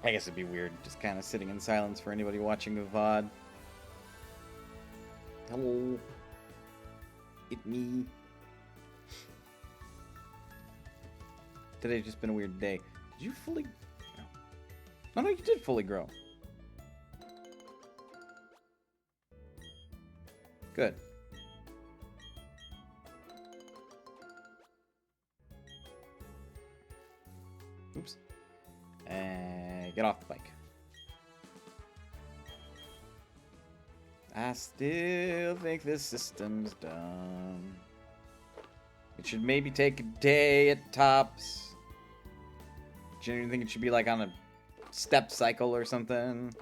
I guess it'd be weird just kind of sitting in silence for anybody watching the VOD. Hello. It's me. Today's just been a weird day. Did you fully... No, no, you did fully grow. Good. Oops. And get off the bike. I still think this system's dumb. It should maybe take a day at tops. Do you think it should be like on a step cycle or something?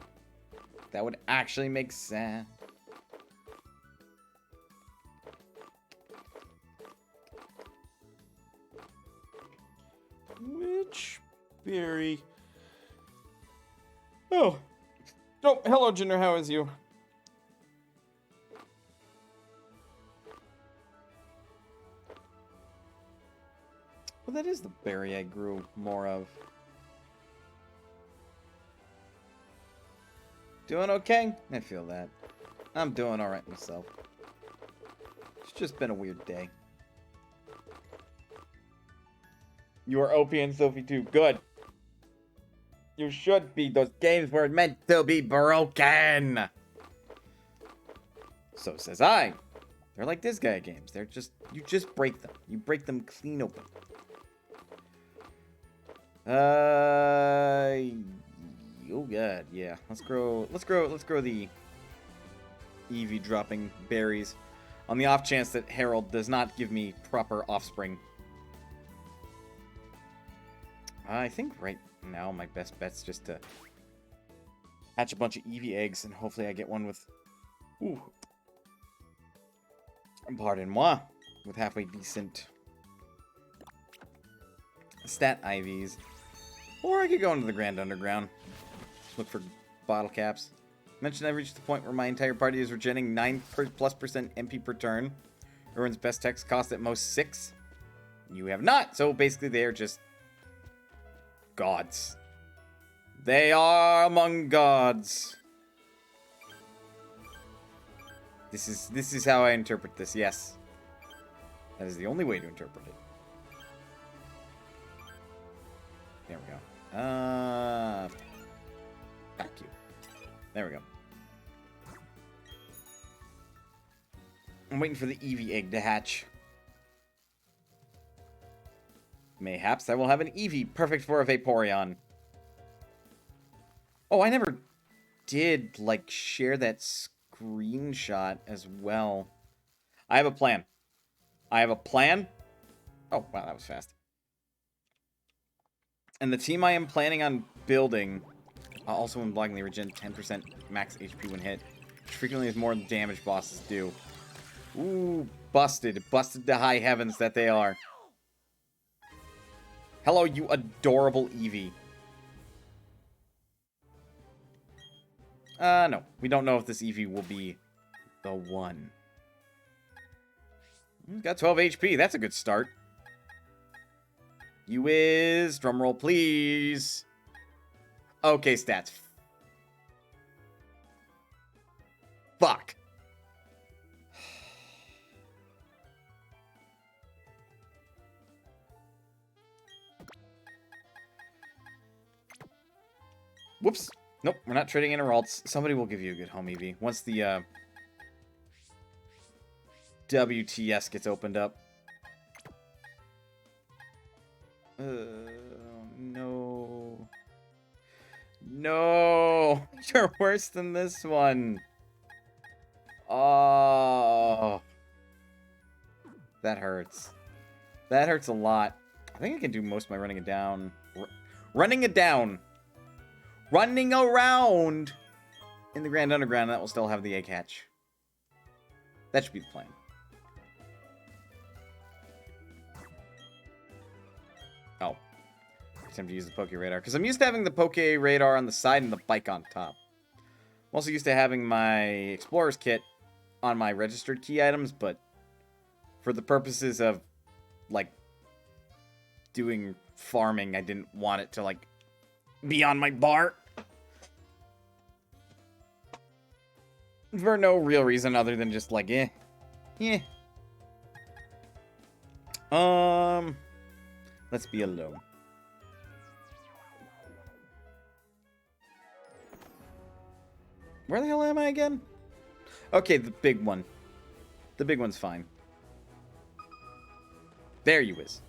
That would actually make sense. Which berry? Oh. Oh, hello, Jinder. How is you? Well, that is the berry I grew more of. Doing okay? I feel that. I'm doing alright myself. It's just been a weird day. You are OP and Sophie too. Good. You should be. Those games were meant to be broken. So says I. They're like this guy games. They're just, you just break them. You break them clean open. Oh god, yeah. Let's grow the Eevee dropping berries on the off chance that Harold does not give me proper offspring. I think right now my best bet's just to hatch a bunch of Eevee eggs and hopefully I get one with, ooh, pardon-moi, with halfway decent stat IVs. Or I could go into the Grand Underground, look for bottle caps. Mentioned I've reached the point where my entire party is regenerating 9% MP per turn. Everyone's best techs cost at most 6. You have not, so basically they are just gods. They are among gods. This is how I interpret this, yes. That is the only way to interpret it. There we go. Back you. There we go. I'm waiting for the Eevee egg to hatch. Mayhaps I will have an Eevee perfect for a Vaporeon. Oh, I never did, like, share that screenshot as well. I have a plan. I have a plan. Oh, wow, that was fast. And the team I am planning on building also unblockingly regen 10% max HP when hit, which frequently is more than damage bosses do. Ooh, busted. Busted to high heavens that they are. Hello, you adorable Eevee. No. We don't know if this Eevee will be the one. He's got 12 HP. That's a good start. You is... Drumroll, please. Okay, stats. Fuck. Whoops. Nope, we're not trading in Heralds. Somebody will give you a good home EV once the WTS gets opened up. No. No! You're worse than this one. Oh. That hurts. That hurts a lot. I think I can do most of my running it down. Running it down! Running around in the Grand Underground, that will still have the egg hatch. That should be the plan. Oh. Time to use the Poke Radar. Because I'm used to having the Poke Radar on the side and the bike on top. I'm also used to having my Explorer's Kit on my registered key items, but for the purposes of, like, doing farming, I didn't want it to, like, beyond my bar. For no real reason other than just like, eh. Let's be alone. Where the hell am I again? Okay, the big one. The big one's fine. There you is.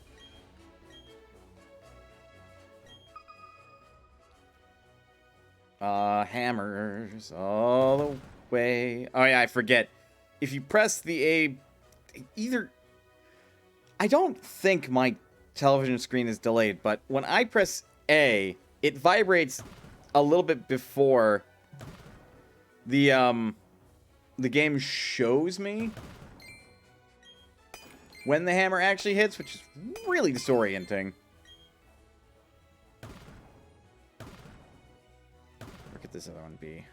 Hammers all the way. Oh yeah, I forget. If you press the A, either... I don't think my television screen is delayed, but when I press A, it vibrates a little bit before the game shows me when the hammer actually hits, which is really disorienting. Where could this other one be?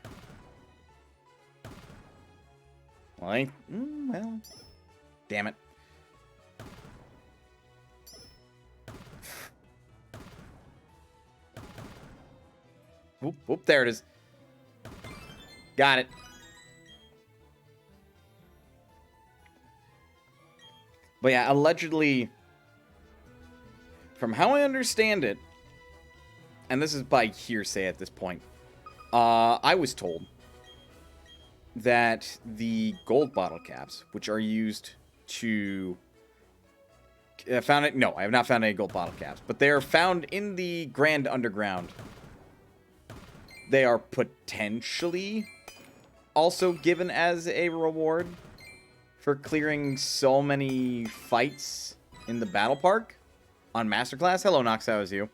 Well, well, damn it. Whoop, whoop, there it is. Got it. But yeah, allegedly, from how I understand it, and this is by hearsay at this point, I was told that the gold bottle caps, which are used to... found it? No, I have not found any gold bottle caps, but they are found in the Grand Underground. They are potentially also given as a reward for clearing so many fights in the battle park on Masterclass. Hello, Nox, how is you?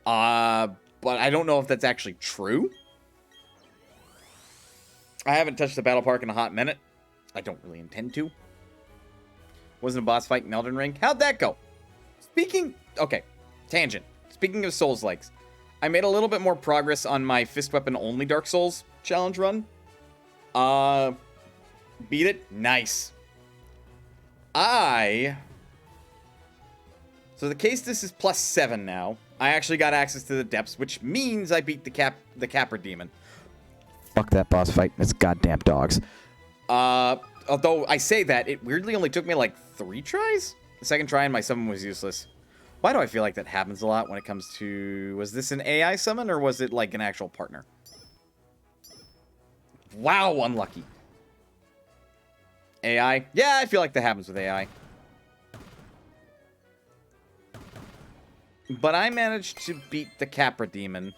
But I don't know if that's actually true. I haven't touched the battle park in a hot minute. I don't really intend to. Wasn't a boss fight in Elden Ring. How'd that go? Okay, tangent. Speaking of Souls-likes, I made a little bit more progress on my fist weapon only Dark Souls challenge run. Beat it? Nice. So the case this is +7 now. I actually got access to the depths, which means I beat the Capra Demon. Fuck that boss fight. It's goddamn dogs. Although I say that, it weirdly only took me like 3 tries. The second try and my summon was useless. Why do I feel like that happens a lot when it comes to... Was this an AI summon or was it like an actual partner? Wow, unlucky. AI? Yeah, I feel like that happens with AI. But I managed to beat the Capra Demon.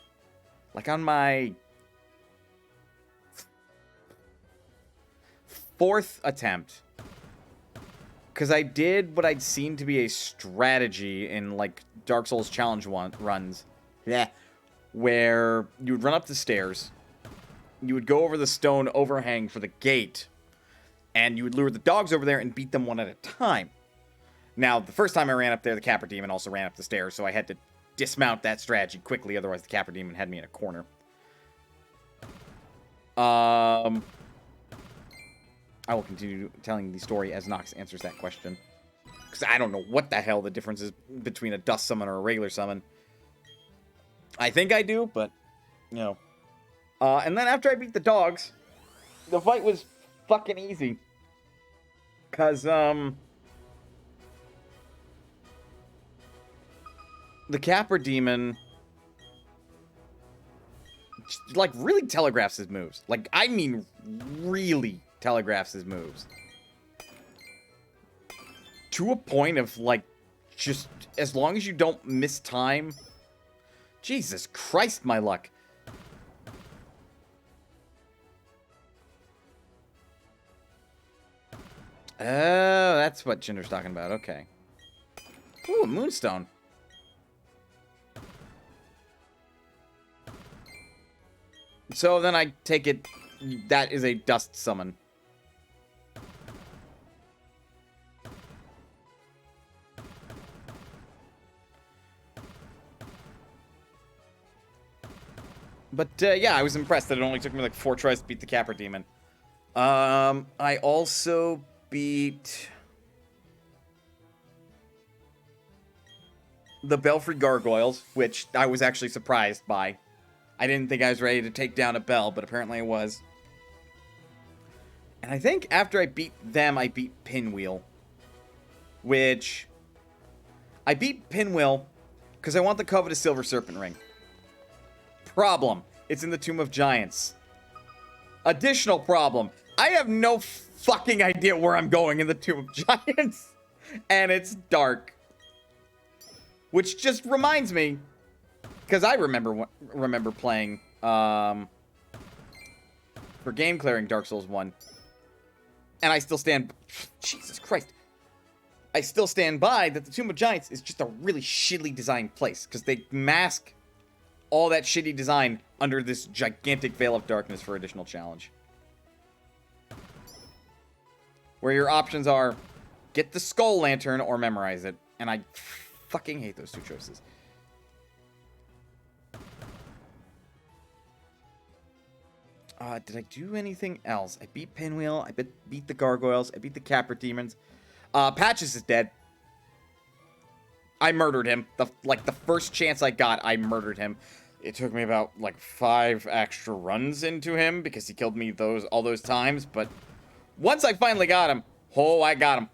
Like on my... 4th attempt. Because I did what I'd seen to be a strategy in, like, Dark Souls challenge runs. Yeah. Where you would run up the stairs. You would go over the stone overhang for the gate. And you would lure the dogs over there and beat them one at a time. Now, the first time I ran up there, the Capra Demon also ran up the stairs. So I had to dismount that strategy quickly. Otherwise, the Capra Demon had me in a corner. I will continue telling the story as Nox answers that question. Because I don't know what the hell the difference is between a dust summon or a regular summon. I think I do, but, you know. And then after I beat the dogs, the fight was fucking easy. Because, the Capra Demon, like, really telegraphs his moves. Like, I mean, really telegraphs his moves. To a point of, like, just as long as you don't miss time. Jesus Christ, my luck. Oh, that's what Jinder's talking about. Okay. Ooh, a moonstone. So then I take it that is a dust summon. But, yeah, I was impressed that it only took me, like, 4 tries to beat the Capra Demon. I also beat... the Belfry Gargoyles, which I was actually surprised by. I didn't think I was ready to take down a bell, but apparently I was. And I think after I beat them, I beat Pinwheel. Which... I beat Pinwheel because I want the coveted Silver Serpent Ring. Problem. It's in the Tomb of Giants. Additional problem. I have no fucking idea where I'm going in the Tomb of Giants. And it's dark. Which just reminds me... Because I remember playing... for game clearing Dark Souls 1. And I still stand... Jesus Christ. I still stand by that the Tomb of Giants is just a really shittily designed place. Because they mask all that shitty design under this gigantic veil of darkness for additional challenge. Where your options are, get the Skull Lantern or memorize it. And I fucking hate those two choices. Did I do anything else? I beat Pinwheel. I beat the Gargoyles. I beat the Capra Demons. Patches is dead. I murdered him. The first chance I got, I murdered him. It took me about, 5 extra runs into him because he killed me all those times. But once I finally got him, I got him.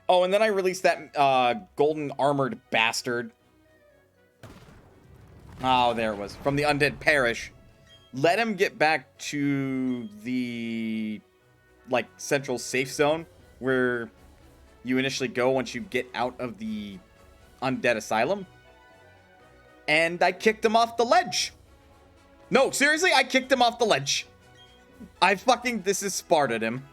Oh, and then I released that golden armored bastard. Oh, there it was. From the Undead Parish. Let him get back to the, central safe zone where you initially go once you get out of the Undead Asylum. And I kicked him off the ledge. No, seriously, I kicked him off the ledge. This is Sparta'd him.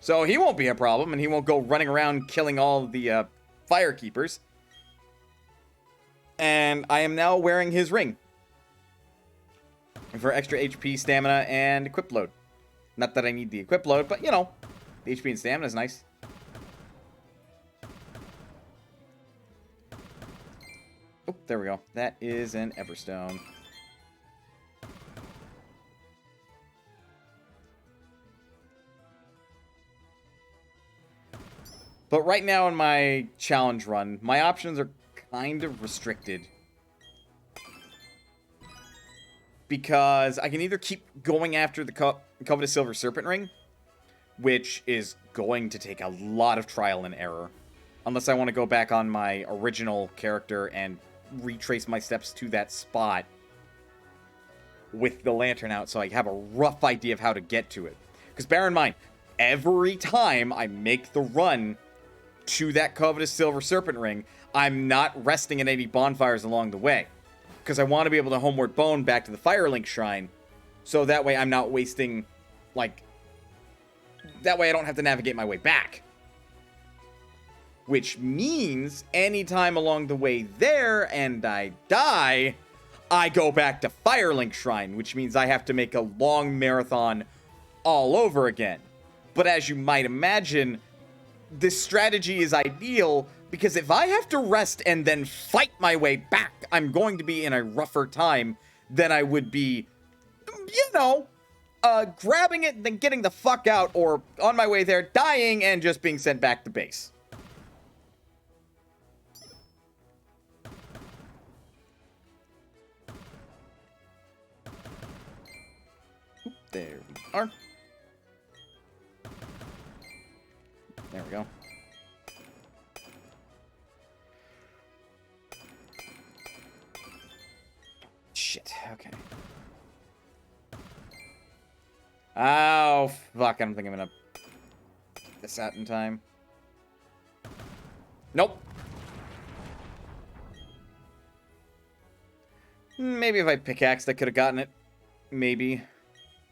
So he won't be a problem, and he won't go running around killing all the firekeepers. And I am now wearing his ring. For extra HP, stamina, and equip load. Not that I need the equip load, but, the HP and stamina is nice. Oh, there we go. That is an Everstone. But right now in my challenge run, my options are kind of restricted. Because I can either keep going after the coveted Silver Serpent Ring, which is going to take a lot of trial and error. Unless I want to go back on my original character and retrace my steps to that spot with the lantern out so I have a rough idea of how to get to it. Because bear in mind, every time I make the run to that coveted Silver Serpent Ring, I'm not resting at any bonfires along the way. Because I want to be able to homeward bone back to the Firelink Shrine. So that way I'm not wasting, that way I don't have to navigate my way back. Which means anytime along the way there and I die, I go back to Firelink Shrine. Which means I have to make a long marathon all over again. But as you might imagine, this strategy is ideal because if I have to rest and then fight my way back, I'm going to be in a rougher time than I would be, grabbing it and then getting the fuck out, or on my way there, dying and just being sent back to base. Oop, there we are. There we go. Shit, okay. Oh, fuck, I don't think I'm gonna get this out in time. Nope. Maybe if I pickaxed, I could have gotten it. Maybe.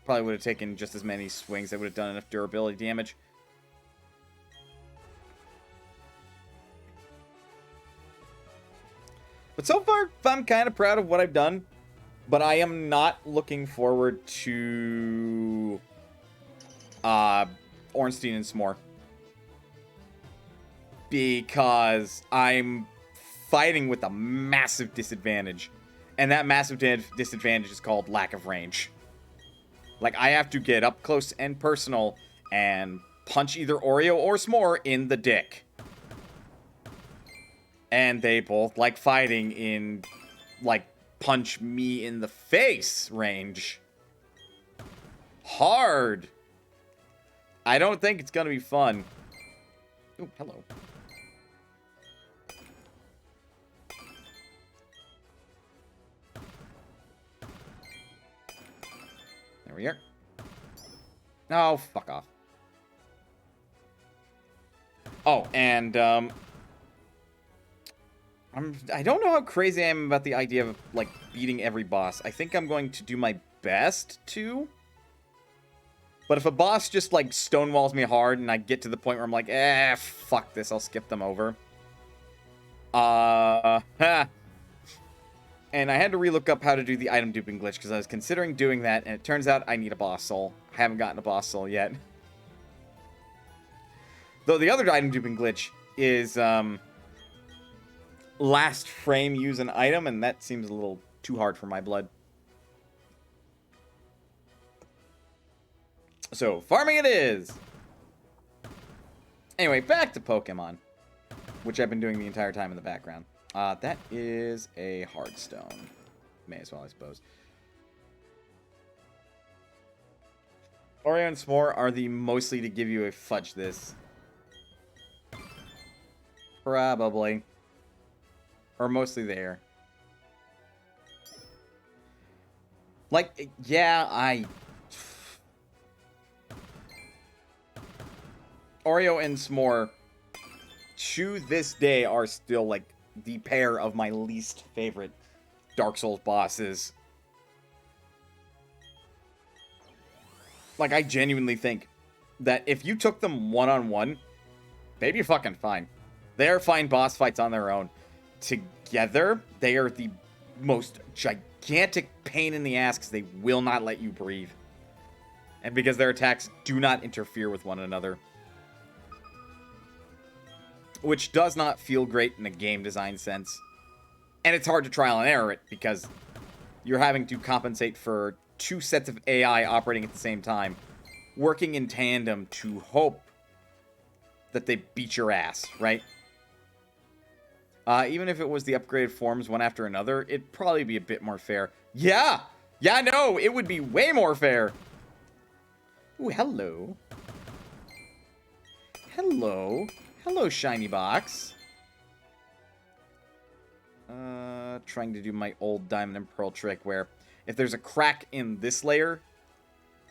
Probably would have taken just as many swings. That would have done enough durability damage. But so far, I'm kind of proud of what I've done. But I am not looking forward to Ornstein and S'more. Because I'm fighting with a massive disadvantage. And that massive disadvantage is called lack of range. I have to get up close and personal and punch either Oreo or S'more in the dick. And they both like fighting in, like, punch me in the face range. Hard. I don't think it's gonna be fun. Oh, hello. There we are. Oh, fuck off. Oh, and, I don't know how crazy I am about the idea of, like, beating every boss. I think I'm going to do my best to. But if a boss just, like, stonewalls me hard and I get to the point where I'm like, fuck this, I'll skip them over. And I had to relook up how to do the item duping glitch, because I was considering doing that, and it turns out I need a boss soul. I haven't gotten a boss soul yet. Though the other item duping glitch is, last frame use an item, and that seems a little too hard for my blood. So, farming it is! Anyway, back to Pokemon, which I've been doing the entire time in the background. That is a Hardstone. May as well, I suppose. Oreo and S'more are the mostly to give you a fudge this. Probably. Or mostly there. Like, yeah, Oreo and S'more, to this day, are still, like, the pair of my least favorite Dark Souls bosses. Like, I genuinely think that if you took them one-on-one, they'd be fucking fine. They're fine boss fights on their own. Together, they are the most gigantic pain in the ass because they will not let you breathe. And because their attacks do not interfere with one another. Which does not feel great in a game design sense. And it's hard to trial and error it, because you're having to compensate for two sets of AI operating at the same time, working in tandem to hope that they beat your ass, right? Even if it was the upgraded forms one after another, it'd probably be a bit more fair. Yeah! Yeah, no, it would be way more fair! Ooh, hello. Hello. Hello, shiny box. Trying to do my old diamond and pearl trick where if there's a crack in this layer,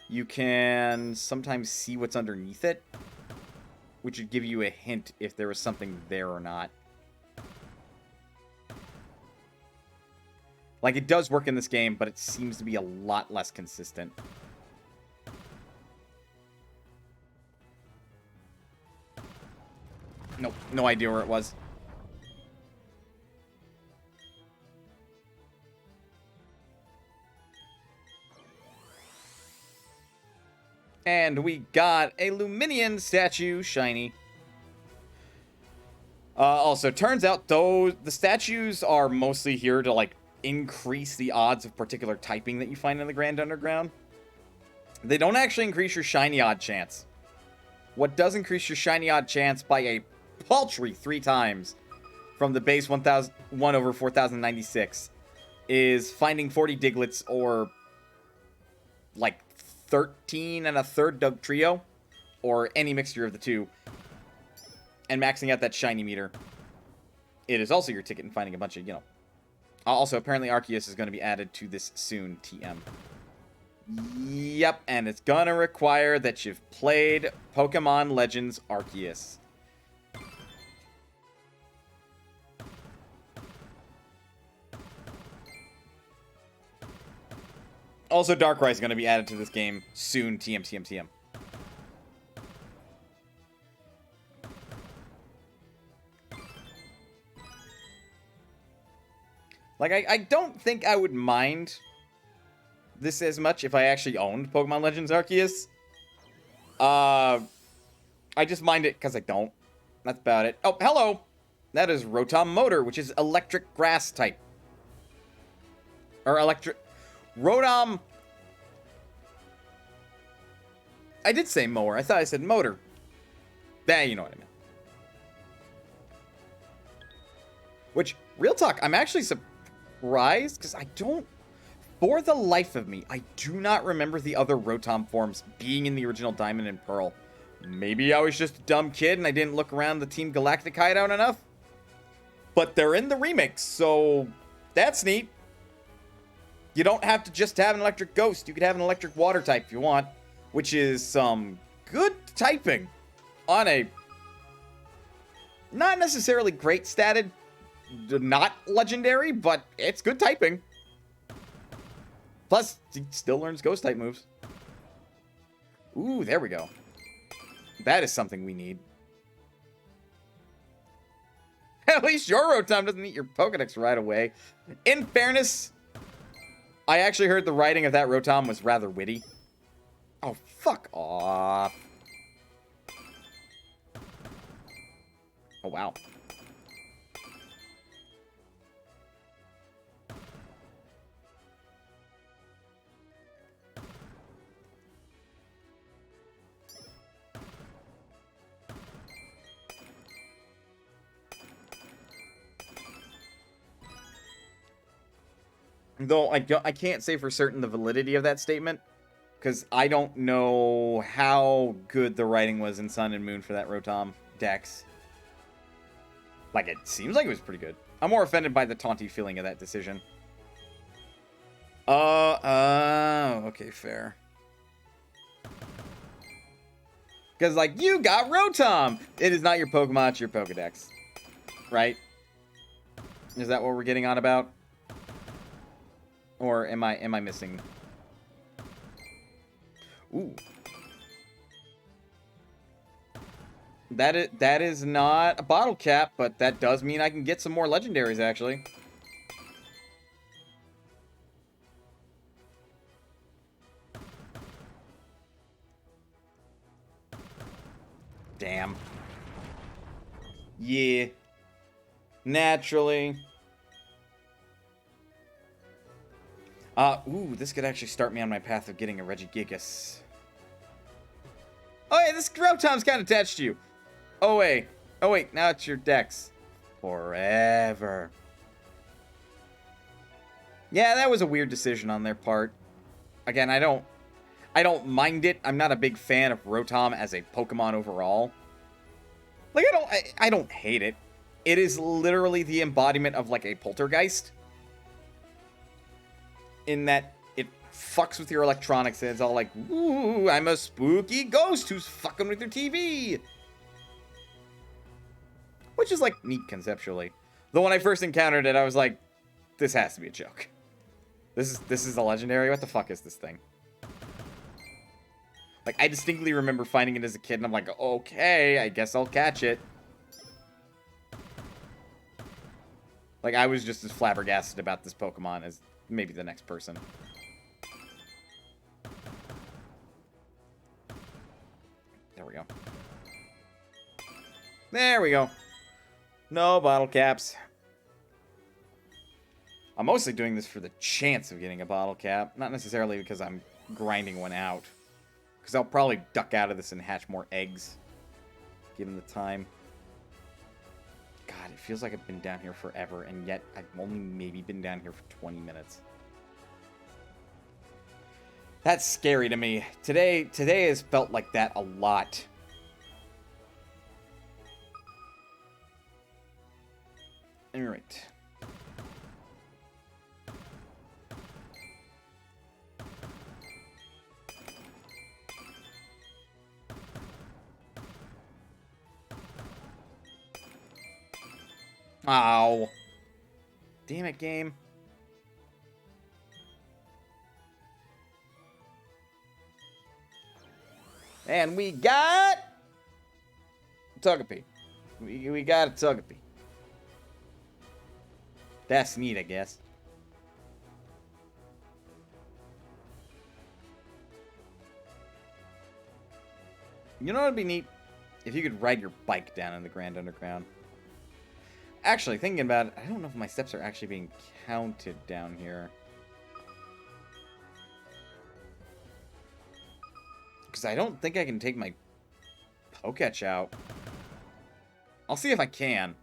you can sometimes see what's underneath it, which would give you a hint if there was something there or not. Like, it does work in this game, but it seems to be a lot less consistent. Nope, no idea where it was. And we got a Luminion Statue, shiny. Also, turns out, though, the statues are mostly here to, like, increase the odds of particular typing that you find in the Grand Underground. They don't actually increase your shiny odd chance. What does increase your shiny odd chance by a paltry 3 times from the base 1 over 4096 is finding 40 Digletts or, like, 13 1/3 Doug Trio, or any mixture of the two, and maxing out that shiny meter. It is also your ticket in finding a bunch of, you know. Also, apparently Arceus is going to be added to this soon, TM. Yep, and it's going to require that you've played Pokemon Legends Arceus. Also, Darkrai is going to be added to this game soon, TM, TM, TM. Like, I don't think I would mind this as much if I actually owned Pokemon Legends Arceus. I just mind it because I don't. That's about it. Oh, hello! That is Rotom Motor, which is electric grass type. Or electric... Rotom... I did say mower. I thought I said motor. You know what I meant. Which, real talk, I'm actually surprised, because I don't... For the life of me, I do not remember the other Rotom forms being in the original Diamond and Pearl. Maybe I was just a dumb kid and I didn't look around the Team Galactic hideout enough. But they're in the remix, so that's neat. You don't have to just have an electric ghost. You could have an electric water type if you want, which is some good typing on a not necessarily great statted, not legendary, but it's good typing. Plus, he still learns ghost type moves. Ooh, there we go. That is something we need. At least your Rotom doesn't eat your Pokedex right away. In fairness, I actually heard the writing of that Rotom was rather witty. Oh, fuck off. Oh, wow. Though I can't say for certain the validity of that statement, because I don't know how good the writing was in Sun and Moon for that Rotom Dex. Like, it seems like it was pretty good. I'm more offended by the taunty feeling of that decision. Okay, fair. Because, like, you got Rotom! It is not your Pokemon, it's your Pokedex. Right? Is that what we're getting on about? Or am I missing? Ooh. That is not a bottle cap, but that does mean I can get some more legendaries, actually. Damn. Yeah. Naturally. Ooh, this could actually start me on my path of getting a Regigigas. Oh, hey, this Rotom's kind of attached to you. Oh, wait. Oh, wait, now it's your Dex. Forever. Yeah, that was a weird decision on their part. Again, I don't mind it. I'm not a big fan of Rotom as a Pokemon overall. Like, I don't hate it. It is literally the embodiment of, like, a poltergeist. In that it fucks with your electronics and it's all like, ooh, I'm a spooky ghost who's fucking with your TV. Which is, like, neat conceptually. Though when I first encountered it, I was like, this has to be a joke. This is a legendary? What the fuck is this thing? Like, I distinctly remember finding it as a kid and I'm like, okay, I guess I'll catch it. Like, I was just as flabbergasted about this Pokemon as maybe the next person. There we go. There we go. No bottle caps. I'm mostly doing this for the chance of getting a bottle cap. Not necessarily because I'm grinding one out. Because I'll probably duck out of this and hatch more eggs. Given the time. God, it feels like I've been down here forever, and yet I've only maybe been down here for 20 minutes. That's scary to me. Today has felt like that a lot. Alright. Ow. Damn it, game. And we got Togepi. We got a Togepi. That's neat, I guess. You know what would be neat? If you could ride your bike down in the Grand Underground. Actually, thinking about it, I don't know if my steps are actually being counted down here. because I don't think I can take my Poketch out. I'll see if I can.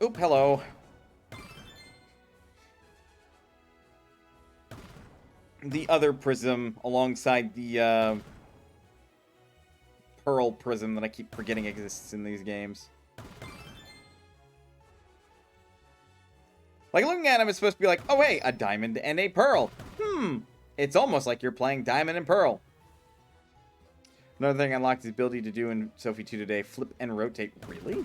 Oop, hello. The other prism alongside the Pearl prism that I keep forgetting exists in these games. Like, looking at him, it's supposed to be like, oh, hey, a diamond and a pearl. It's almost like you're playing Diamond and Pearl. Another thing I unlocked the ability to do in Sophie 2 today, flip and rotate. Really?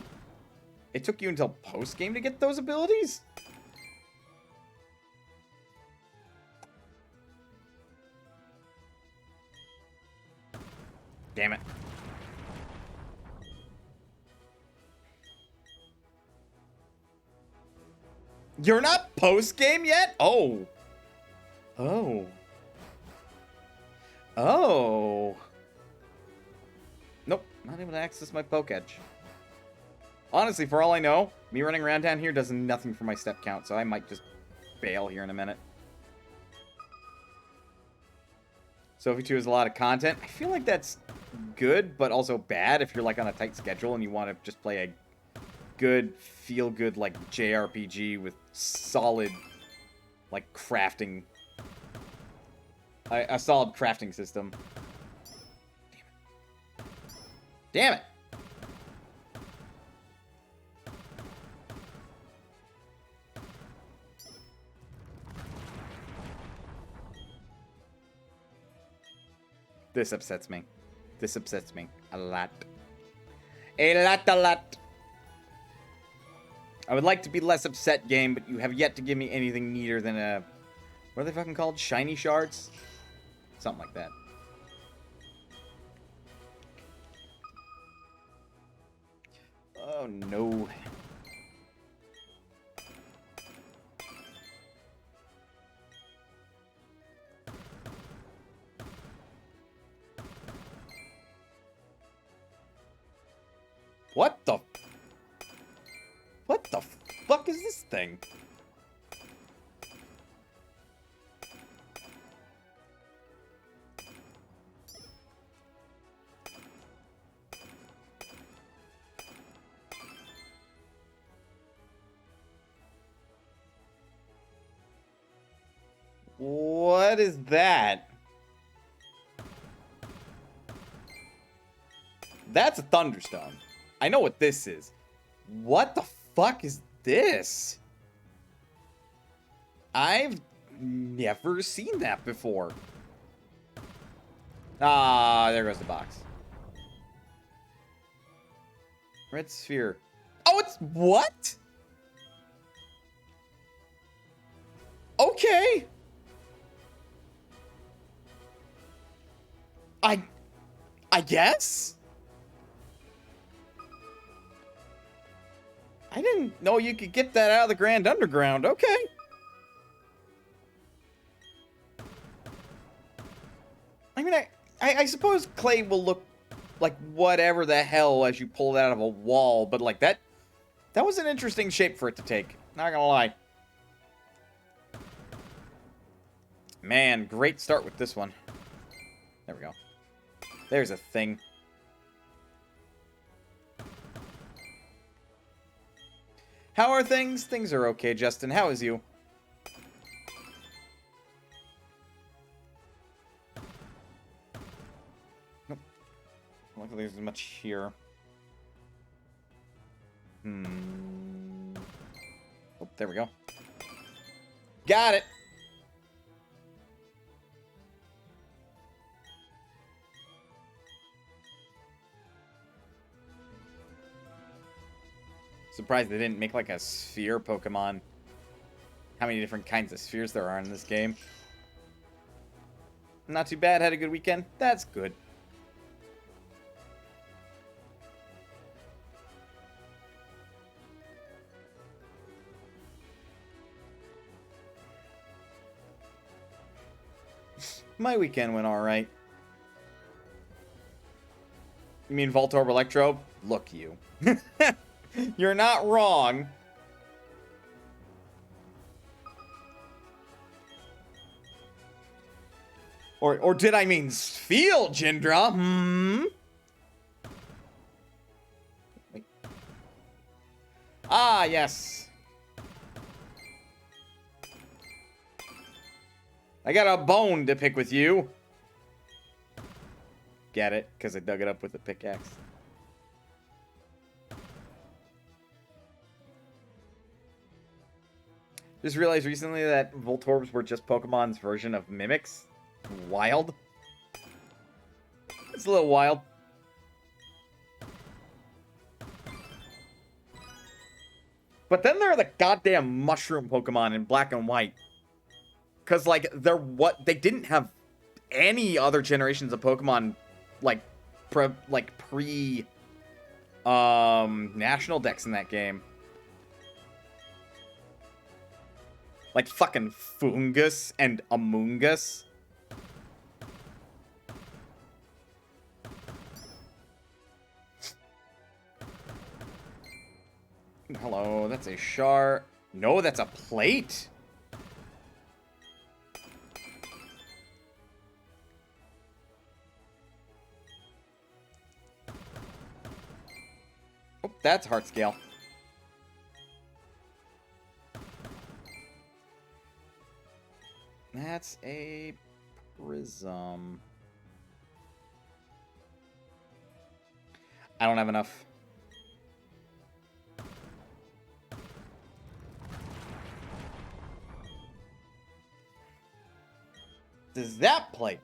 It took you until post-game to get those abilities? Damn it. You're not post-game yet? Oh. Oh. Oh. Nope, not able to access my Poketch. Honestly, for all I know, me running around down here does nothing for my step count, so I might just bail here in a minute. Sophie 2 has a lot of content. I feel like that's good, but also bad if you're like on a tight schedule and you want to just play a good, feel-good, like, JRPG with solid, like, crafting. A solid crafting system. Damn it! This upsets me. This upsets me a lot. A lot. I would like to be less upset, game, but you have yet to give me anything neater than a... What are they fucking called? Shiny shards? Something like that. Oh, no. What the... What the fuck is this thing? What is that? That's a thunderstone. I know what this is. What the fuck is this? I've never seen that before. Ah, there goes the box. Red sphere. Oh, it's what? Okay. I guess? I didn't know you could get that out of the Grand Underground. Okay. I mean, I suppose clay will look like whatever the hell as you pull it out of a wall, but like that was an interesting shape for it to take. Not gonna lie. Man, great start with this one. There we go. There's a thing. How are things? Things are okay, Justin. How is you? Nope. I don't think there's much here. Oh, there we go. Got it. Surprised they didn't make like a sphere Pokemon. How many different kinds of spheres there are in this game. Not too bad. Had a good weekend. That's good. My weekend went alright. You mean Voltorb Electro? Look, you. You're not wrong. Or did I mean feel, Jindra? Wait. Ah, yes. I got a bone to pick with you. Get it? Because I dug it up with a pickaxe. Just realized recently that Voltorbs were just Pokemon's version of Mimics. Wild. It's a little wild. But then there are the goddamn mushroom Pokemon in Black and White. Because, like, they didn't have any other generations of Pokemon, like, pre National Dex in that game. Like fucking Fungus and Amoongus. Hello, that's a shard. No, that's a plate. Oh, that's heart scale. That's a prism. I don't have enough. Does that play?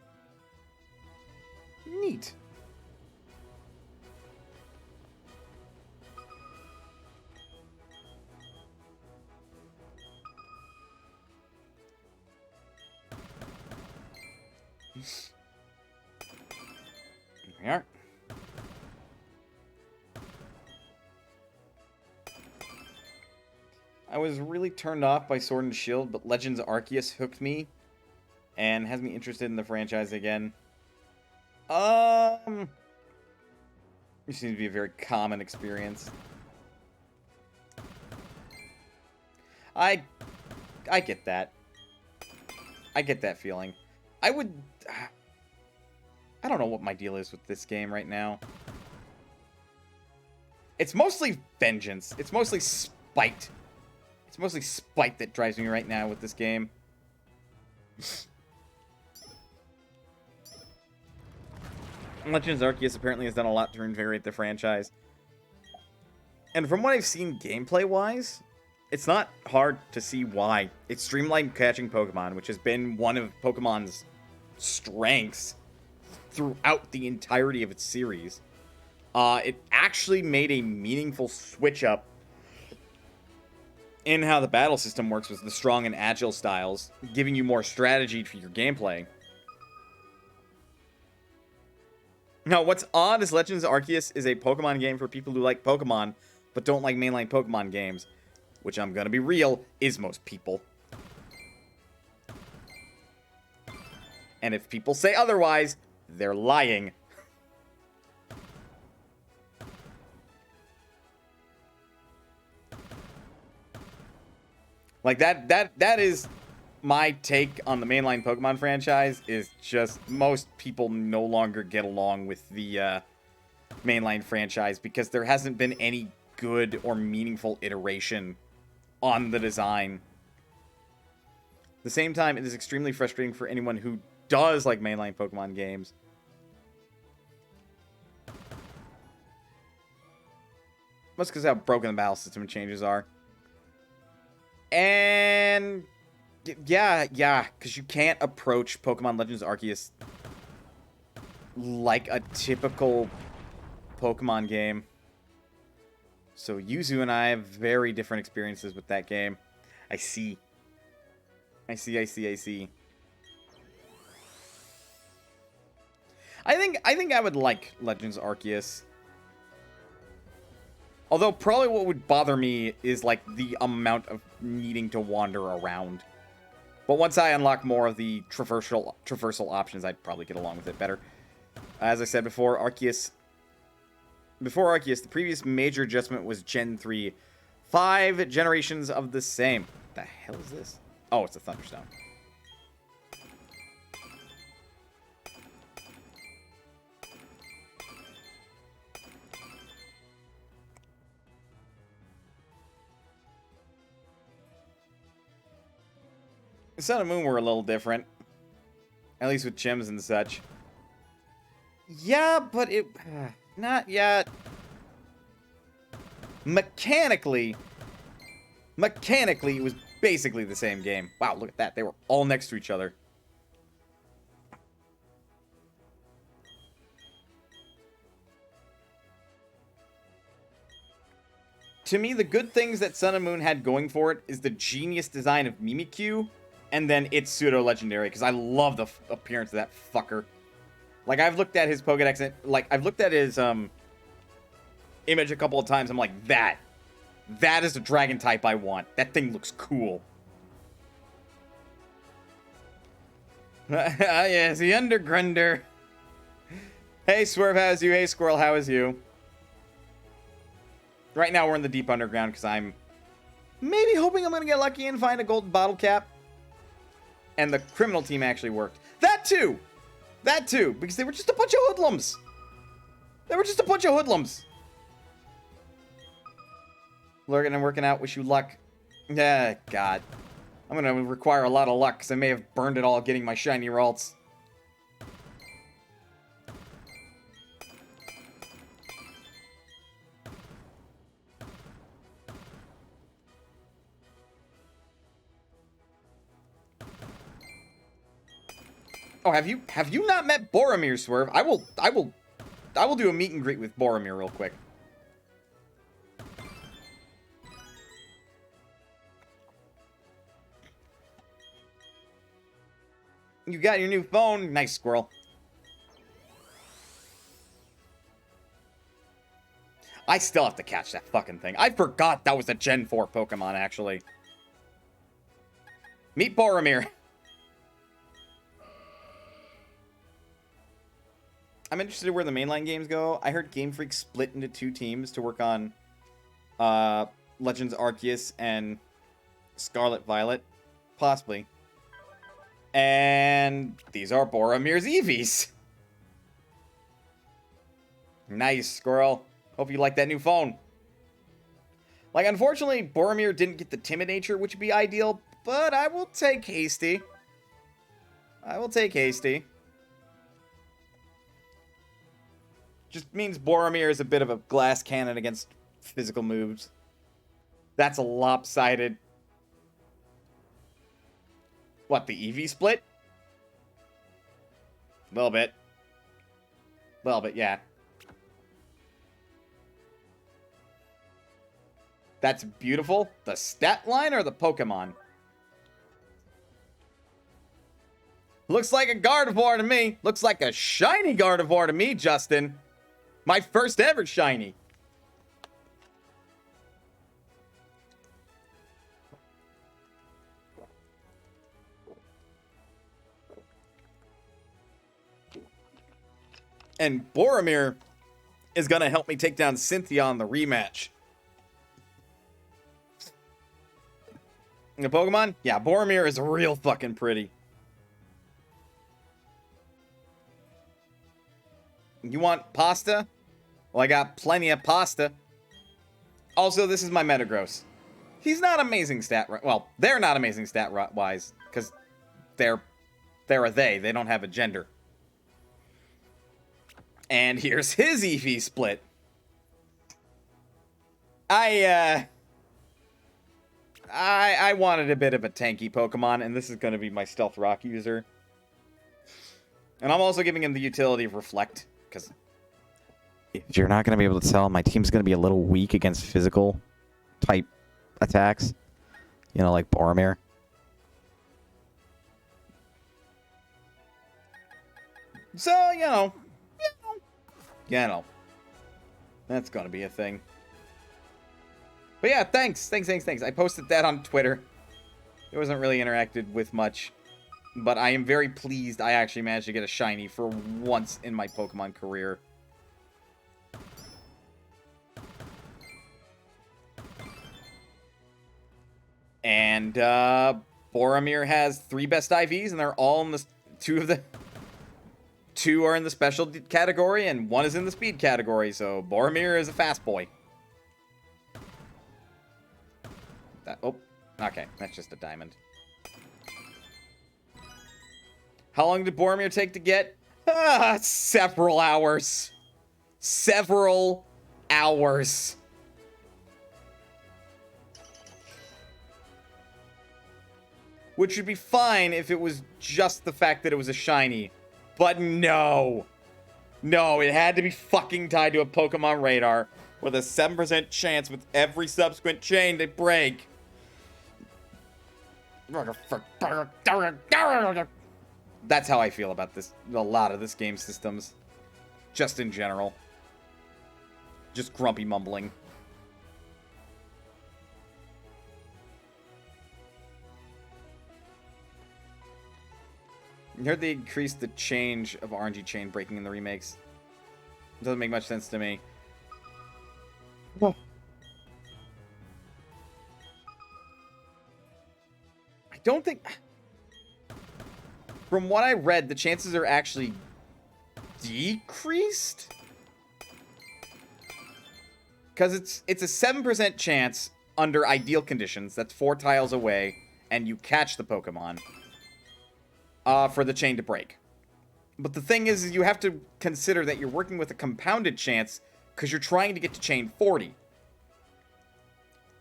Neat. Here we are. I was really turned off by Sword and Shield, but Legends Arceus hooked me and has me interested in the franchise again. It seems to be a very common experience. I get that. I get that feeling. I don't know what my deal is with this game right now. It's mostly vengeance. It's mostly spite. It's mostly spite that drives me right now with this game. Legends Arceus apparently has done a lot to invigorate the franchise. And from what I've seen gameplay-wise, it's not hard to see why. It's streamlined catching Pokemon, which has been one of Pokemon's strengths throughout the entirety of its series. It actually made a meaningful switch-up in how the battle system works with the strong and agile styles, giving you more strategy for your gameplay. Now, what's odd is Legends Arceus is a Pokemon game for people who like Pokemon, but don't like mainline Pokemon games. Which, I'm gonna be real, is most people. And if people say otherwise, they're lying. Like, that is my take on the mainline Pokemon franchise, is just most people no longer get along with the mainline franchise because there hasn't been any good or meaningful iteration on the design. At the same time, it is extremely frustrating for anyone who does like mainline Pokemon games. Must because how broken the battle system changes are. And yeah, because you can't approach Pokemon Legends Arceus like a typical Pokemon game. So Yuzu and I have very different experiences with that game. I see. I think I would like Legends Arceus. Although probably what would bother me is like the amount of needing to wander around. But once I unlock more of the traversal options, I'd probably get along with it better. As I said before, Before Arceus, the previous major adjustment was Gen 3. 5 generations of the same. What the hell is this? Oh, it's a Thunderstone. Sun and Moon were a little different. At least with gyms and such. Yeah, but it... not yet. Mechanically, it was basically the same game. Wow, look at that. They were all next to each other. To me, the good things that Sun and Moon had going for it is the genius design of Mimikyu, and then it's pseudo-legendary, because I love the appearance of that fucker. Like, I've looked at his Pokedex, and, like, I've looked at his, image a couple of times, I'm like, that is the dragon type I want. That thing looks cool. Yes, the Undergrunder. Hey, Swerve, how is you? Hey, Squirrel, how is you? Right now, we're in the deep underground, because I'm maybe hoping I'm going to get lucky and find a golden bottle cap. And the criminal team actually worked. That too! That too! Because they were just a bunch of hoodlums! Lurking and working out, wish you luck. Yeah, God. I'm going to require a lot of luck, because I may have burned it all getting my shiny Ralts. Oh, have you not met Boromir, Swerve? I will do a meet and greet with Boromir real quick. You got your new phone. Nice, Squirrel. I still have to catch that fucking thing. I forgot that was a Gen 4 Pokemon, actually. Meet Boromir. I'm interested in where the mainline games go. I heard Game Freak split into 2 teams to work on Legends Arceus and Scarlet Violet. Possibly. And these are Boromir's Eevees. Nice, Squirrel. Hope you like that new phone. Like, unfortunately, Boromir didn't get the timid nature, which would be ideal, but I will take Hasty. Just means Boromir is a bit of a glass cannon against physical moves. That's a lopsided... What, the Eevee split? A little bit, yeah. That's beautiful. The stat line or the Pokemon? Looks like a Gardevoir to me. Looks like a shiny Gardevoir to me, Justin. My first ever shiny. And Boromir is going to help me take down Cynthia on the rematch. The Pokemon? Yeah, Boromir is real fucking pretty. You want pasta? Well, I got plenty of pasta. Also, this is my Metagross. He's not amazing stat... Well, they're not amazing stat-wise, because they're a they. They don't have a gender. And here's his Eevee split. I wanted a bit of a tanky Pokemon, and this is going to be my Stealth Rock user. And I'm also giving him the utility of Reflect, because... If you're not going to be able to tell, my team's going to be a little weak against physical type attacks. You know, like Boromir. So, you know. That's going to be a thing. But yeah, thanks. I posted that on Twitter. It wasn't really interacted with much. But I am very pleased I actually managed to get a shiny for once in my Pokemon career. And Boromir has 3 best IVs, and they're all in the... 2 are in the special category, and 1 is in the speed category, so Boromir is a fast boy. Oh, okay, that's just a diamond. How long did Boromir take to get? Several hours. Several hours. Which would be fine if it was just the fact that it was a shiny. But no. No, it had to be fucking tied to a Pokemon radar with a 7% chance with every subsequent chain to break. That's how I feel about this. A lot of this game systems. Just in general. Just grumpy mumbling. I heard they increased the change of RNG chain breaking in the remakes. It doesn't make much sense to me. Whoa. I don't think... From what I read, the chances are actually decreased? Because it's a 7% chance under ideal conditions. That's 4 tiles away, and you catch the Pokemon. For the chain to break. But the thing is you have to consider that you're working with a compounded chance because you're trying to get to chain 40.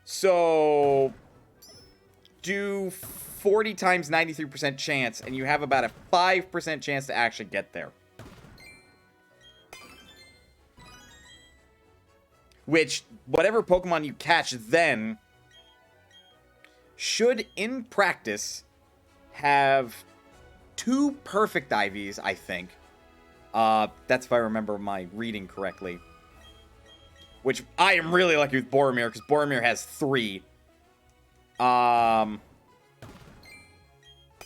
So, do 40 times 93% chance, and you have about a 5% chance to actually get there. Which, whatever Pokemon you catch then, should, in practice, have 2 perfect IVs, I think. That's if I remember my reading correctly. Which I am really lucky with Boromir, because Boromir has 3. And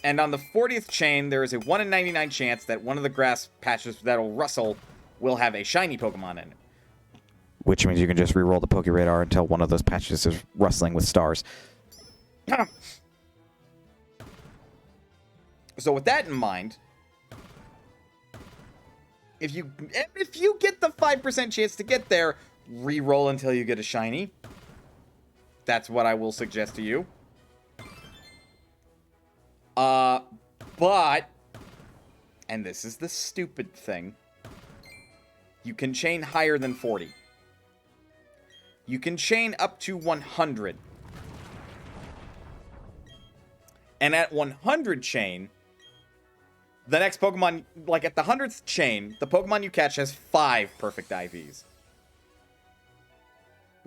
on the 40th chain, there is a 1 in 99 chance that one of the grass patches that'll rustle will have a shiny Pokemon in it. Which means you can just reroll the Pokeradar until one of those patches is rustling with stars. So with that in mind, if you get the 5% chance to get there, re-roll until you get a shiny. That's what I will suggest to you. But, and this is the stupid thing, you can chain higher than 40. You can chain up to 100. And at 100 chain, the next Pokemon, like at the 100th chain, the Pokemon you catch has 5 perfect IVs.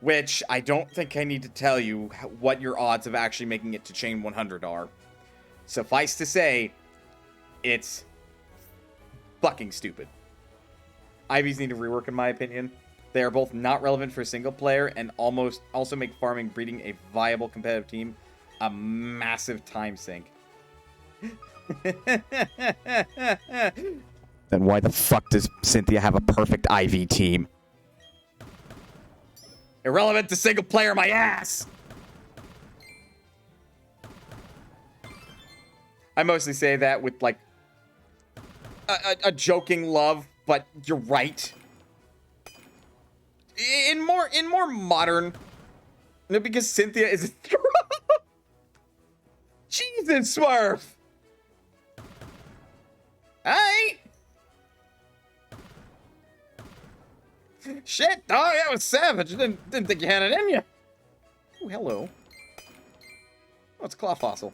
Which, I don't think I need to tell you what your odds of actually making it to chain 100 are. Suffice to say, it's fucking stupid. IVs need to rework, in my opinion. They are both not relevant for single player and also make farming breeding a viable competitive team a massive time sink. Then why the fuck does Cynthia have a perfect IV team? Irrelevant to single player, my ass! I mostly say that with, like, a joking love, but you're right. In more modern... Because Cynthia is... Jesus, Smurf! Hey! Shit, dog, that was savage. Didn't think you had it in you. Oh, hello. Oh, it's a claw fossil.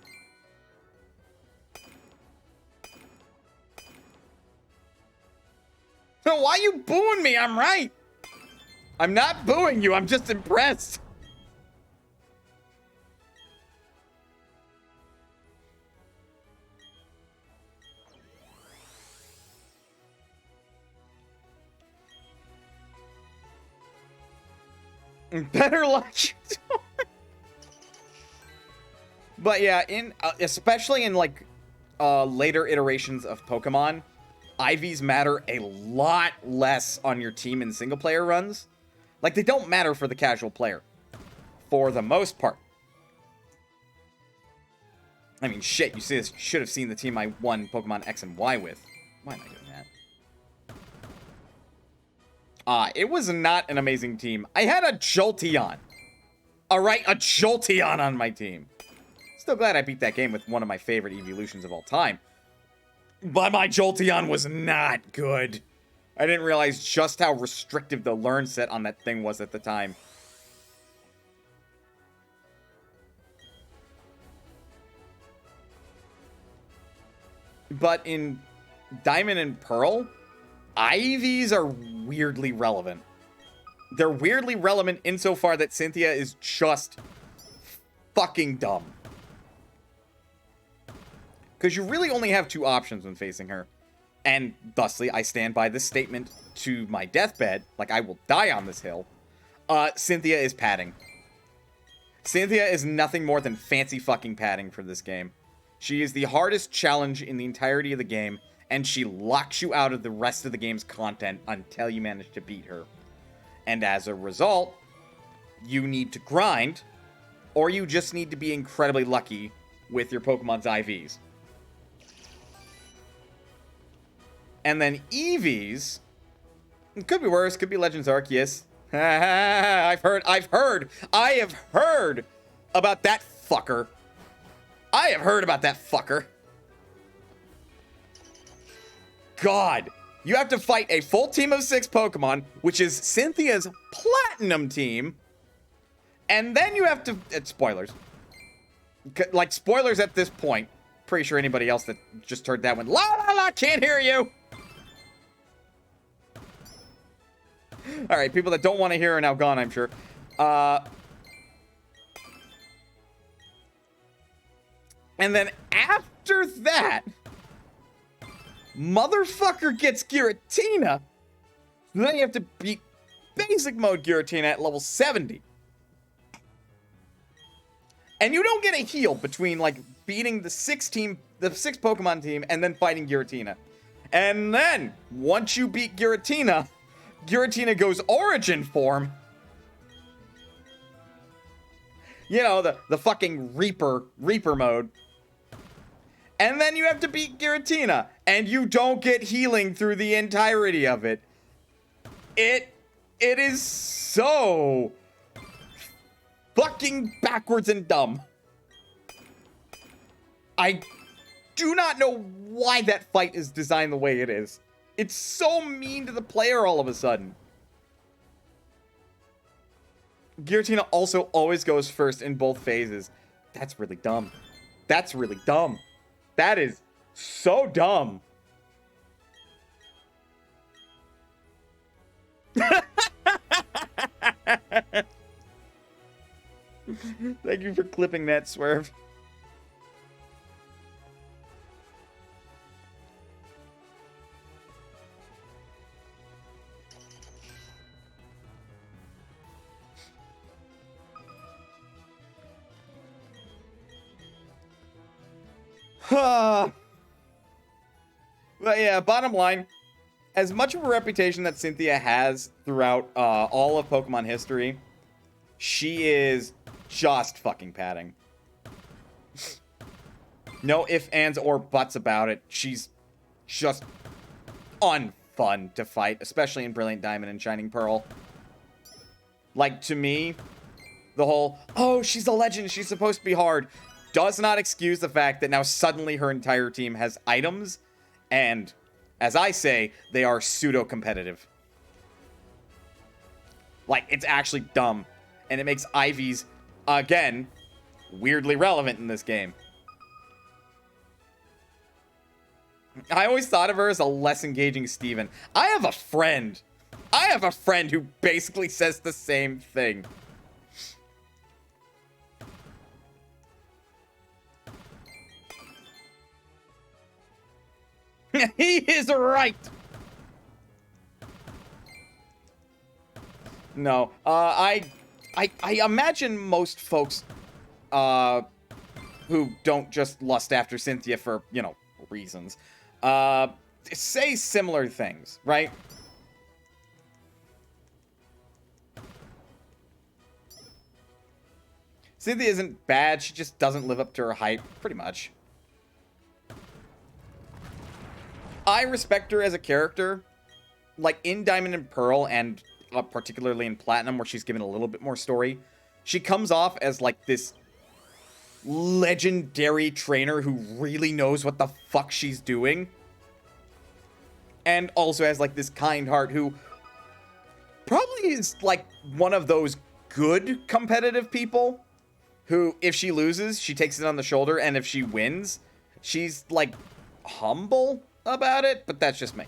No, why are you booing me? I'm right. I'm not booing you. I'm just impressed. Better luck. But yeah, especially in like later iterations of Pokemon, IVs matter a lot less on your team in single player runs. Like, they don't matter for the casual player, for the most part. I mean, shit, you should have seen the team I won Pokemon X and Y with. Why am I doing that? It was not an amazing team. I had a Jolteon. Alright, a Jolteon on my team. Still glad I beat that game with one of my favorite evolutions of all time. But my Jolteon was not good. I didn't realize just how restrictive the learn set on that thing was at the time. But in Diamond and Pearl, IVs are weirdly relevant. They're weirdly relevant insofar that Cynthia is just fucking dumb. Because you really only have two options when facing her. And thusly, I stand by this statement to my deathbed, like I will die on this hill. Cynthia is padding. Cynthia is nothing more than fancy fucking padding for this game. She is the hardest challenge in the entirety of the game, and she locks you out of the rest of the game's content until you manage to beat her. And as a result, you need to grind, or you just need to be incredibly lucky with your Pokemon's IVs. And then EVs, it could be worse, could be Legends Arceus. I have heard about that fucker. I have heard about that fucker. God, you have to fight a full team of 6 Pokemon, which is Cynthia's Platinum team. And then you have to, spoilers. Like, spoilers at this point. Pretty sure anybody else that just heard that went, la la la, can't hear you. All right, people that don't want to hear are now gone, I'm sure. And then after that, motherfucker gets Giratina. Then you have to beat basic mode Giratina at level 70. And you don't get a heal between, like, beating the 6 Pokemon team and then fighting Giratina. And then, once you beat Giratina, Giratina goes Origin form. You know, the fucking Reaper mode. And then you have to beat Giratina. And you don't get healing through the entirety of it. It is so fucking backwards and dumb. I do not know why that fight is designed the way it is. It's so mean to the player all of a sudden. Giratina also always goes first in both phases. That's really dumb. That's really dumb. That is so dumb. Thank you for clipping that, Swerve. But yeah, bottom line, as much of a reputation that Cynthia has throughout all of Pokemon history, she is just fucking padding. No ifs, ands, or buts about it. She's just unfun to fight, especially in Brilliant Diamond and Shining Pearl. Like, to me, the whole, oh, she's a legend, she's supposed to be hard, does not excuse the fact that now suddenly her entire team has items, and, as I say, they are pseudo-competitive. Like, it's actually dumb, and it makes IVs, again, weirdly relevant in this game. I always thought of her as a less engaging Steven. I have a friend who basically says the same thing. He is right. No, I imagine most folks, who don't just lust after Cynthia for, you know, reasons, say similar things, right? Cynthia isn't bad, she just doesn't live up to her hype, pretty much. I respect her as a character, like in Diamond and Pearl, and particularly in Platinum, where she's given a little bit more story. She comes off as like this legendary trainer who really knows what the fuck she's doing. and also has like this kind heart who probably is like one of those good competitive people who, if she loses, she takes it on the shoulder, and if she wins, she's like humble about it, but that's just me.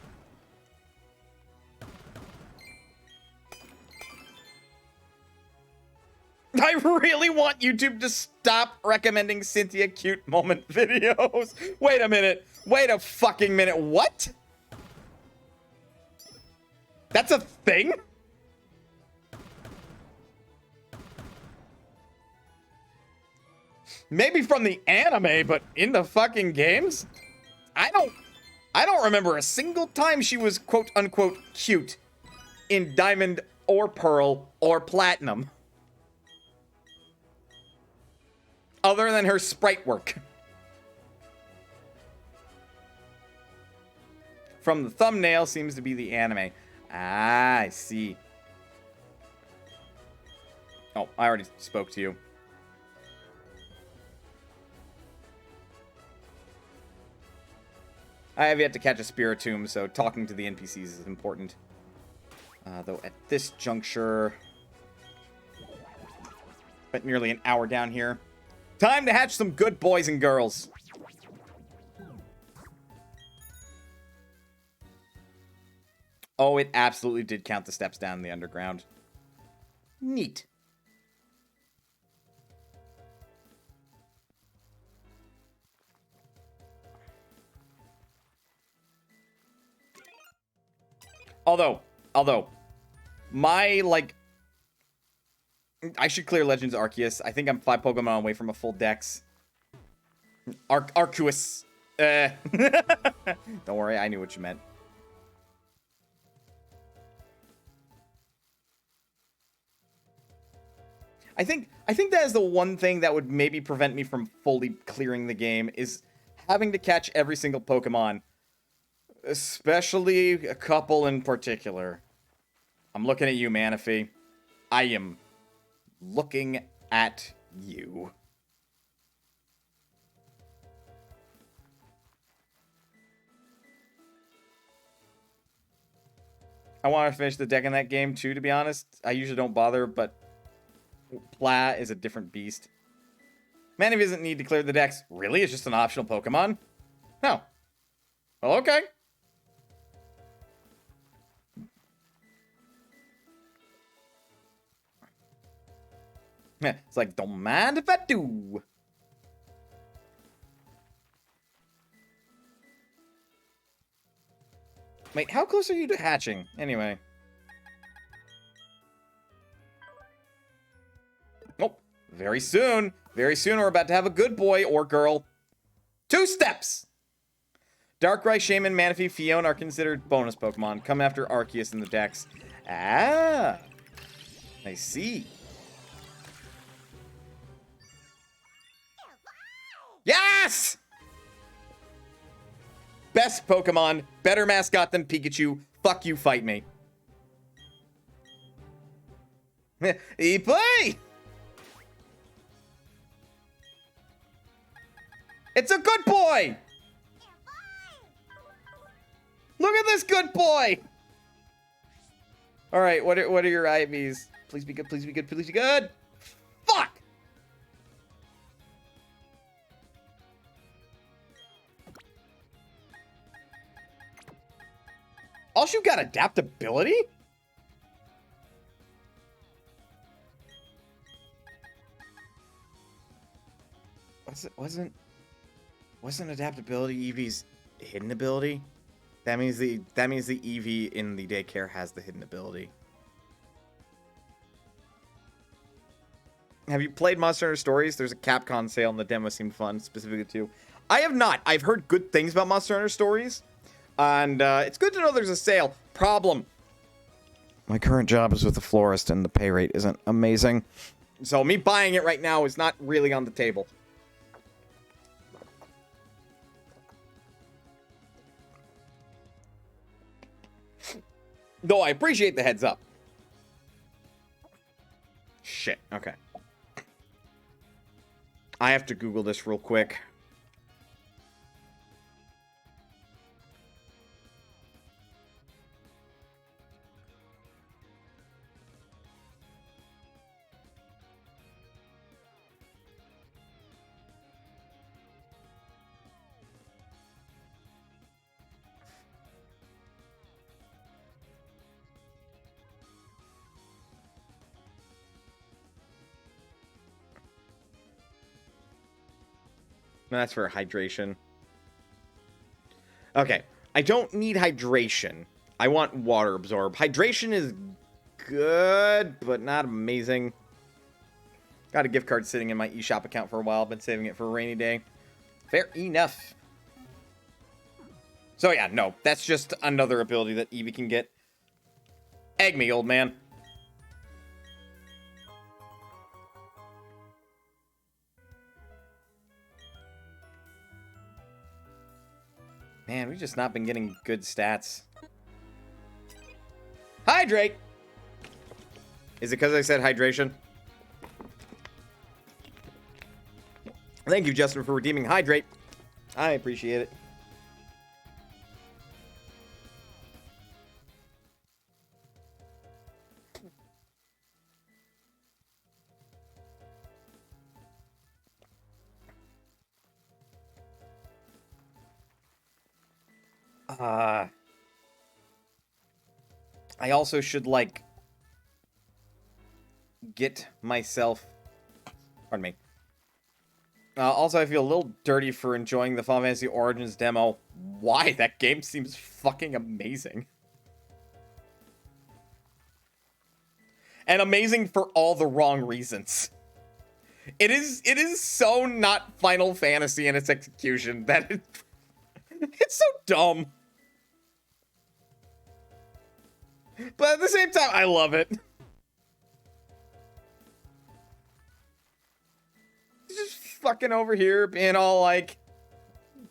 I really want YouTube to stop recommending Cynthia cute moment videos. Wait a minute. Wait a fucking minute. What? That's a thing? Maybe from the anime, but in the fucking games? I don't remember a single time she was quote unquote cute in Diamond or Pearl or Platinum. Other than her sprite work. From the thumbnail seems to be the anime. Ah, I see. Oh, I already spoke to you. I have yet to catch a Spiritomb, so talking to the NPCs is important. Though at this juncture... Spent nearly an hour down here. Time to hatch some good boys and girls. Oh, it absolutely did count the steps down in the underground. Neat. Although, my, like... I should clear Legends Arceus. I think I'm 5 Pokemon away from a full dex. Arceus. Don't worry, I knew what you meant. I think that is the one thing that would maybe prevent me from fully clearing the game, is having to catch every single Pokemon. Especially a couple in particular. I'm looking at you, Manaphy. I am looking at you. I want to finish the deck in that game too, to be honest. I usually don't bother, but Pla is a different beast. Manaphy doesn't need to clear the decks. Really? It's just an optional Pokemon? No. Well, okay. It's like, don't mind if I do. Wait, how close are you to hatching? Anyway. Oh, very soon. Very soon we're about to have a good boy or girl. 2 steps! Darkrai, Shaman, Manaphy, Fiona are considered bonus Pokemon. Come after Arceus in the dex. Ah. I see. Yes! Best Pokemon, better mascot than Pikachu. Fuck you, fight me. E-play! It's a good boy! Look at this good boy! Alright, what are your IVs? Please be good, please be good, please be good! Fuck! Also, you got adaptability? Wasn't adaptability Eevee's hidden ability? That means the Eevee in the daycare has the hidden ability. Have you played Monster Hunter Stories? There's a Capcom sale and the demo seemed fun, specifically too. I have not. I've heard good things about Monster Hunter Stories. And it's good to know there's a sale. Problem. My current job is with a florist and the pay rate isn't amazing. So me buying it right now is not really on the table. Though I appreciate the heads up. Shit, okay. I have to Google this real quick. That's for hydration. Okay. I don't need hydration. I want water absorb. Hydration is good, but not amazing. Got a gift card sitting in my eShop account for a while. Been saving it for a rainy day. Fair enough. So yeah, no. That's just another ability that Eevee can get. Egg me, old man. Man, we've just not been getting good stats. Hydrate! Is it because I said hydration? Thank you, Justin, for redeeming Hydrate. I appreciate it. I also should, like, get myself... Pardon me. Also, I feel a little dirty for enjoying the Final Fantasy Origins demo. Why? That game seems fucking amazing. And amazing for all the wrong reasons. It is so not Final Fantasy in its execution that it's so dumb. But at the same time, I love it. Just fucking over here being all like,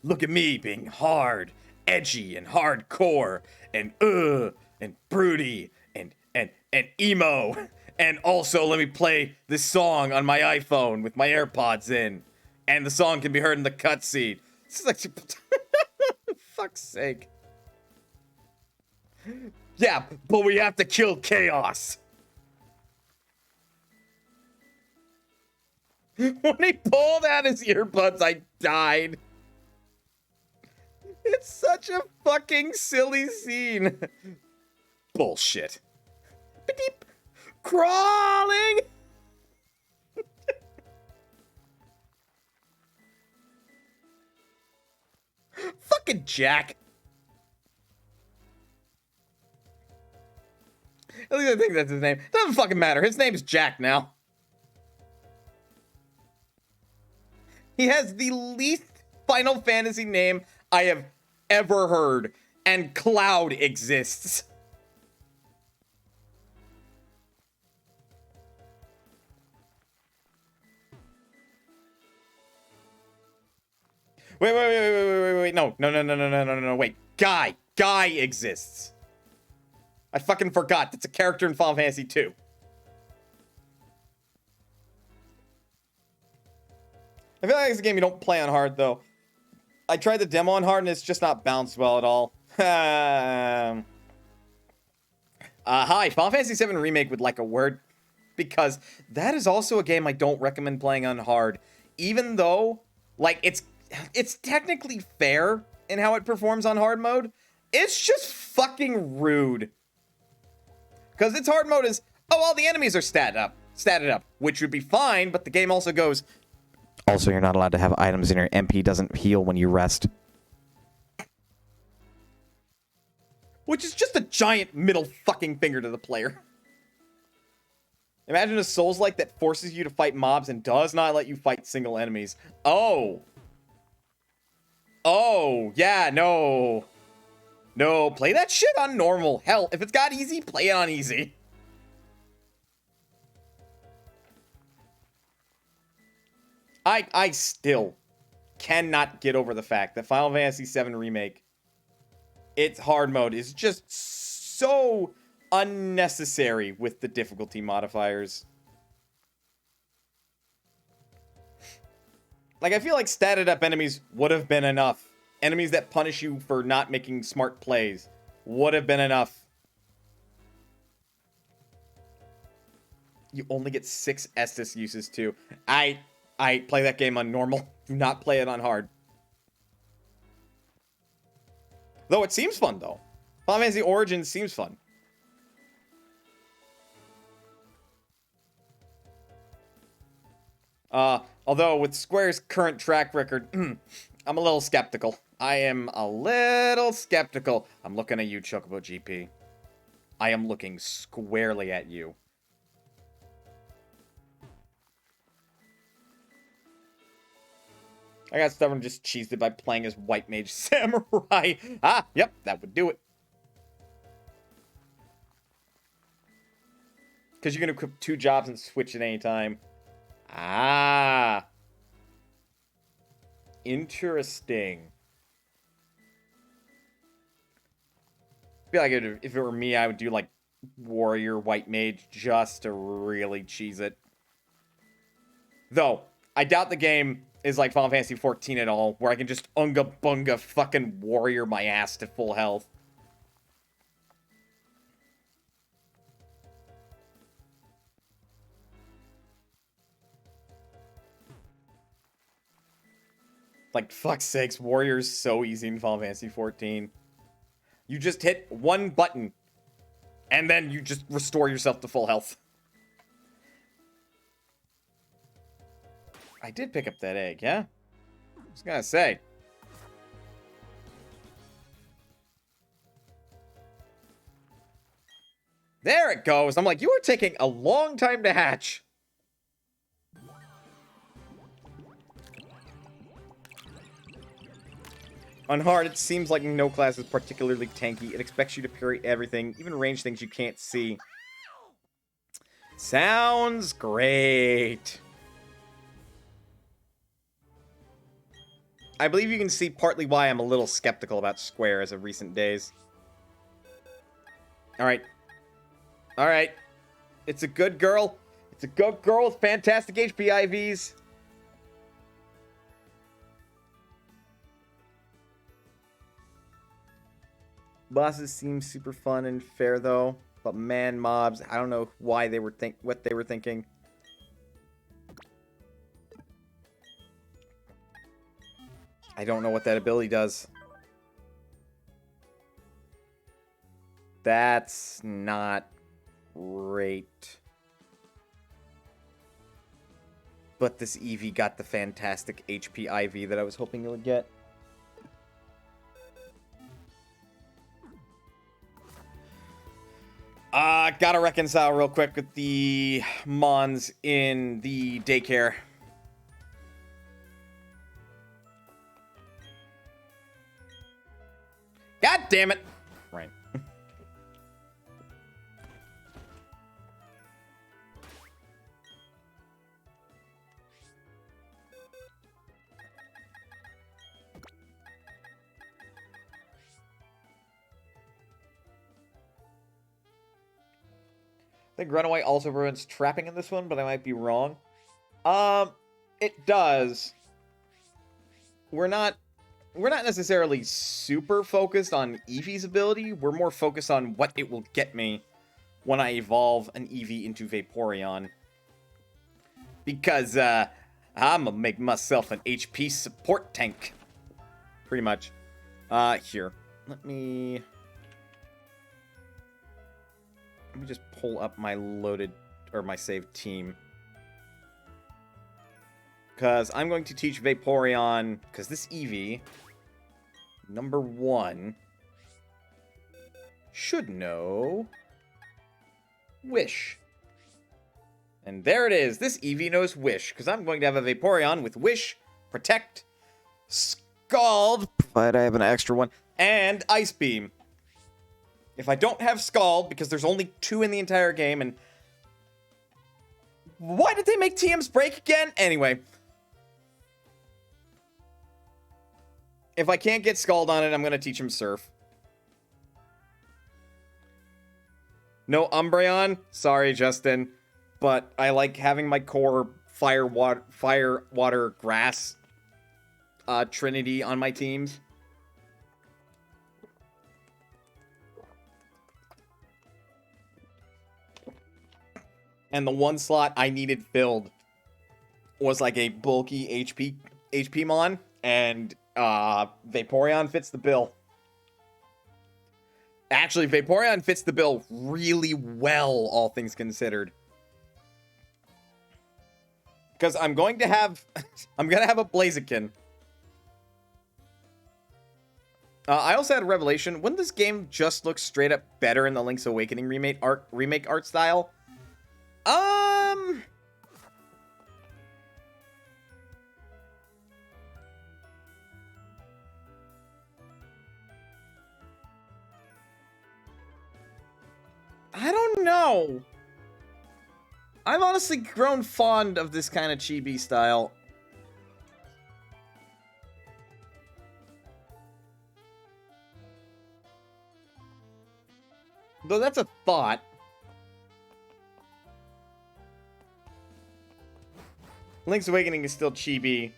look at me being hard, edgy, and hardcore, and broody, and emo. And also, let me play this song on my iPhone with my AirPods in. And the song can be heard in the cutscene. This is like, fuck's sake. Yeah, but we have to kill chaos. When he pulled out his earbuds, I died. It's such a fucking silly scene. Bullshit. Beep. Crawling! Fucking Jack. At least I think that's his name. Doesn't fucking matter. His name's Jack now. He has the least Final Fantasy name I have ever heard. And Cloud exists. Wait. No. Wait. Guy exists. I fucking forgot. That's a character in Final Fantasy 2. I feel like it's a game you don't play on hard, though. I tried the demo on hard, and it's just not balanced well at all. Hi, Final Fantasy 7 Remake would like a word. Because that is also a game I don't recommend playing on hard. Even though, like, it's technically fair in how it performs on hard mode. It's just fucking rude. Because its hard mode is, oh, all the enemies are statted up, which would be fine, but the game also goes, also, you're not allowed to have items in your MP doesn't heal when you rest. Which is just a giant middle fucking finger to the player. Imagine a Souls-like that forces you to fight mobs and does not let you fight single enemies. Oh, yeah, no. No, play that shit on normal. Hell, if it's got easy, play it on easy. I still cannot get over the fact that Final Fantasy VII Remake, its hard mode is just so unnecessary with the difficulty modifiers. Like, I feel like statted up enemies would have been enough. Enemies that punish you for not making smart plays would have been enough. You only get 6 Estus uses too. I play that game on normal. Do not play it on hard. Though it seems fun, though. Final Fantasy Origins seems fun. Although, with Square's current track record, I'm a little skeptical. I am a little skeptical. I'm looking at you, Chocobo GP. I am looking squarely at you. I got stubborn, just cheesed it by playing as White Mage Samurai. Ah, yep, that would do it. Because you can equip 2 jobs and switch at any time. Ah. Interesting. I feel like if it were me, I would do, like, Warrior White Mage just to really cheese it. Though, I doubt the game is like Final Fantasy XIV at all, where I can just unga bunga fucking warrior my ass to full health. Like, fuck's sakes, warrior's so easy in Final Fantasy XIV. You just hit one button, and then you just restore yourself to full health. I did pick up that egg, yeah? I was gonna say. There it goes. I'm like, you are taking a long time to hatch. On hard, it seems like no class is particularly tanky. It expects you to parry everything, even range things you can't see. Sounds great. I believe you can see partly why I'm a little skeptical about Square as of recent days. Alright. Alright. It's a good girl. It's a good girl with fantastic HP IVs. Bosses seem super fun and fair though, but man, mobs, I don't know why they were what they were thinking. I don't know what that ability does. That's not great. But this Eevee got the fantastic HP IV that I was hoping it would get. Gotta reconcile real quick with the Mons in the daycare. God damn it! Right. I think Runaway also ruins trapping in this one, but I might be wrong. It does. We're not necessarily super focused on Eevee's ability. We're more focused on what it will get me when I evolve an Eevee into Vaporeon. Because, I'm gonna make myself an HP support tank. Pretty much. Here. Let me just pull up my loaded, or my saved team. Because I'm going to teach Vaporeon, because this Eevee, number 1, should know Wish. And there it is. This Eevee knows Wish, because I'm going to have a Vaporeon with Wish, Protect, Scald, provided I have an extra one, and Ice Beam. If I don't have Scald, because there's only 2 in the entire game, and why did they make TM's break again? Anyway. If I can't get Scald on it, I'm going to teach him Surf. No Umbreon? Sorry, Justin. But I like having my core fire, water, grass trinity on my teams. And the one slot I needed filled was like a bulky HP mon, and Vaporeon fits the bill. Actually, Vaporeon fits the bill really well, all things considered. Because I'm going to have... I'm going to have a Blaziken. I also had a revelation. Wouldn't this game just look straight up better in the Link's Awakening remake art style? I don't know. I've honestly grown fond of this kind of chibi style. Though that's a thought. Link's Awakening is still chibi.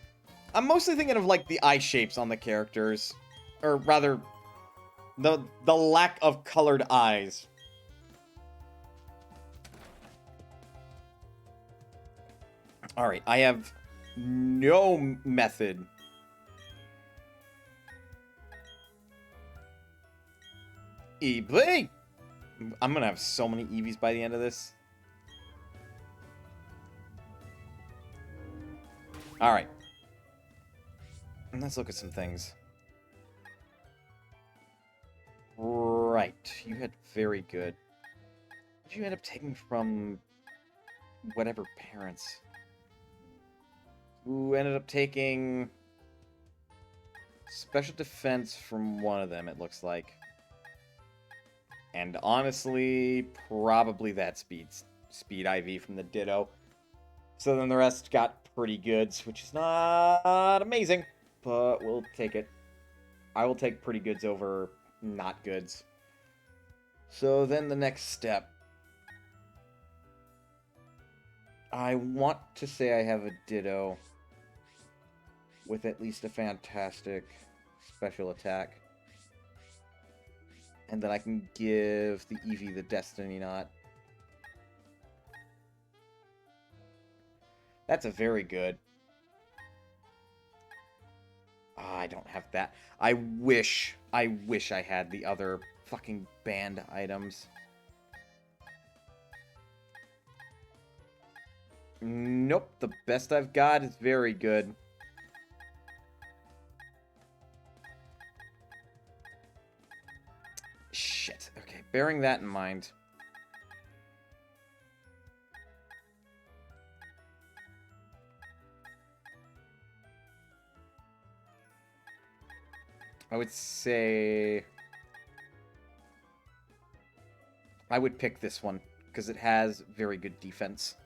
I'm mostly thinking of, like, the eye shapes on the characters. Or rather, the lack of colored eyes. Alright, I have no method. Eevee! I'm gonna have so many Eevees by the end of this. Alright. Let's look at some things. Right. You had very good. What did you end up taking from whatever parents? Who ended up taking special defense from one of them, it looks like. And honestly, probably that speed IV from the Ditto. So then the rest got pretty goods, which is not amazing, but we'll take it. I will take pretty goods over not goods. So then the next step. I want to say I have a Ditto with at least a fantastic special attack. And then I can give the Eevee the Destiny Knot. That's a very good. I don't have that. I wish I had the other fucking banned items. Nope, the best I've got is very good. Shit. Okay, bearing that in mind. I would say I would pick this one because it has very good defense.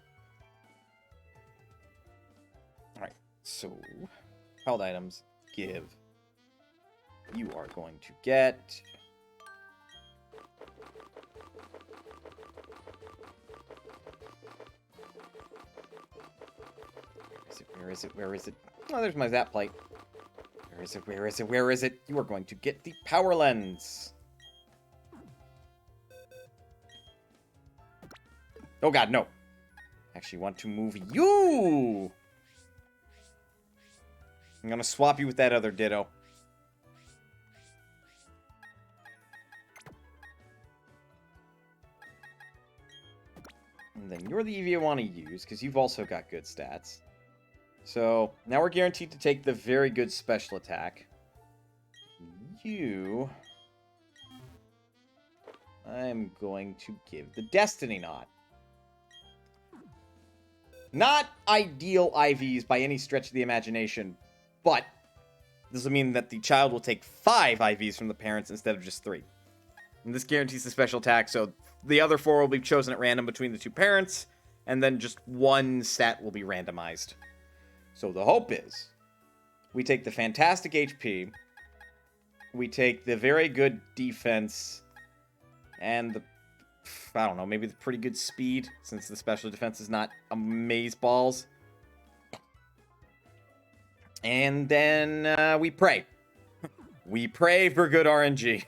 Alright, so held items, give. You are going to get... Where is it? Where is it? Oh, there's my Zap Plate. Where is it? Where is it? Where is it? You are going to get the Power Lens. Oh god, no. Actually want to move you. I'm gonna swap you with that other Ditto. And then you're the Eevee I want to use, because you've also got good stats. So, now we're guaranteed to take the very good special attack. You... I'm going to give the Destiny Knot. Not ideal IVs by any stretch of the imagination, but this will mean that the child will take 5 IVs from the parents instead of just 3. And this guarantees the special attack, so the other 4 will be chosen at random between the 2 parents, and then just 1 stat will be randomized. So the hope is, we take the fantastic HP, we take the very good defense, and the, I don't know, maybe the pretty good speed, since the special defense is not amazeballs. And then we pray. We pray for good RNG.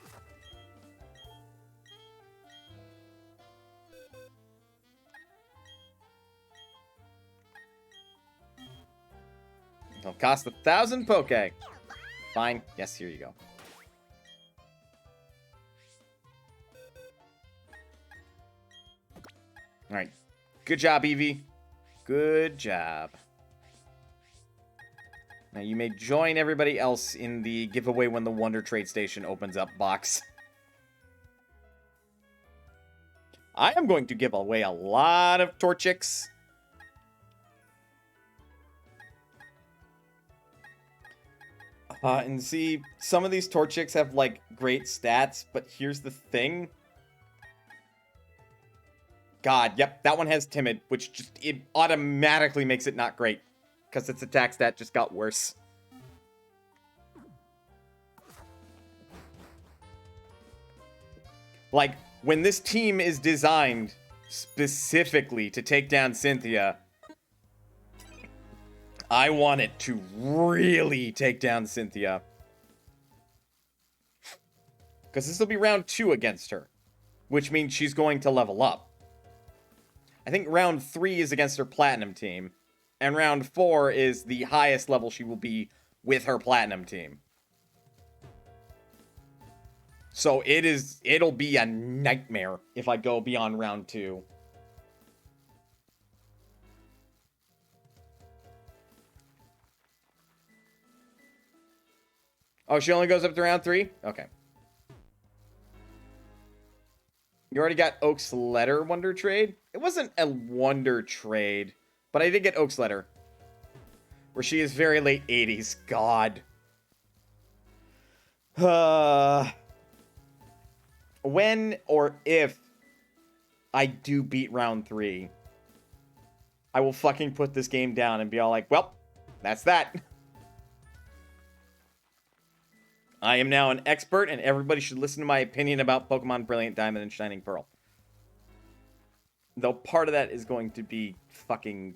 It'll cost 1,000 Poke. Fine. Yes, here you go. Alright. Good job, Eevee. Good job. Now you may join everybody else in the giveaway when the Wonder Trade Station opens up box. I am going to give away a lot of Torchics. And see, some of these Torchics have, like, great stats, but here's the thing. God, yep, that one has Timid, which just, it automatically makes it not great. Because its attack stat just got worse. Like, when this team is designed specifically to take down Cynthia, I want it to really take down Cynthia. Because this will be round 2 against her, which means she's going to level up. I think round 3 is against her Platinum team, and round 4 is the highest level she will be with her Platinum team. So it'll be a nightmare if I go beyond round 2. Oh, she only goes up to round 3? Okay. You already got Oak's Letter Wonder Trade? It wasn't a Wonder Trade, but I did get Oak's Letter. Where she is very late 80s. God. When or if I do beat round 3, I will fucking put this game down and be all like, well, that's that. I am now an expert, and everybody should listen to my opinion about Pokemon Brilliant Diamond and Shining Pearl. Though part of that is going to be fucking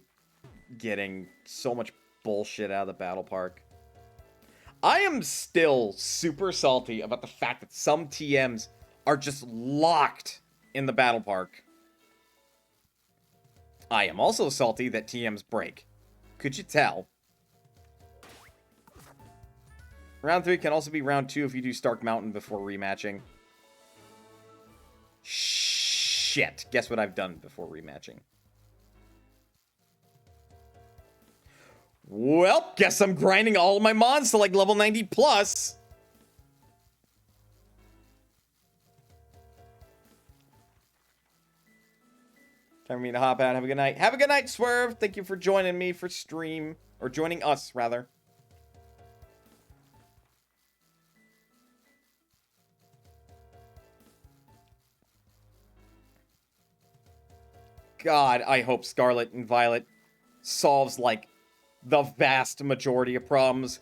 getting so much bullshit out of the battle park. I am still super salty about the fact that some TMs are just locked in the battle park. I am also salty that TMs break. Could you tell? Round 3 can also be round 2 if you do Stark Mountain before rematching. Shit. Guess what I've done before rematching? Well, guess I'm grinding all of my mons to like level 90 plus. Time for me to hop out. Have a good night. Have a good night, Swerve. Thank you for joining me for stream. Or joining us, rather. God, I hope Scarlet and Violet solves, like, the vast majority of problems.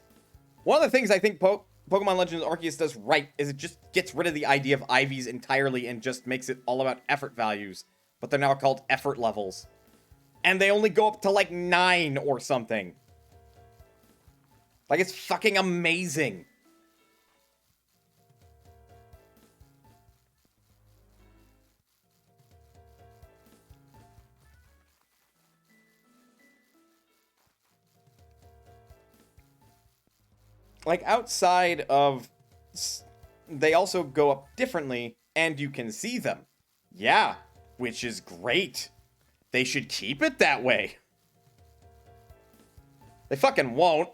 One of the things I think Pokemon Legends Arceus does right is it just gets rid of the idea of IVs entirely and just makes it all about effort values. But they're now called effort levels. And they only go up to, like, 9 or something. Like, it's fucking amazing. Like, outside of... They also go up differently, and you can see them. Yeah, which is great. They should keep it that way. They fucking won't.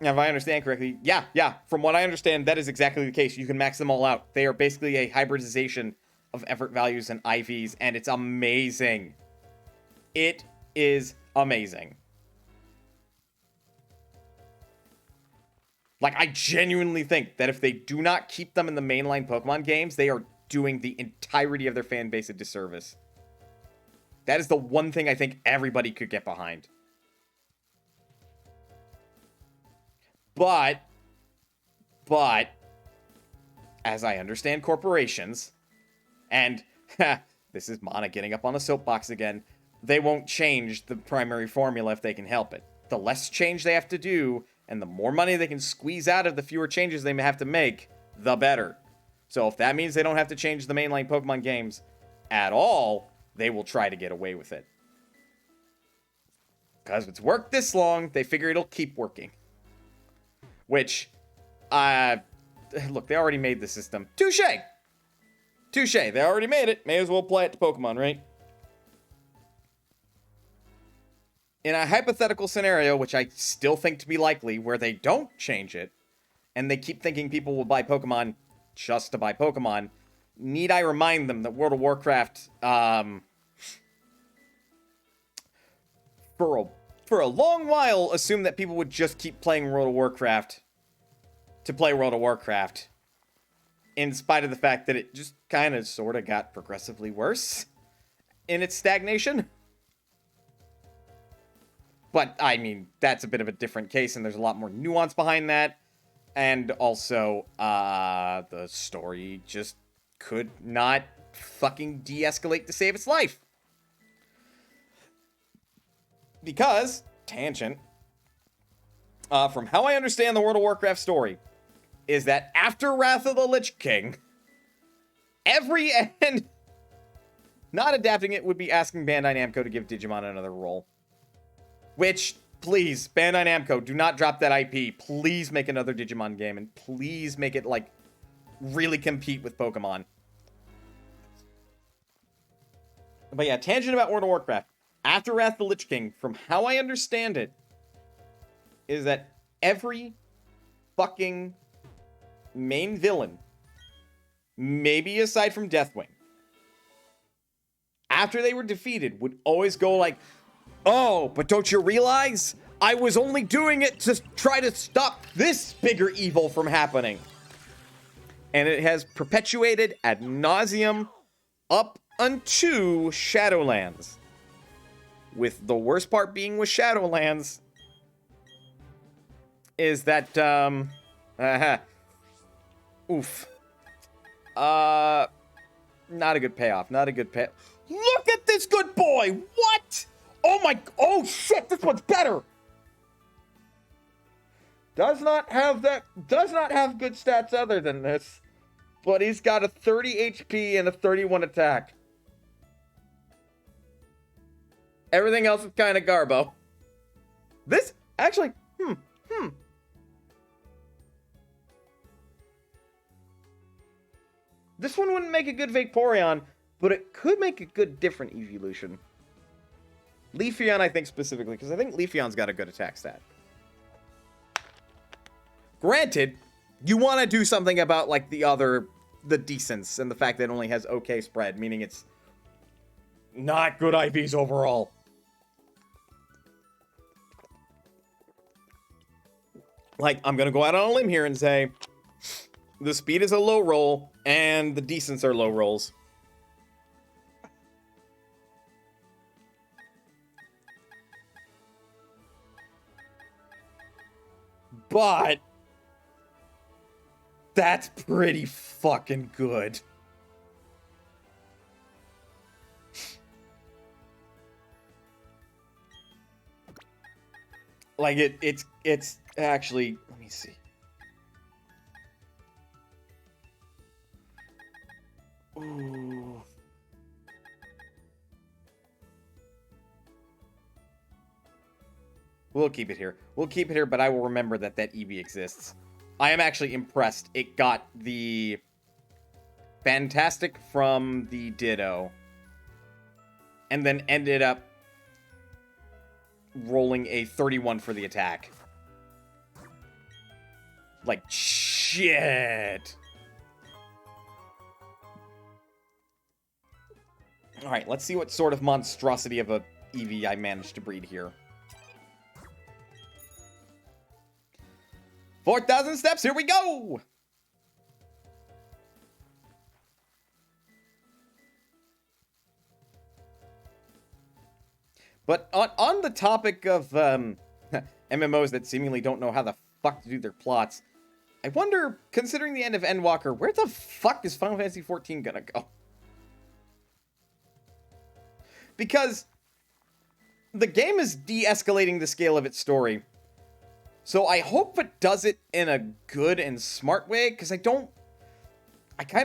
Now, if I understand correctly, yeah, from what I understand, that is exactly the case. You can max them all out. They are basically a hybridization of effort values and IVs, and it's amazing. It is amazing. Like, I genuinely think that if they do not keep them in the mainline Pokemon games, they are doing the entirety of their fan base a disservice. That is the one thing I think everybody could get behind. But, as I understand corporations, and, this is Mana getting up on the soapbox again, they won't change the primary formula if they can help it. The less change they have to do, and the more money they can squeeze out of the fewer changes they may have to make, the better. So if that means they don't have to change the mainline Pokemon games at all, they will try to get away with it. Because it's worked this long, they figure it'll keep working. Which, look, they already made the system. Touche! Touche, they already made it. May as well play it to Pokemon, right? in a hypothetical scenario, which I still think to be likely, where they don't change it, and they keep thinking people will buy Pokemon just to buy Pokemon, need I remind them that World of Warcraft, for a long while, assumed that people would just keep playing World of Warcraft to play World of Warcraft, in spite of the fact that it just kind of sort of got progressively worse in its stagnation. But, I mean, that's a bit of a different case, and there's a lot more nuance behind that. And also, the story just could not fucking de-escalate to save its life. Because, tangent, from how I understand the World of Warcraft story, is that after Wrath of the Lich King, every end... Not adapting it would be asking Bandai Namco to give Digimon another role. Which, please, Bandai Namco, do not drop that IP. Please make another Digimon game, and please make it, like, really compete with Pokemon. But yeah, tangent about World of Warcraft. After Wrath of the Lich King, from how I understand it, is that every fucking main villain, maybe aside from Deathwing, after they were defeated, would always go like, "Oh, but don't you realize? I was only doing it to try to stop this bigger evil from happening." And it has perpetuated ad nauseum up unto Shadowlands. With the worst part being with Shadowlands is that, oof. Not a good payoff. Not a good pay. Look at this good boy! What? Oh shit, this one's better! Does not have good stats other than this, but he's got a 30 HP and a 31 attack. Everything else is kind of garbo. This, actually, This one wouldn't make a good Vaporeon, but it could make a good different evolution. Leafeon, I think, specifically, because I think Leafeon's got a good attack stat. Granted, you want to do something about, like, the decents, and the fact that it only has okay spread, meaning it's not good IVs overall. Like, I'm gonna go out on a limb here and say, the speed is a low roll, and the decents are low rolls. But that's pretty fucking good. Like it's actually, let me see. Ooh. We'll keep it here. We'll keep it here, but I will remember that Eevee exists. I am actually impressed. It got the Fantastic from the Ditto, and then ended up rolling a 31 for the attack. Like, shit. Alright, let's see what sort of monstrosity of a Eevee I managed to breed here. 4,000 steps, here we go! But on the topic of MMOs that seemingly don't know how the fuck to do their plots, I wonder, considering the end of Endwalker, where the fuck is Final Fantasy XIV gonna go? Because the game is de-escalating the scale of its story. So I hope it does it in a good and smart way, because I kind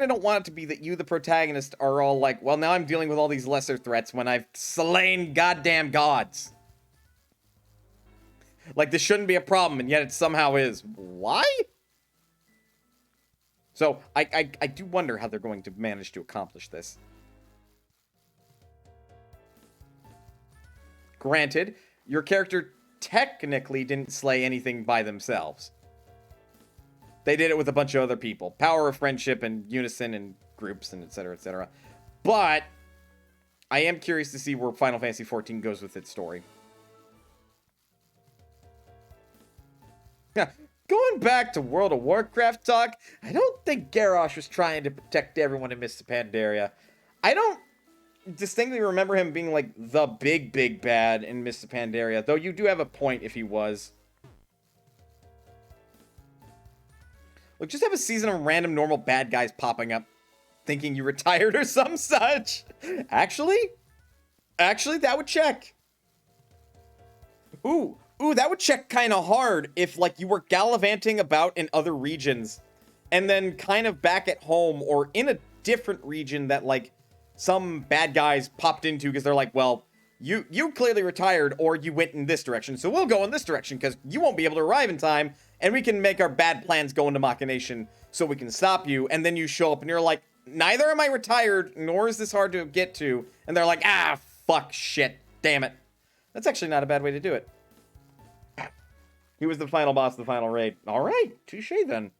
of don't want it to be that you, the protagonist, are all like, well, now I'm dealing with all these lesser threats when I've slain goddamn gods. Like, this shouldn't be a problem, and yet it somehow is. Why? So, I do wonder how they're going to manage to accomplish this. Granted, your character technically didn't slay anything by themselves. They did it with a bunch of other people. Power of friendship and unison and groups and etc., etc. But I am curious to see where Final Fantasy XIV goes with its story. Going back to World of Warcraft talk, I don't think Garrosh was trying to protect everyone in Mists of Pandaria. I don't distinctly remember him being like the big bad in Mists of Pandaria, though you do have a point if he was. Look, just have a season of random normal bad guys popping up, thinking you retired or some such. Actually, that would check. Ooh, that would check kind of hard if, like, you were gallivanting about in other regions, and then kind of back at home or in a different region that, like, some bad guys popped into because they're like, well, you clearly retired or you went in this direction, so we'll go in this direction because you won't be able to arrive in time, and we can make our bad plans go into machination so we can stop you, and then you show up and you're like, neither am I retired, nor is this hard to get to, and they're like, fuck, shit, damn it. That's actually not a bad way to do it. He was the final boss of the final raid. Alright, touche then.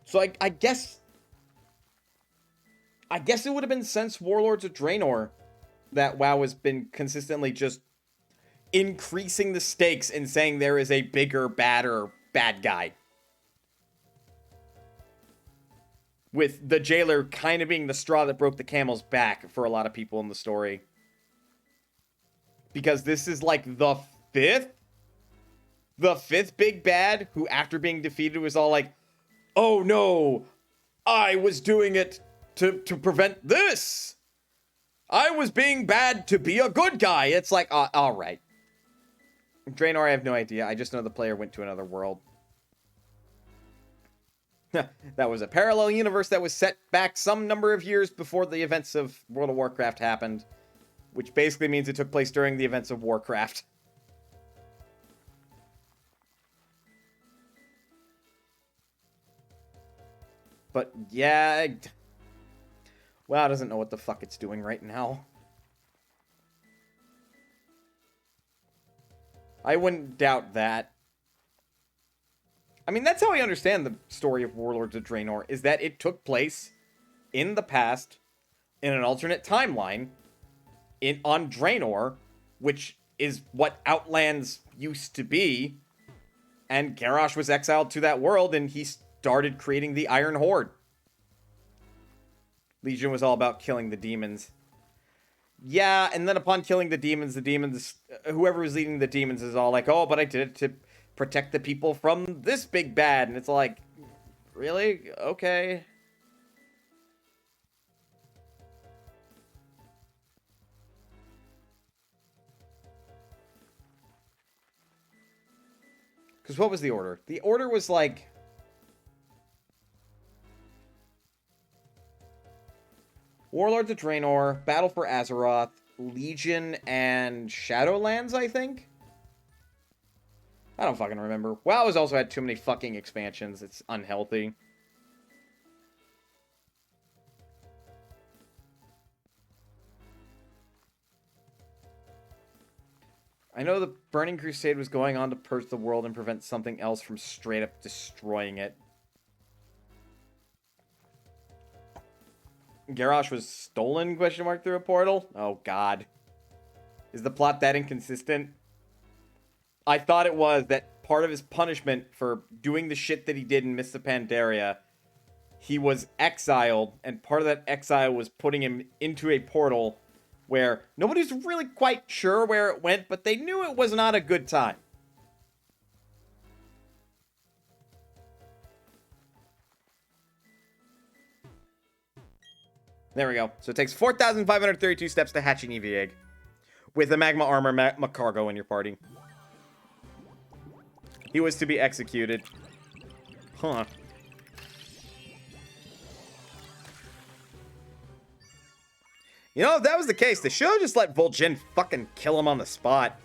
So I guess it would have been since Warlords of Draenor that WoW has been consistently just increasing the stakes and saying there is a bigger, badder bad guy. With the jailer kind of being the straw that broke the camel's back for a lot of people in the story. Because this is like the fifth big bad who, after being defeated, was all like, oh no, I was doing it to prevent this. I was being bad to be a good guy. It's like, all right. Draenor, I have no idea. I just know the player went to another world. That was a parallel universe that was set back some number of years before the events of World of Warcraft happened. Which basically means it took place during the events of Warcraft. But yeah, WoW doesn't know what the fuck it's doing right now. I wouldn't doubt that. I mean, that's how I understand the story of Warlords of Draenor, is that it took place in the past, in an alternate timeline, on Draenor, which is what Outlands used to be, and Garrosh was exiled to that world, and he started creating the Iron Horde. Legion was all about killing the demons. Yeah, and then upon killing the demons, whoever was leading the demons is all like, oh, but I did it to protect the people from this big bad, and it's like, really? Okay. Because what was the order? The order was like... Warlords of Draenor, Battle for Azeroth, Legion, and Shadowlands, I think? I don't fucking remember. WoW has also had too many fucking expansions. It's unhealthy. I know the Burning Crusade was going on to purge the world and prevent something else from straight up destroying it. Garrosh was stolen, question mark, through a portal? Oh, God. Is the plot that inconsistent? I thought it was that part of his punishment for doing the shit that he did in Mists of Pandaria, he was exiled, and part of that exile was putting him into a portal where nobody's really quite sure where it went, but they knew it was not a good time. There we go. So it takes 4,532 steps to hatch an EV egg. With a magma armor Macargo in your party. He was to be executed. Huh. You know, if that was the case, they should have just let Vol'jin fucking kill him on the spot.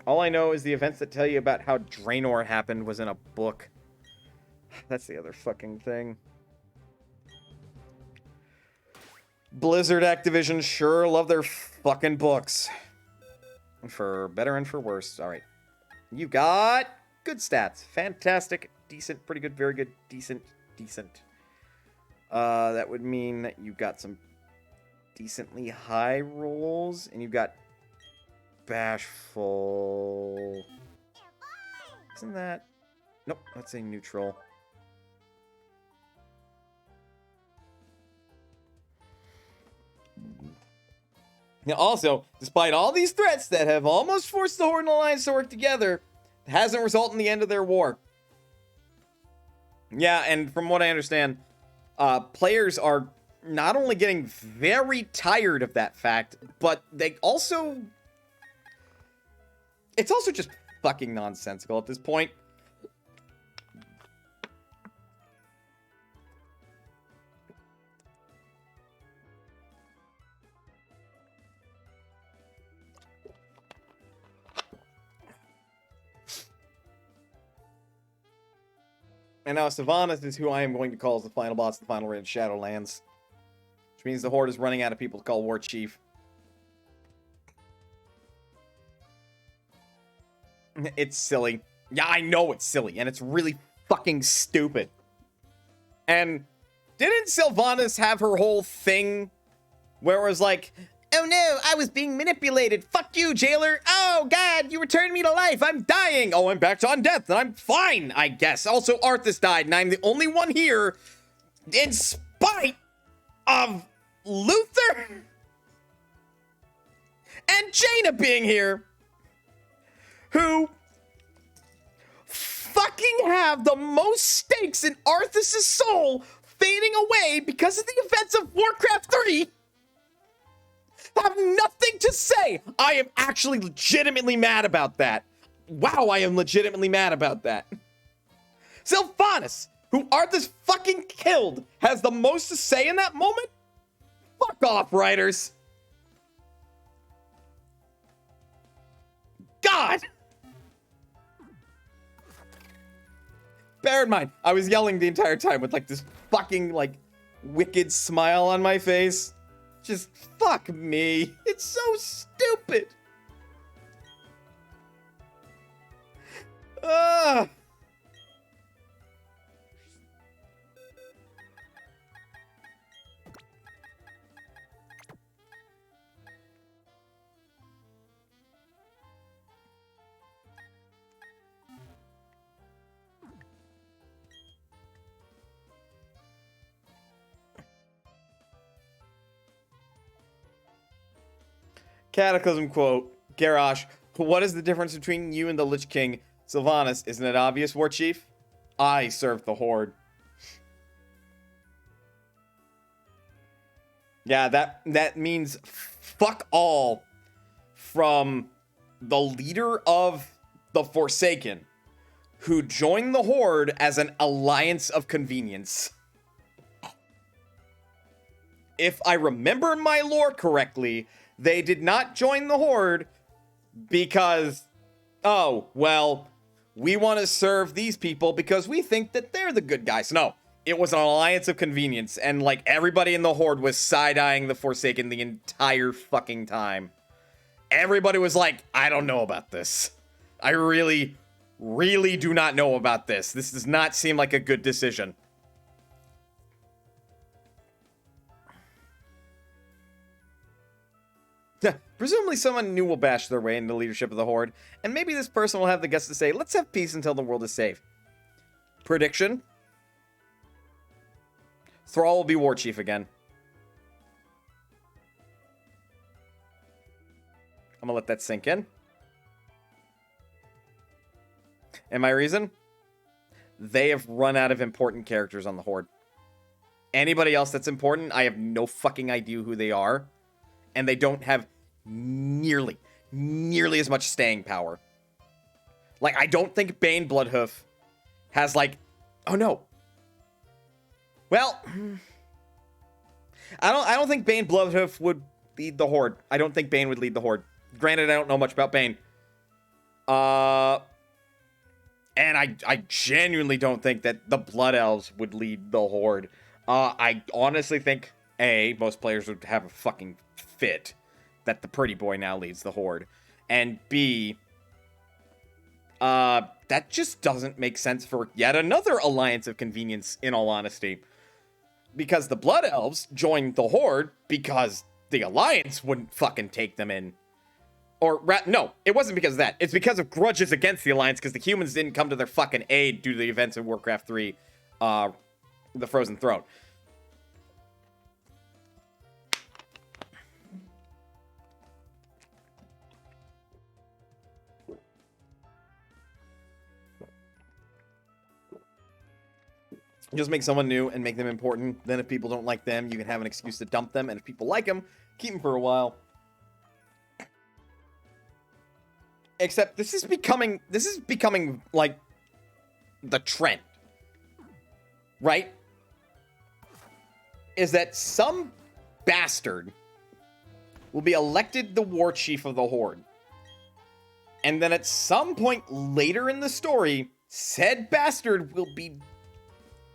All I know is the events that tell you about how Draenor happened was in a book. That's the other fucking thing. Blizzard Activision sure love their fucking books. For better and for worse. Alright. You got good stats. Fantastic. Decent. Pretty good. Very good. Decent. Decent. That would mean that you got some decently high rolls. And you got bashful. Isn't that... Nope. That's a neutral. Now, also, despite all these threats that have almost forced the Horde and Alliance to work together, it hasn't resulted in the end of their war. Yeah, and from what I understand, players are not only getting very tired of that fact, but they also... It's also just fucking nonsensical at this point. And now Sylvanas is who I am going to call as the final boss of the final raid of Shadowlands. Which means the Horde is running out of people to call War Chief. It's silly. Yeah, I know it's silly, and it's really fucking stupid. And didn't Sylvanas have her whole thing where it was like, oh no, I was being manipulated. Fuck you, jailer. Oh god, you returned me to life. I'm dying. Oh, I'm back to undeath, and I'm fine, I guess. Also, Arthas died, and I'm the only one here, in spite of Luther and Jaina being here, who fucking have the most stakes in Arthas' soul fading away because of the events of Warcraft 3. Have nothing to say. I am actually legitimately mad about that. Wow, I am legitimately mad about that. Sylvanas, who Arthas fucking killed, has the most to say in that moment? Fuck off, writers. God! Bear in mind, I was yelling the entire time with, like, this fucking, like, wicked smile on my face. Just fuck me. It's so stupid. Ugh. Cataclysm quote, Garrosh, what is the difference between you and the Lich King? Sylvanas, isn't it obvious, War Chief? I serve the Horde. Yeah, that means fuck all from the leader of the Forsaken, who joined the Horde as an alliance of convenience. If I remember my lore correctly, they did not join the Horde because, oh, well, we want to serve these people because we think that they're the good guys. No, it was an alliance of convenience, and, like, everybody in the Horde was side-eyeing the Forsaken the entire fucking time. Everybody was like, I don't know about this. I really, really do not know about this. This does not seem like a good decision. Presumably someone new will bash their way into leadership of the Horde, and maybe this person will have the guts to say, let's have peace until the world is safe. Prediction? Thrall will be War Chief again. I'm gonna let that sink in. And my reason? They have run out of important characters on the Horde. Anybody else that's important, I have no fucking idea who they are. And they don't have nearly as much staying power. Like, I don't think Bane Bloodhoof has, like... Oh, no. Well... I don't think Bane Bloodhoof would lead the Horde. I don't think Bane would lead the Horde. Granted, I don't know much about Bane. And I genuinely don't think that the Blood Elves would lead the Horde. I honestly think, A, most players would have a fucking fit that the pretty boy now leads the Horde. And B, that just doesn't make sense for yet another alliance of convenience, in all honesty. Because the Blood Elves joined the Horde because the alliance wouldn't fucking take them in. Or, no, it wasn't because of that. It's because of grudges against the Alliance, because the humans didn't come to their fucking aid due to the events of Warcraft 3, The Frozen Throne. Just make someone new and make them important. Then if people don't like them, you can have an excuse to dump them. And if people like them, keep them for a while. Except this is becoming like the trend, right? Is that some bastard will be elected the war chief of the Horde. And then at some point later in the story, said bastard will be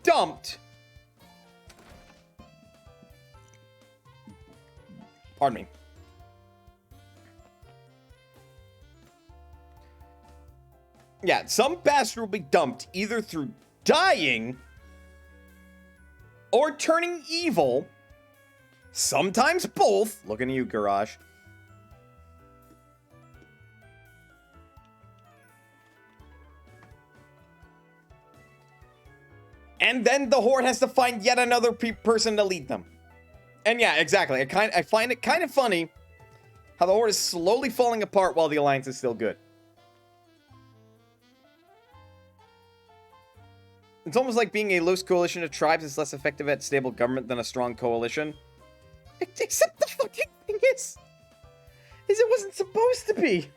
dumped. Pardon me. Yeah, some bastard will be dumped either through dying or turning evil. Sometimes both. Looking at you, Garage. And then the Horde has to find yet another person to lead them. And yeah, exactly. I find it kind of funny how the Horde is slowly falling apart while the Alliance is still good. It's almost like being a loose coalition of tribes is less effective at stable government than a strong coalition. Except the fucking thing is it wasn't supposed to be.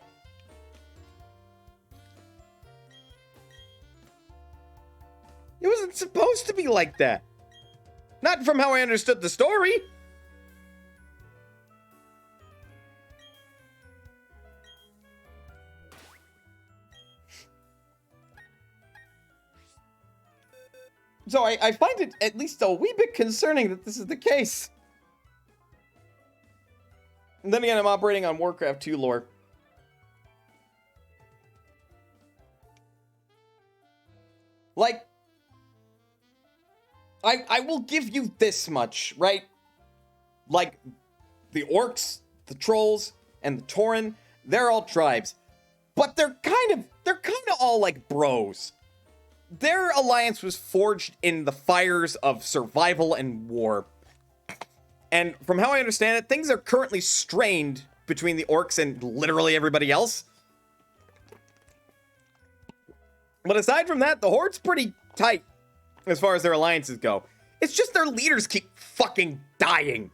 It wasn't supposed to be like that. Not from how I understood the story. So I find it at least a wee bit concerning that this is the case. And then again, I'm operating on Warcraft 2 lore. Like, I will give you this much, right? Like, the orcs, the trolls, and the Tauren, they're all tribes. But they're kind of all like bros. Their alliance was forged in the fires of survival and war. And from how I understand it, things are currently strained between the orcs and literally everybody else. But aside from that, the Horde's pretty tight as far as their alliances go. It's just their leaders keep fucking dying.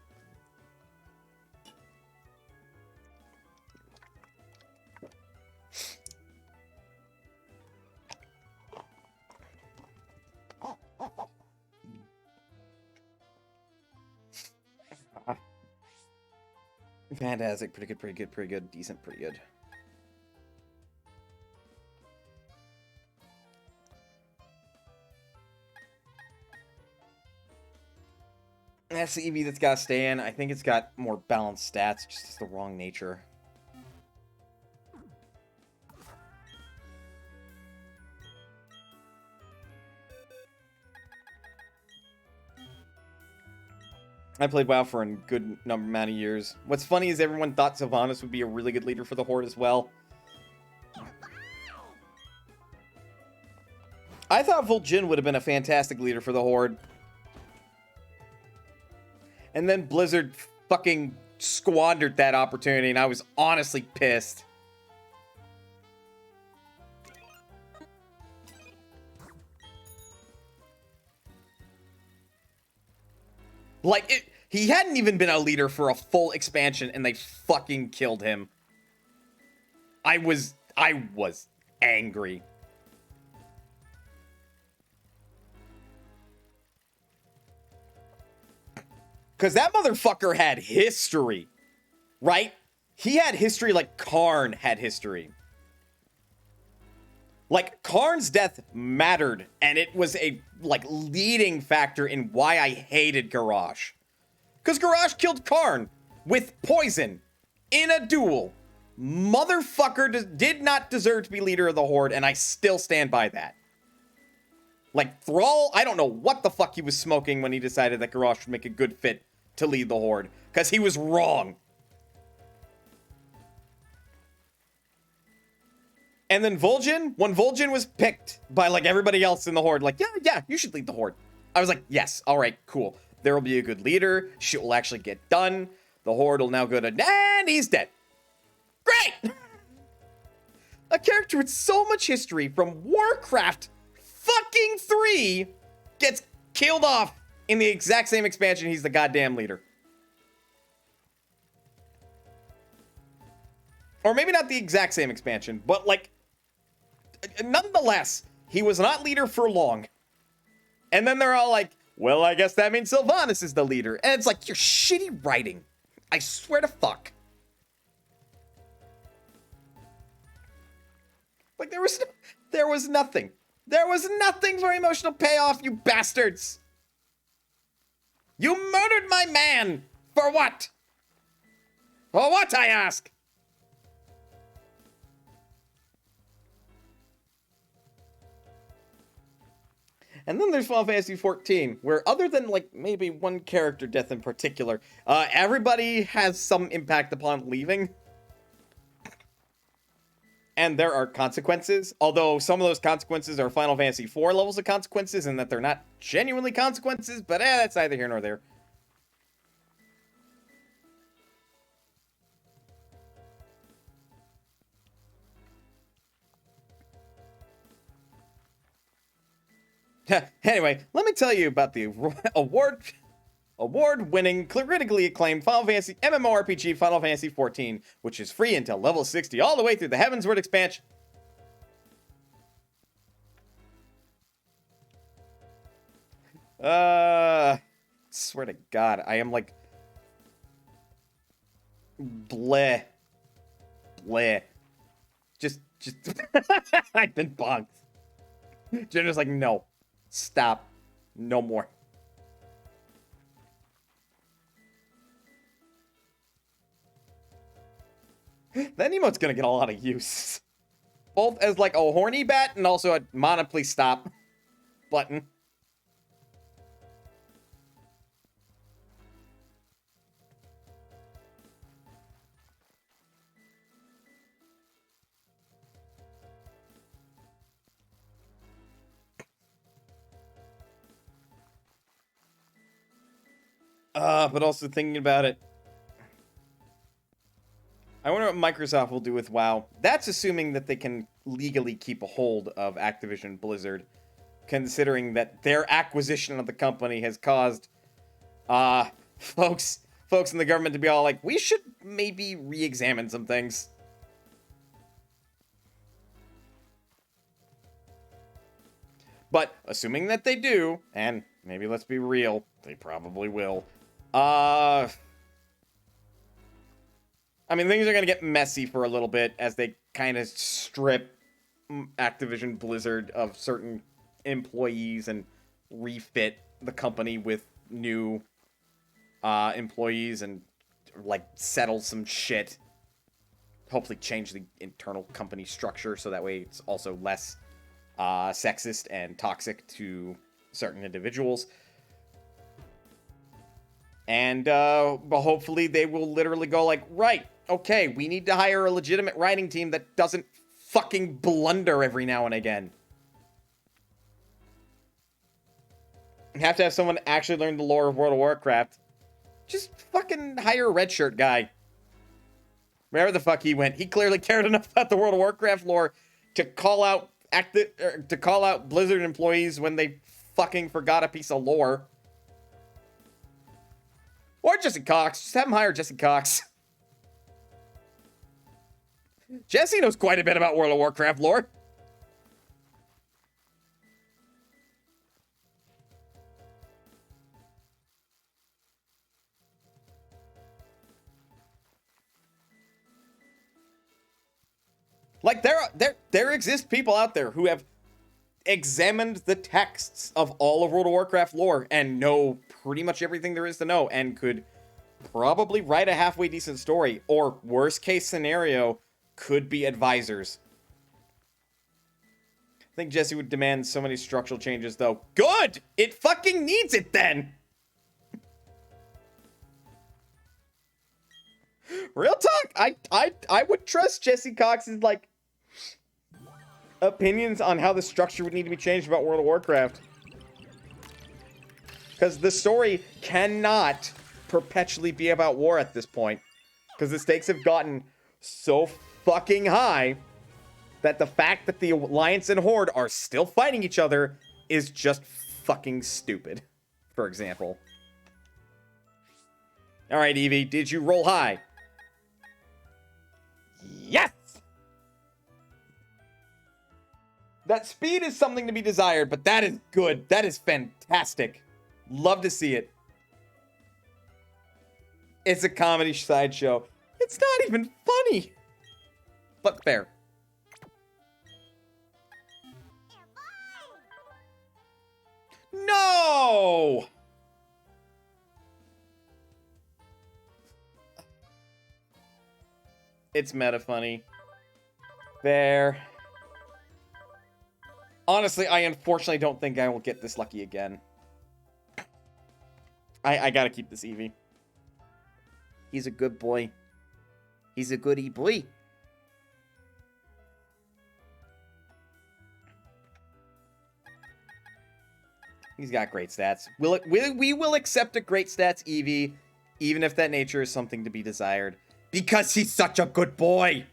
Fantastic. Pretty good. Decent, pretty good. That's the EV that's got to stay in. I think it's got more balanced stats, just it's the wrong nature. I played WoW for a good amount of years. What's funny is everyone thought Sylvanas would be a really good leader for the Horde as well. I thought Vol'jin would have been a fantastic leader for the Horde. And then Blizzard fucking squandered that opportunity, and I was honestly pissed. Like, he hadn't even been a leader for a full expansion, and they fucking killed him. I was angry. Because that motherfucker had history, right? He had history like Karn had history. Like, Karn's death mattered, and it was a, like, leading factor in why I hated Garrosh. Because Garrosh killed Karn with poison in a duel. Motherfucker did not deserve to be leader of the Horde, and I still stand by that. Like, Thrall, I don't know what the fuck he was smoking when he decided that Garrosh would make a good fit to lead the Horde. Because he was wrong. And then Vol'jin, when Vol'jin was picked by, like, everybody else in the Horde, like, yeah, you should lead the Horde. I was like, yes, all right, cool. There will be a good leader. Shit will actually get done. The Horde will now go to, and he's dead. Great! A character with so much history from Warcraft fucking 3 gets killed off in the exact same expansion. He's the goddamn leader. Or maybe not the exact same expansion, but, like, nonetheless, he was not leader for long. And then they're all like, well, I guess that means Sylvanas is the leader. And it's like, you're shitty writing. I swear to fuck. Like, there was nothing. There was nothing for emotional payoff, you bastards. You murdered my man. For what? For what, I ask? And then there's Final Fantasy XIV, where other than, like, maybe one character death in particular, everybody has some impact upon leaving. And there are consequences, although some of those consequences are Final Fantasy IV levels of consequences, and that they're not genuinely consequences, but that's neither here nor there. Anyway, let me tell you about the award-winning, critically acclaimed Final Fantasy MMORPG Final Fantasy XIV, which is free until level 60, all the way through the Heavensward expansion. Swear to God, I am like, bleh, just, I've been bonked. Jenna's like, no, stop, no more. That emote's gonna get a lot of use. Both as like a horny bat and also a mana please stop button. But also thinking about it, I wonder what Microsoft will do with WoW. That's assuming that they can legally keep a hold of Activision Blizzard, considering that their acquisition of the company has caused folks in the government to be all like, we should maybe re-examine some things. But assuming that they do, and maybe let's be real, they probably will. I mean, things are going to get messy for a little bit as they kind of strip Activision Blizzard of certain employees and refit the company with new employees and, like, settle some shit. Hopefully change the internal company structure so that way it's also less sexist and toxic to certain individuals. And hopefully they will literally go like, right, okay, we need to hire a legitimate writing team that doesn't fucking blunder every now and again. You have to have someone actually learn the lore of World of Warcraft. Just fucking hire a red shirt guy. Wherever the fuck he went, he clearly cared enough about the World of Warcraft lore to call out Blizzard employees when they fucking forgot a piece of lore. Or Jesse Cox. Just have him hire Jesse Cox. Jesse knows quite a bit about World of Warcraft lore. Like, there exist people out there who have examined the texts of all of World of Warcraft lore and know pretty much everything there is to know and could probably write a halfway decent story, or worst case scenario, could be advisors. I think Jesse would demand so many structural changes, though. Good! It fucking needs it, then! Real talk! I would trust Jesse Cox's, like, opinions on how the structure would need to be changed about World of Warcraft. Because the story cannot perpetually be about war at this point. Because the stakes have gotten so fucking high that the fact that the Alliance and Horde are still fighting each other is just fucking stupid, for example. Alright, Evie, did you roll high? Yes! That speed is something to be desired, but that is good. That is fantastic. Love to see it. It's a comedy sideshow. It's not even funny. But fair. No! It's meta funny. Fair. Honestly, I unfortunately don't think I will get this lucky again. I gotta keep this Eevee. He's a good boy. He's a goody boy. He's got great stats. We will accept a great stats Eevee, even if that nature is something to be desired. Because he's such a good boy!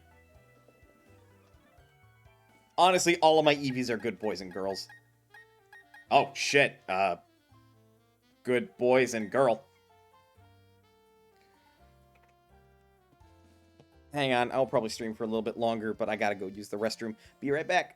Honestly, all of my Eevees are good boys and girls. Oh, shit. Good boys and girl. Hang on, I'll probably stream for a little bit longer, but I gotta go use the restroom. Be right back.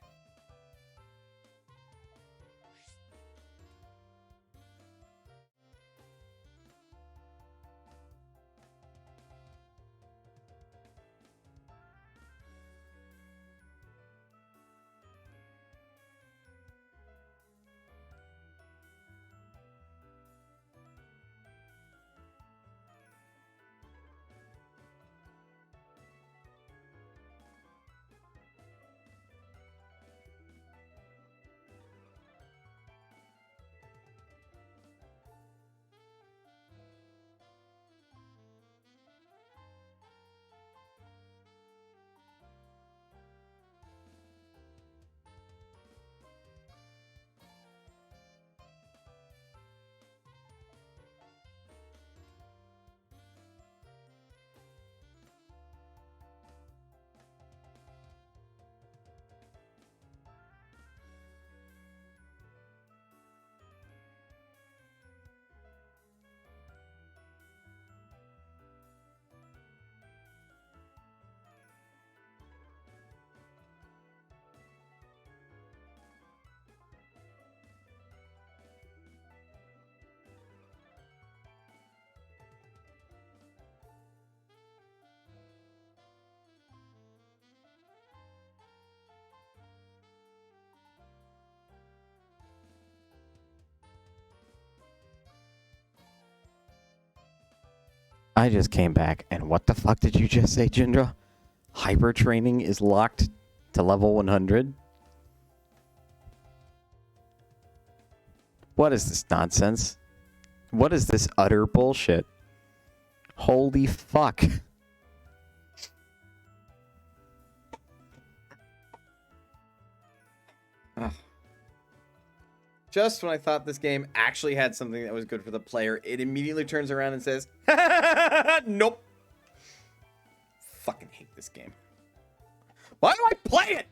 I just came back, and what the fuck did you just say, Jindra? Hyper training is locked to level 100? What is this nonsense? What is this utter bullshit? Holy fuck. Ugh. Just when I thought this game actually had something that was good for the player, it immediately turns around and says, nope. Fucking hate this game. Why do I play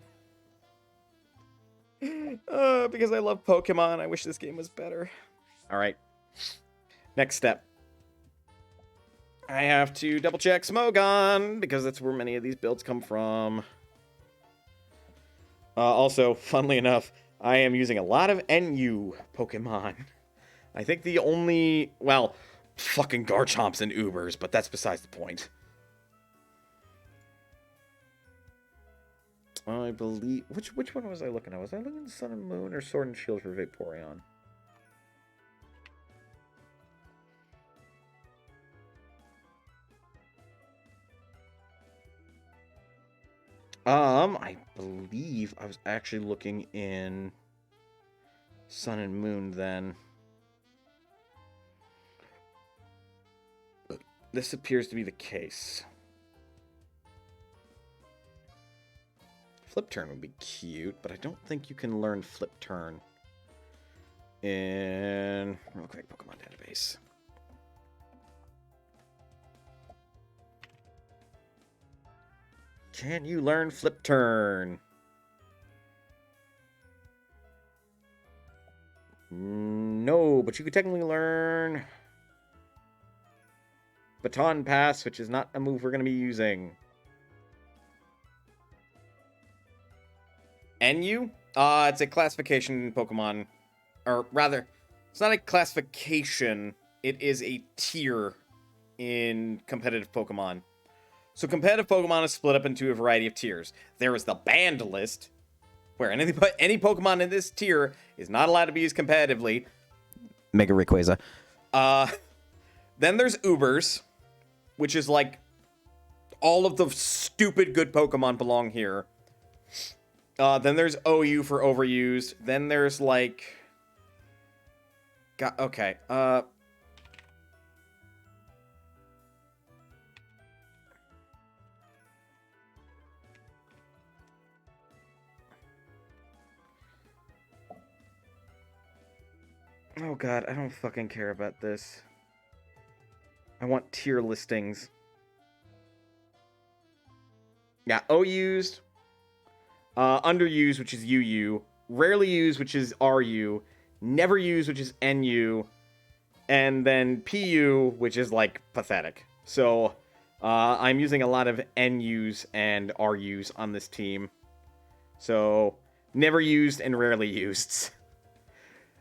it? Because I love Pokemon. I wish this game was better. Alright. Next step. I have to double check Smogon, because that's where many of these builds come from. Also, funnily enough, I am using a lot of NU Pokemon. I think the only, well, fucking Garchomps and Ubers, but that's besides the point. I believe... Which one was I looking at? Was I looking at Sun and Moon or Sword and Shield for Vaporeon? I believe I was actually looking in Sun and Moon then. This appears to be the case. Flip Turn would be cute, but I don't think you can learn Flip Turn in... Real quick, Pokemon database. Can you learn Flip Turn? No, but you could technically learn Baton Pass, which is not a move we're going to be using. NU? It's a classification Pokemon. Or rather, it's not a classification. It is a tier in competitive Pokemon. So competitive Pokemon is split up into a variety of tiers. There is the banned list, where any Pokemon in this tier is not allowed to be used competitively. Mega Rayquaza. Then there's Ubers, which is like all of the stupid good Pokemon belong here. Then there's OU for overused. Then there's like... Okay. Oh god, I don't fucking care about this. I want tier listings. Yeah, O-used. Underused, which is UU. Rarely used, which is RU. Never used, which is NU. And then PU, which is, like, pathetic. So, I'm using a lot of NUs and RUs on this team. So, never used and rarely used.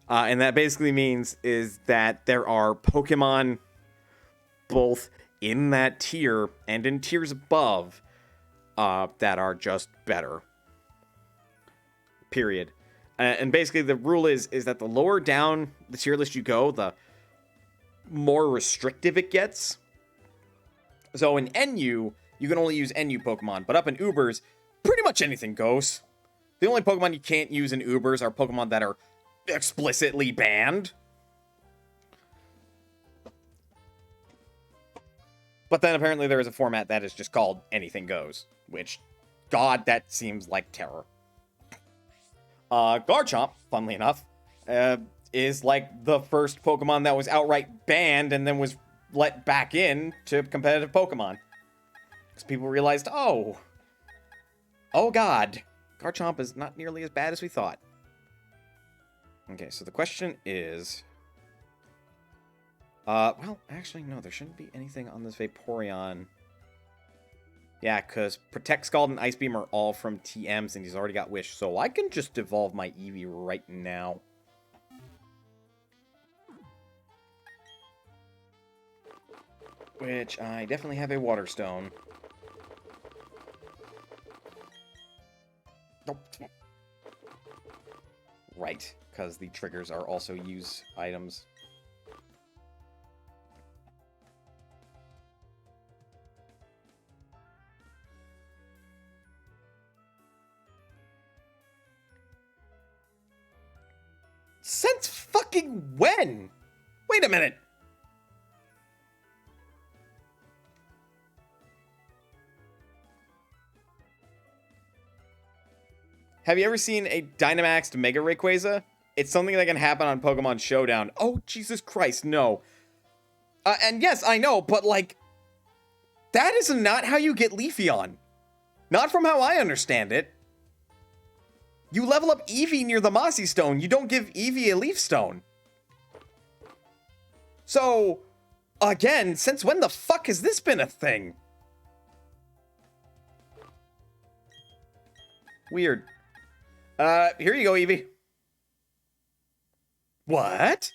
And that basically means is that there are Pokemon both in that tier and in tiers above that are just better. Period. And basically the rule is that the lower down the tier list you go, the more restrictive it gets. So in NU, you can only use NU Pokemon, but up in Ubers, pretty much anything goes. The only Pokemon you can't use in Ubers are Pokemon that are explicitly banned. But then apparently there is a format that is just called Anything Goes, which, god, that seems like terror. Garchomp, funnily enough, is like the first Pokemon that was outright banned and then was let back in to competitive Pokemon. Because people realized, oh god, Garchomp is not nearly as bad as we thought. Okay, so the question is... well, actually, no, there shouldn't be anything on this Vaporeon. Yeah, because Protect, Scald, and Ice Beam are all from TMs, and he's already got Wish, so I can just evolve my Eevee right now. Which, I definitely have a Water Stone. Nope. Right, because the triggers are also use items. Since fucking when? Wait a minute. Have you ever seen a Dynamaxed Mega Rayquaza? It's something that can happen on Pokemon Showdown. Oh, Jesus Christ, no. And yes, I know, but like, that is not how you get Leafeon. Not from how I understand it. You level up Eevee near the Mossy Stone. You don't give Eevee a Leaf Stone. So, again, since when the fuck has this been a thing? Weird. Here you go, Eevee. What?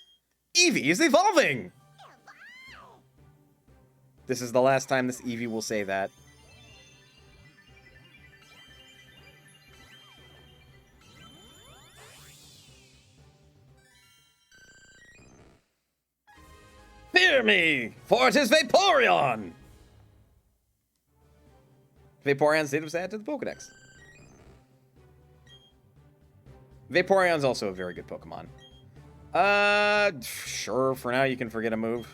Eevee is evolving! This is the last time this Eevee will say that. Fear me, for it is Vaporeon! Vaporeon's data was added to the Pokedex. Vaporeon's also a very good Pokemon. Sure, for now you can forget a move.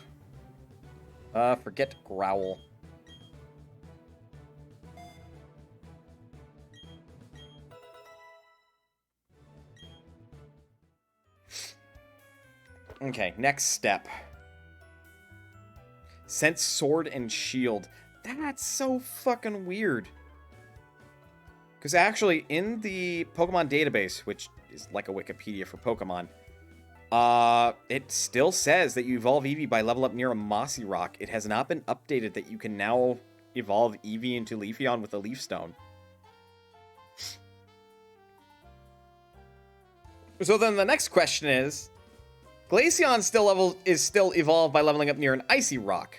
Forget Growl. Okay, next step. Sense Sword and Shield. That's so fucking weird. Because actually, in the Pokemon database, which is like a Wikipedia for Pokemon, it still says that you evolve Eevee by level up near a mossy rock. It has not been updated that you can now evolve Eevee into Leafeon with a Leaf Stone. So then the next question is, Glaceon is still evolved by leveling up near an icy rock.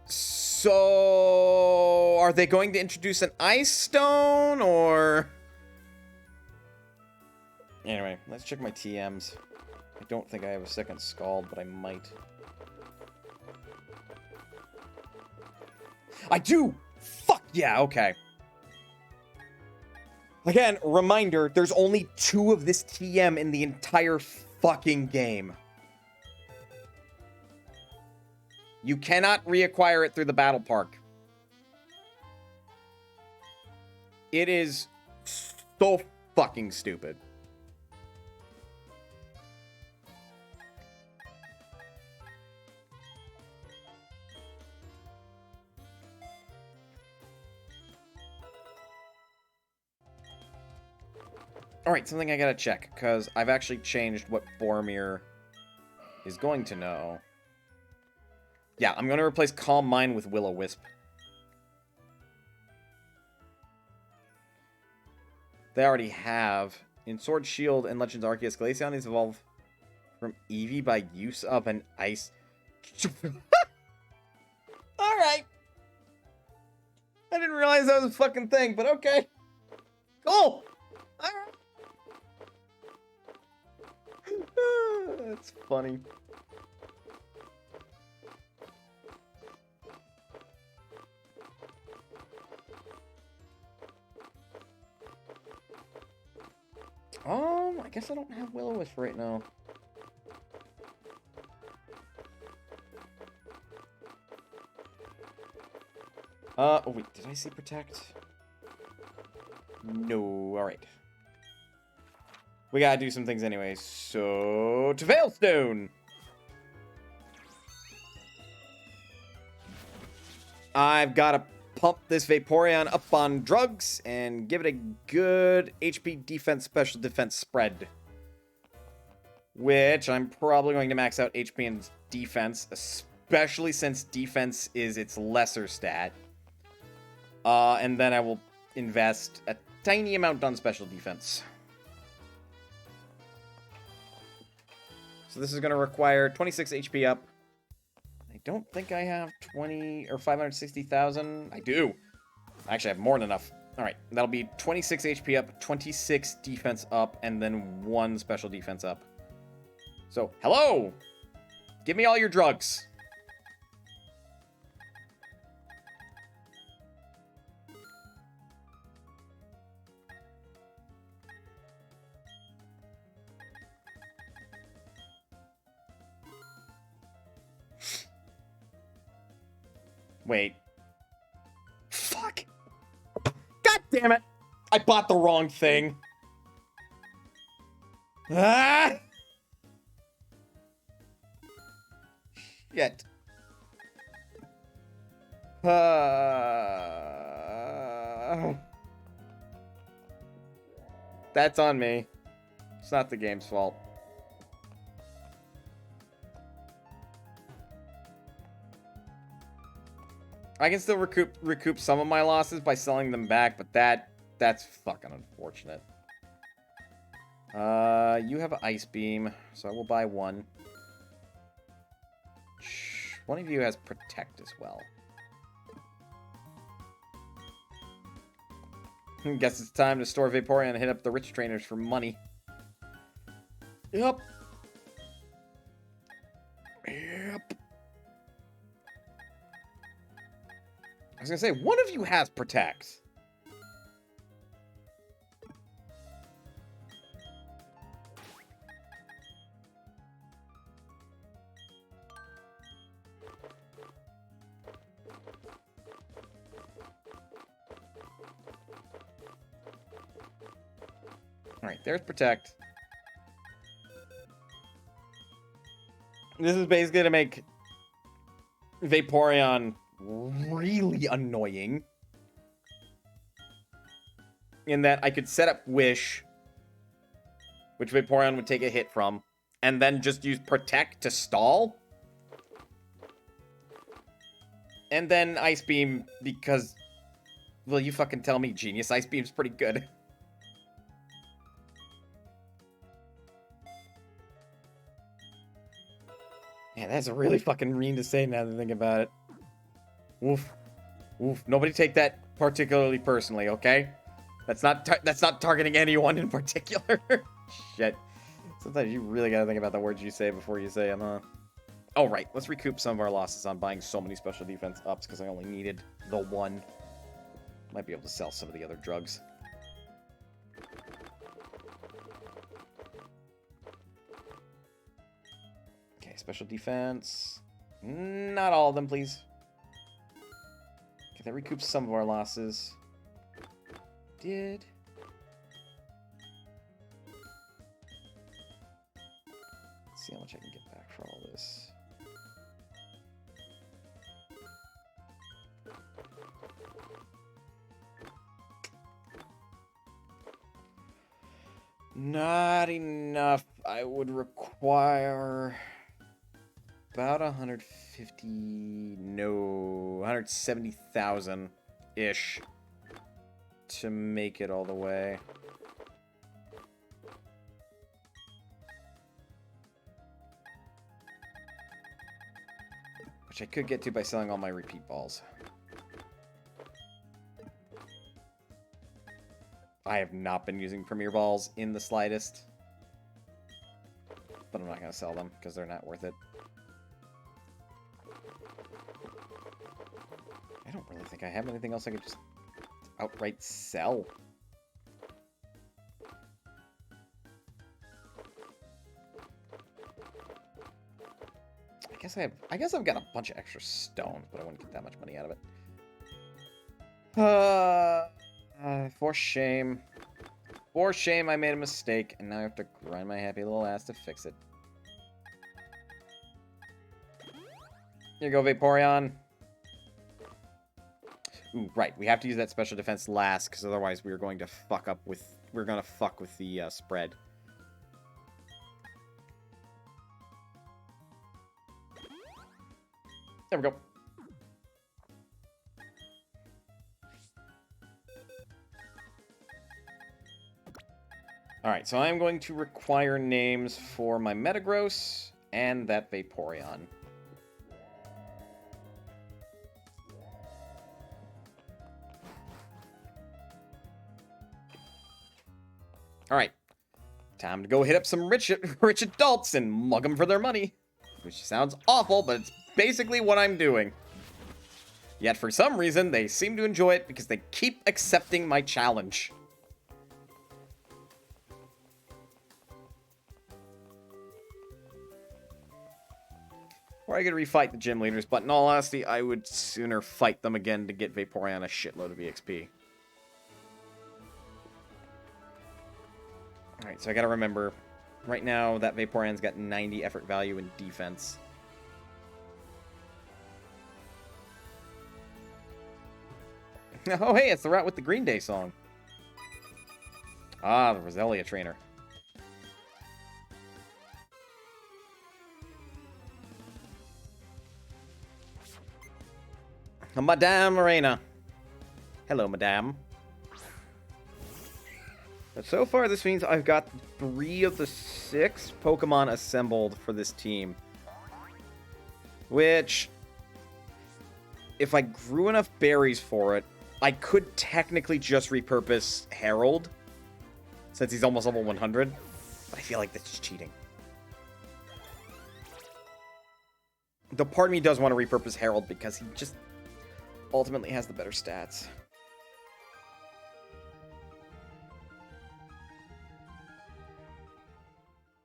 So, are they going to introduce an Ice Stone, or... Anyway, let's check my TMs. I don't think I have a second Scald, but I might. I do! Fuck yeah, okay. Again, reminder, there's only 2 of this TM in the entire fucking game. You cannot reacquire it through the battle park. It is so fucking stupid. Alright, something I gotta check, because I've actually changed what Boromir is going to know. Yeah, I'm going to replace Calm Mind with Will-O-Wisp. They already have. In Sword Shield and Legends Arceus, Glaceon is evolved from Eevee by use of an ice... Alright. I didn't realize that was a fucking thing, but okay. Cool. Alright. That's funny. I guess I don't have Will-O-Wisp right now. Oh wait, did I see Protect? No, alright. We gotta do some things anyway, so... to Veilstone! I've gotta pump this Vaporeon up on drugs and give it a good HP defense special defense spread. Which I'm probably going to max out HP and defense, especially since defense is its lesser stat. And then I will invest a tiny amount on special defense. So this is going to require 26 HP up. I don't think I have 20 or 560,000. I do. Actually, I have more than enough. All right, that'll be 26 HP up, 26 defense up, and then 1 special defense up. So, hello! Give me all your drugs. Wait. Fuck! God damn it! I bought the wrong thing. Ah! Shit. That's on me. It's not the game's fault. I can still recoup some of my losses by selling them back, but that's fucking unfortunate. You have an Ice Beam, so I will buy 1. One of you has Protect as well. Guess it's time to store Vaporeon and hit up the rich trainers for money. Yep. Yep. I was gonna say, one of you has Protect. Alright, there's Protect. This is basically to make Vaporeon really annoying. In that I could set up Wish, which Vaporeon would take a hit from, and then just use Protect to stall. And then Ice Beam, because... Well, you fucking tell me, genius. Ice Beam's pretty good. Yeah, that's really fucking mean to say now that I think about it. Oof. Oof. Nobody take that particularly personally, okay? That's not targeting anyone in particular. Shit. Sometimes you really gotta think about the words you say before you say them, huh? Oh, right. Let's recoup some of our losses on buying so many special defense ups because I only needed the one. Might be able to sell some of the other drugs. Okay, special defense. Not all of them, please. Okay, that recoups some of our losses. Did. Let's see how much I can get back for all this. Not enough. I would require about 170,000-ish to make it all the way. Which I could get to by selling all my repeat balls. I have not been using Premier Balls in the slightest. But I'm not going to sell them because they're not worth it. I don't really think I have anything else I could just outright sell. I guess I've got a bunch of extra stones, but I wouldn't get that much money out of it. For shame. For shame, I made a mistake, and now I have to grind my happy little ass to fix it. Here you go, Vaporeon. Ooh, right. We have to use that special defense last, because otherwise we're going to fuck with the spread. There we go. Alright, so I'm going to require names for my Metagross and that Vaporeon. Alright. Time to go hit up some rich adults and mug them for their money. Which sounds awful, but it's basically what I'm doing. Yet for some reason, they seem to enjoy it because they keep accepting my challenge. Or I could refight the gym leaders, but in all honesty, I would sooner fight them again to get Vaporeon a shitload of EXP. Alright, so I gotta remember, right now, that Vaporeon's got 90 effort value in defense. Oh, hey, it's the route with the Green Day song. Ah, the Roselia trainer. Madame Morena. Hello, Madame. But so far, this means I've got 3 of the 6 Pokemon assembled for this team. Which, if I grew enough berries for it, I could technically just repurpose Harold, since he's almost level 100. But I feel like that's just cheating. The part of me does want to repurpose Harold because he just ultimately has the better stats.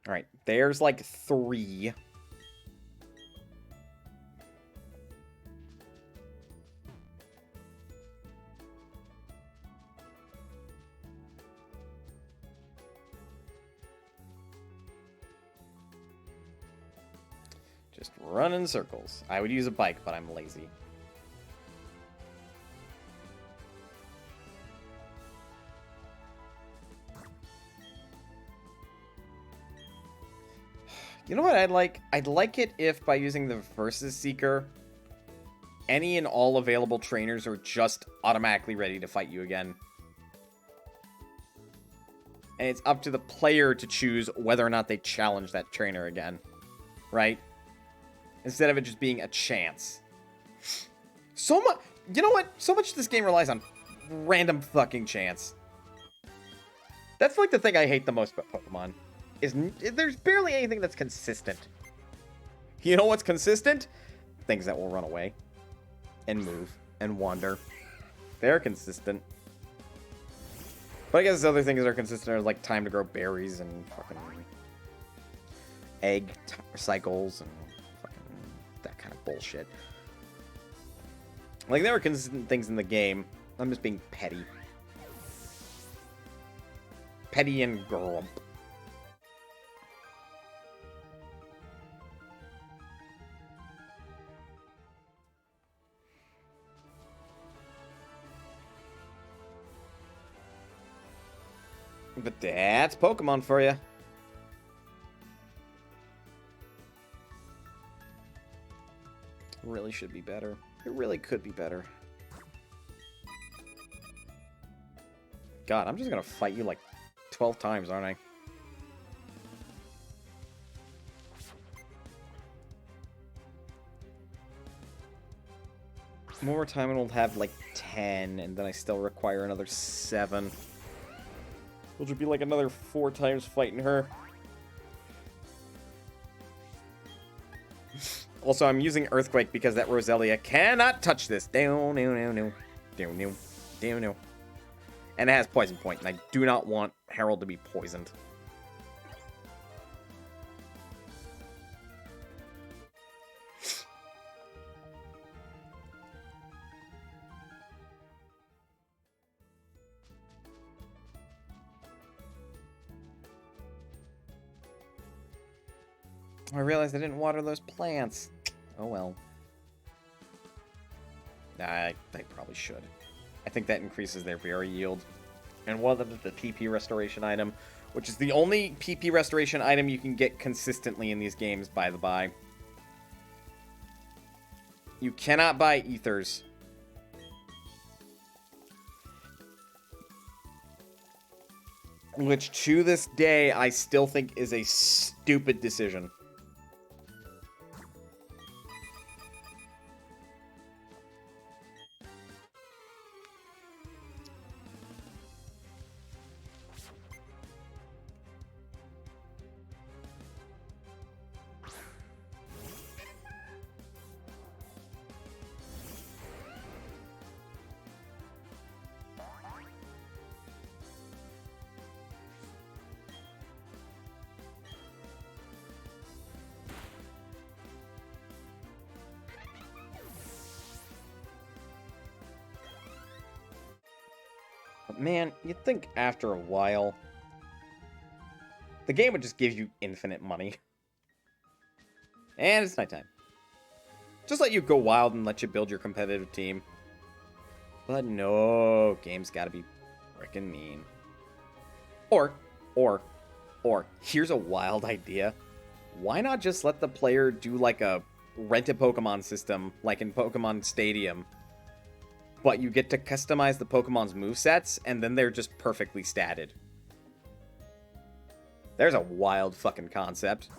Alright, there's like 3. Just run in circles. I would use a bike, but I'm lazy. You know what I'd like? I'd like it if by using the Versus Seeker, any and all available trainers are just automatically ready to fight you again. And it's up to the player to choose whether or not they challenge that trainer again. Right? Instead of it just being a chance. So much... You know what? So much of this game relies on random fucking chance. That's like the thing I hate the most about Pokemon. There's barely anything that's consistent. You know what's consistent? Things that will run away. And move. And wander. They're consistent. But I guess other things that are consistent are like time to grow berries and fucking egg cycles and fucking that kind of bullshit. Like, there are consistent things in the game. I'm just being petty. Petty and grump. But that's Pokemon for you. Really should be better. It really could be better. God, I'm just gonna fight you like 12 times, aren't I? More time and we'll have like 10, and then I still require another 7. Which would be like another 4 times fighting her. Also, I'm using Earthquake because that Roselia cannot touch this. Down. And it has Poison Point, and I do not want Harold to be poisoned. I realized I didn't water those plants. Oh well. I probably should. I think that increases their berry yield. And one of them is the PP restoration item, which is the only PP restoration item you can get consistently in these games, by the by. You cannot buy ethers. Which, to this day, I still think is a stupid decision. Man, you'd think after a while, the game would just give you infinite money. And it's nighttime. Just let you go wild and let you build your competitive team. But no, game's gotta be frickin' mean. Or, here's a wild idea. Why not just let the player do like a rent-a-Pokemon system, like in Pokemon Stadium? But you get to customize the Pokemon's movesets, and then they're just perfectly statted. There's a wild fucking concept.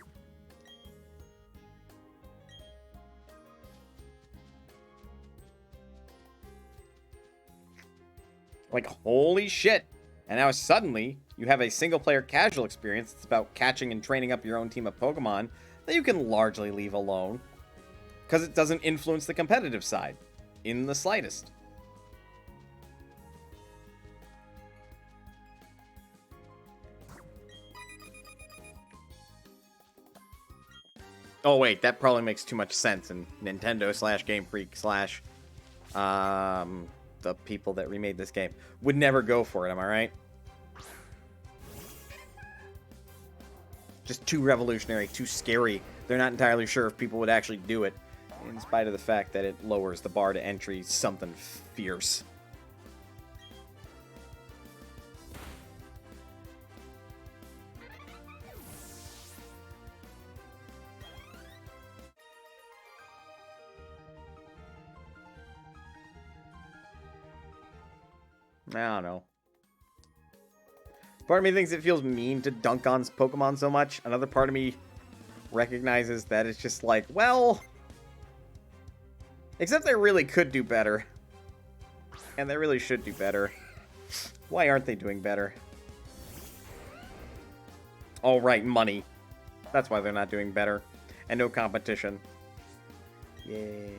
Like, holy shit. And now suddenly, you have a single-player casual experience that's about catching and training up your own team of Pokemon that you can largely leave alone, because it doesn't influence the competitive side in the slightest. Oh wait, that probably makes too much sense, and Nintendo / Game Freak / the people that remade this game would never go for it, am I right? Just too revolutionary, too scary. They're not entirely sure if people would actually do it, in spite of the fact that it lowers the bar to entry something fierce. I don't know. Part of me thinks it feels mean to dunk on Pokemon so much. Another part of me recognizes that it's just like, well... Except they really could do better. And they really should do better. Why aren't they doing better? Oh, right, money. That's why they're not doing better. And no competition. Yay.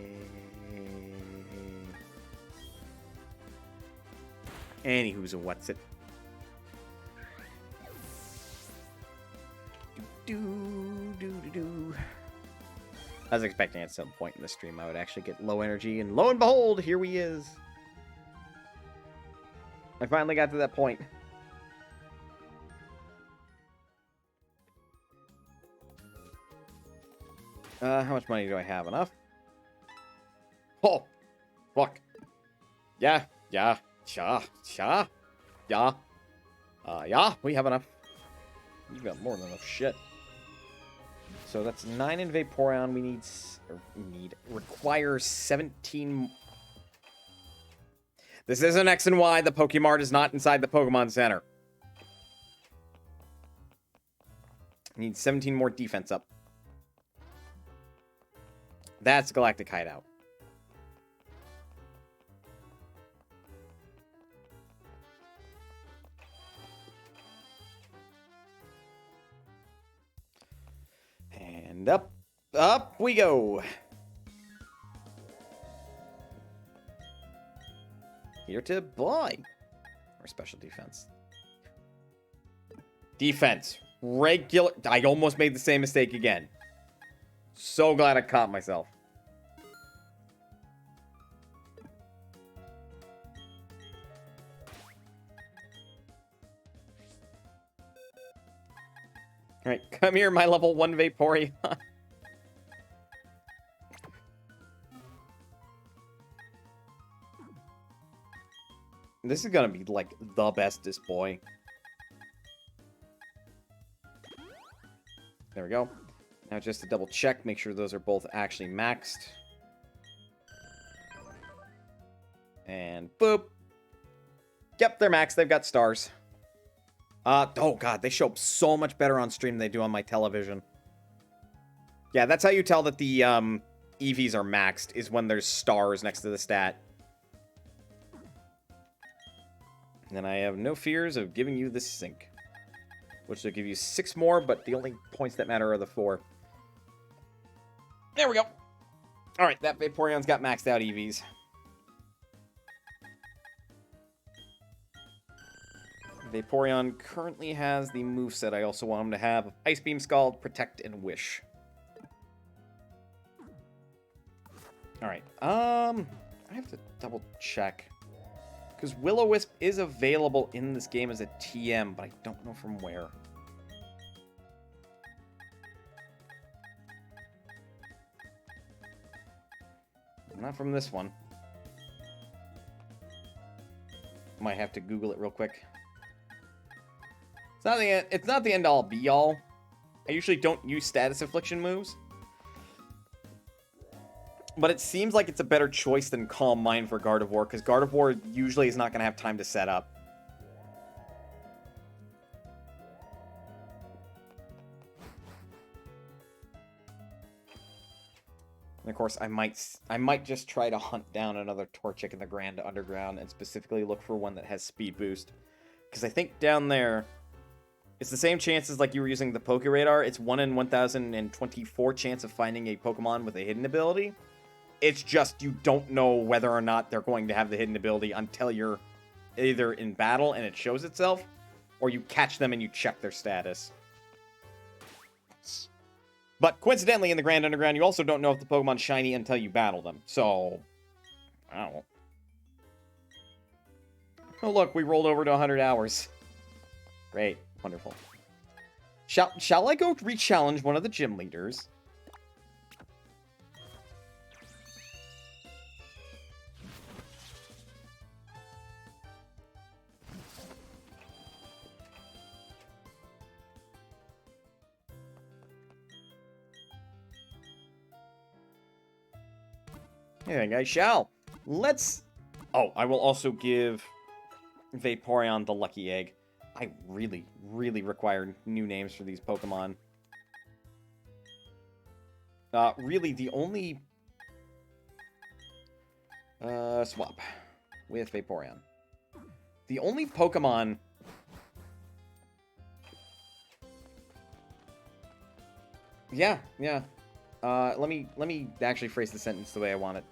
Anywho's a what's it. I was expecting at some point in the stream I would actually get low energy, and lo and behold, here he is. I finally got to that point. How much money do I have? Enough? Oh, fuck. Yeah, yeah, yeah, we have enough. You've got more than enough shit. So that's 9 in Vaporeon. We require 17. This isn't X and Y. The Pokemart is not inside the Pokemon Center. Need 17 more defense up. That's Galactic Hideout. And up we go. Here to buy. Or special defense. Defense. Regular. I almost made the same mistake again. So glad I caught myself. Alright, come here, my level 1 Vaporeon. This is gonna be, like, the bestest boy. There we go. Now just to double check, make sure those are both actually maxed. And boop. Yep, they're maxed. They've got stars. Oh god, they show up so much better on stream than they do on my television. Yeah, that's how you tell that the EVs are maxed, is when there's stars next to the stat. And I have no fears of giving you this sync. Which will give you 6 more, but the only points that matter are the 4. There we go. Alright, that Vaporeon's got maxed out EVs. Vaporeon currently has the moveset I also want him to have. Ice Beam, Scald, Protect, and Wish. Alright, I have to double check. Because Will-O-Wisp is available in this game as a TM, but I don't know from where. Not from this one. Might have to Google it real quick. It's not the end-all be-all. I usually don't use status affliction moves. But it seems like it's a better choice than Calm Mind for Gardevoir, because Gardevoir usually is not going to have time to set up. And of course, I might just try to hunt down another Torchic in the Grand Underground and specifically look for one that has speed boost. Because I think down there, it's the same chances like you were using the Poke Radar. It's 1 in 1,024 chance of finding a Pokemon with a hidden ability. It's just you don't know whether or not they're going to have the hidden ability until you're either in battle and it shows itself, or you catch them and you check their status. But coincidentally, in the Grand Underground, you also don't know if the Pokemon's shiny until you battle them. So, I don't know. Oh, look, we rolled over to 100 hours. Great. Wonderful. Shall I go re-challenge one of the gym leaders? I think I shall. Let's... Oh, I will also give Vaporeon the Lucky Egg. I really, really require new names for these Pokemon. Really, the only... swap with Vaporeon. The only Pokemon... Yeah. Let me actually phrase the sentence the way I want it.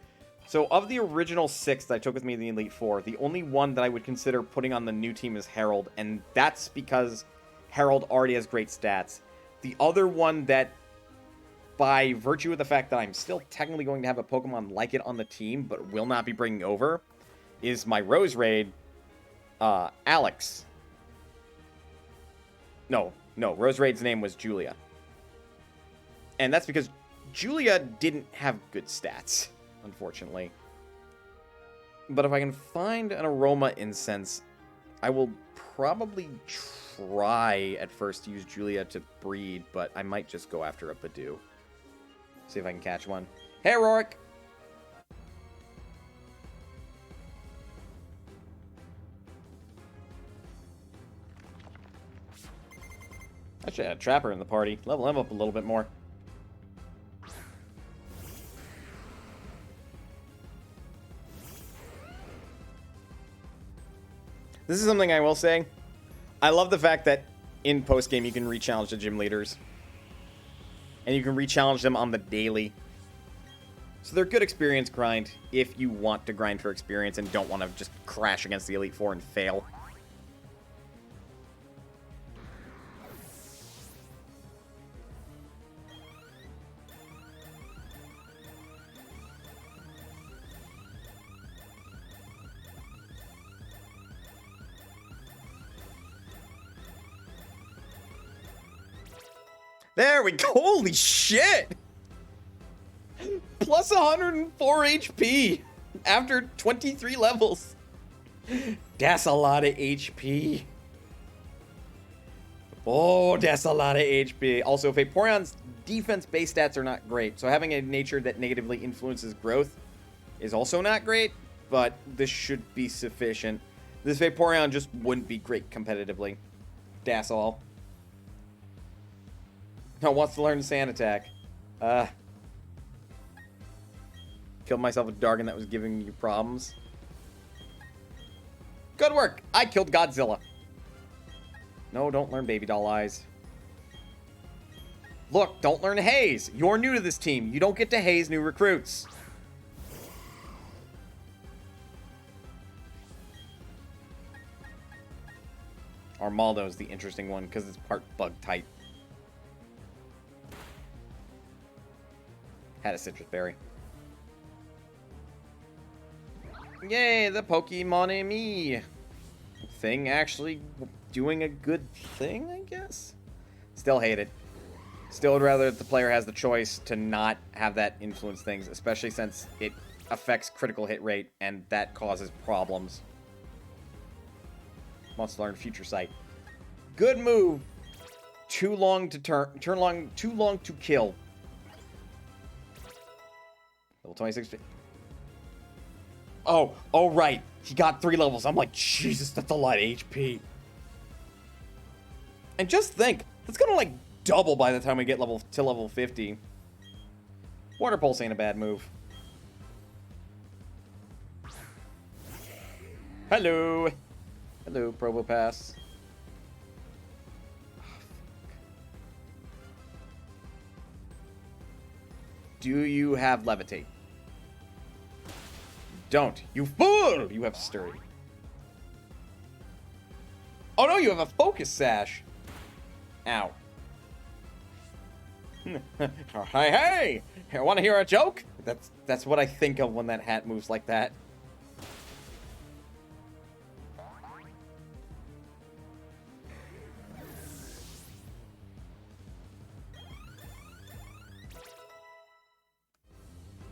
So, of the original 6 that I took with me in the Elite Four, the only one that I would consider putting on the new team is Harold, and that's because Harold already has great stats. The other one that, by virtue of the fact that I'm still technically going to have a Pokemon like it on the team, but will not be bringing over, is my Rose Raid, Alex. No, Rose Raid's name was Julia. And that's because Julia didn't have good stats, unfortunately. But if I can find an aroma incense, I will probably try at first to use Julia to breed, but I might just go after a Badoo. See if I can catch one. Hey, Rorik! I should add a Trapper in the party. Level him up a little bit more. This is something I will say. I love the fact that in post-game you can re-challenge the gym leaders. And you can re-challenge them on the daily. So they're good experience grind if you want to grind for experience and don't want to just crash against the Elite Four and fail. There we go. Holy shit! Plus 104 HP after 23 levels. That's a lot of HP. Oh, that's a lot of HP. Also, Vaporeon's defense base stats are not great, so having a nature that negatively influences growth is also not great, but this should be sufficient. This Vaporeon just wouldn't be great competitively. That's all. No, wants to learn Sand Attack. Killed myself with Dargon that was giving you problems. Good work! I killed Godzilla. No, don't learn Baby Doll Eyes. Look, don't learn Haze. You're new to this team. You don't get to haze new recruits. Armaldo is the interesting one because it's part bug type. Had a citrus berry. Yay, the Pokemon me thing actually doing a good thing, I guess? Still hate it. Still would rather that the player has the choice to not have that influence things, especially since it affects critical hit rate, and that causes problems. Wants to learn Future Sight. Good move. Too long to too long to kill. Level 26. Oh, right. He got 3 levels. I'm like, Jesus, that's a lot of HP. And just think, that's gonna like double by the time we get to level 50. Water Pulse ain't a bad move. Hello. Hello, Probopass. Do you have Levitate? Don't. You fool! You have Sturdy. Oh no, you have a Focus Sash. Ow. Hey! Hey! Want to hear a joke? That's what I think of when that hat moves like that.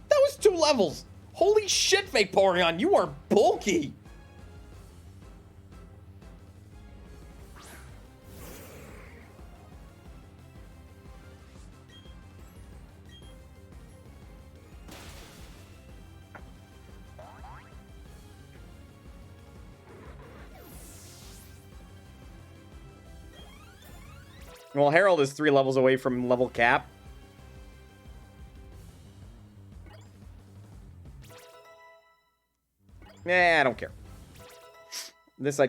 That was 2 levels! Holy shit, Vaporeon, you are bulky! Well, Harold is 3 levels away from level cap. Nah, I don't care. This I...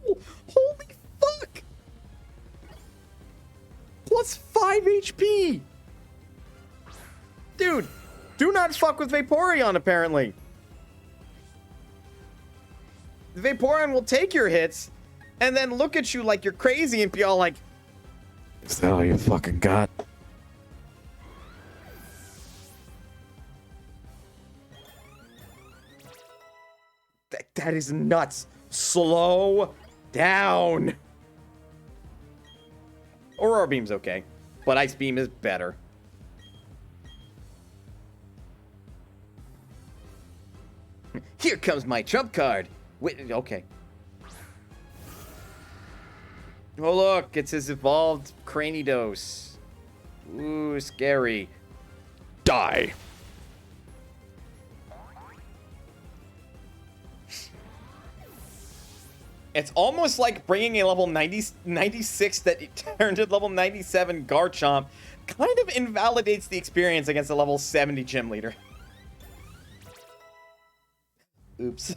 Holy fuck! Plus 5 HP! Dude, do not fuck with Vaporeon, apparently. The Vaporeon will take your hits, and then look at you like you're crazy and be all like, is that all you fucking got? That is nuts. Slow down. Aurora Beam's okay, but Ice Beam is better. Here comes my trump card. Wait, okay. Oh look, it's his evolved Cranidos. Ooh, scary. Die. It's almost like bringing a level 96 that it turned to level 97 Garchomp kind of invalidates the experience against a level 70 gym leader. Oops.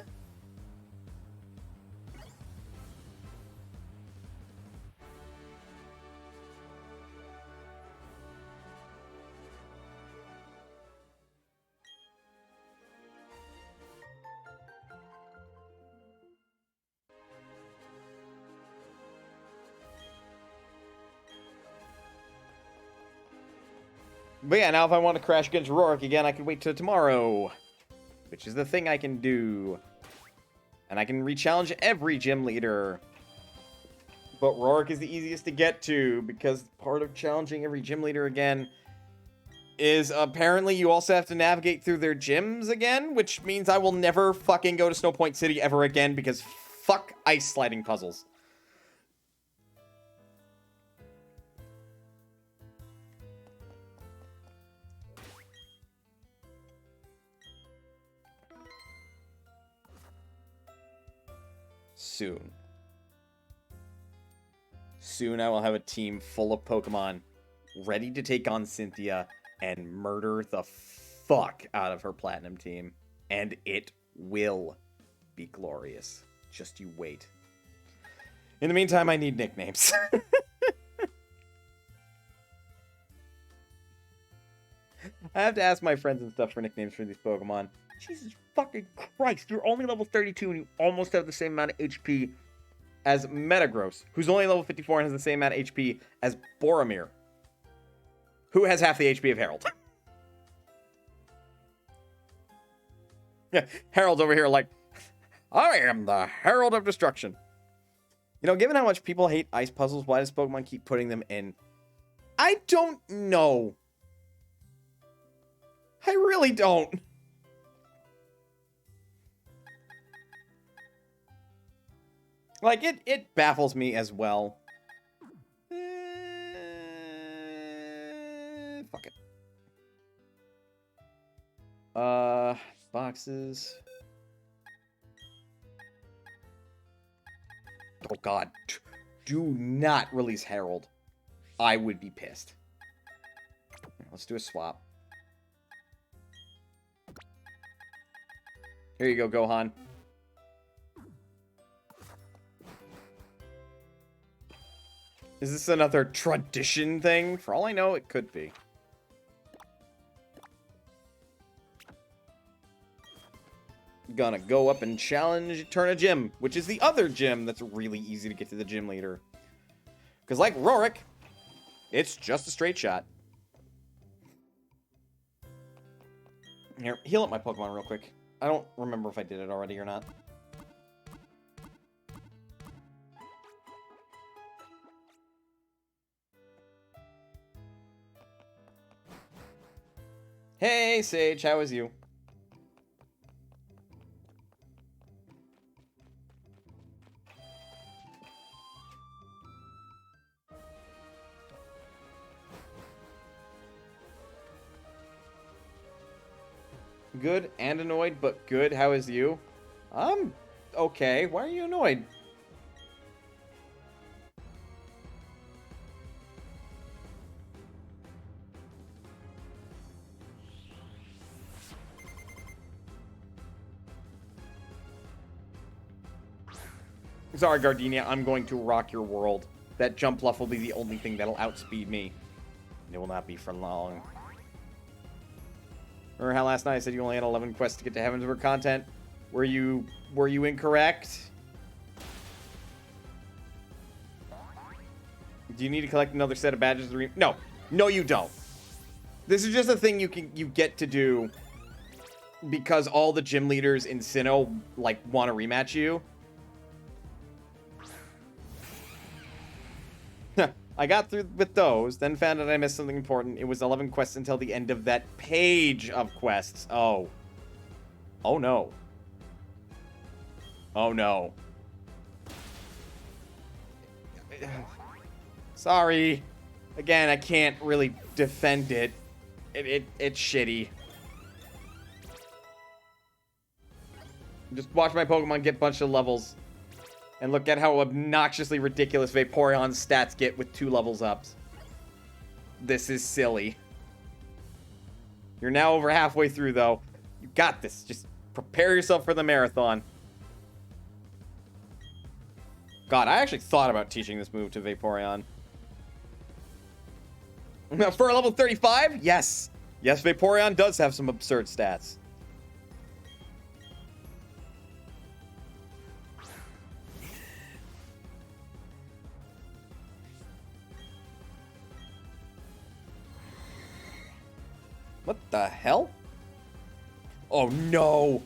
But yeah, now if I want to crash against Rorik again, I can wait till tomorrow. Which is the thing I can do. And I can re-challenge every gym leader. But Rorik is the easiest to get to, because part of challenging every gym leader again is apparently you also have to navigate through their gyms again, which means I will never fucking go to Snow Point City ever again, because fuck ice sliding puzzles. Soon. Soon I will have a team full of Pokemon ready to take on Cynthia and murder the fuck out of her Platinum team. And it will be glorious. Just you wait. In the meantime, I need nicknames. I have to ask my friends and stuff for nicknames for these Pokemon. Jesus fucking Christ, you're only level 32 and you almost have the same amount of HP as Metagross, who's only level 54 and has the same amount of HP as Boromir, who has half the HP of Harold. Yeah, Harold's over here like, I am the Herald of Destruction. You know, given how much people hate ice puzzles, why does Pokemon keep putting them in? I don't know. I really don't. Like, it baffles me as well. Fuck it. Boxes. Oh god. Do not release Harold. I would be pissed. Let's do a swap. Here you go, Gohan. Is this another tradition thing? For all I know, it could be. Gonna go up and challenge Eterna Gym, which is the other gym that's really easy to get to the gym leader. Because like Rorik, it's just a straight shot. Here, heal up my Pokemon real quick. I don't remember if I did it already or not. Hey, Sage, how is you? Good and annoyed, but good. How is you? I'm okay. Why are you annoyed? Sorry, Gardenia, I'm going to rock your world. That jump bluff will be the only thing that'll outspeed me. It will not be for long. Remember how last night I said you only had 11 quests to get to Heavensward content? Were you incorrect? Do you need to collect another set of badges? No. No, you don't. This is just a thing you get to do because all the gym leaders in Sinnoh, like, want to rematch you. I got through with those, then found out I missed something important. It was 11 quests until the end of that page of quests. Oh. Oh, no. Oh, no. Sorry. Again, I can't really defend it. It's shitty. Just watch my Pokemon get a bunch of levels. And look at how obnoxiously ridiculous Vaporeon's stats get with 2 levels ups. This is silly. You're now over halfway through, though. You got this. Just prepare yourself for the marathon. God, I actually thought about teaching this move to Vaporeon. For a level 35? Yes. Yes, Vaporeon does have some absurd stats. What the hell? Oh, no.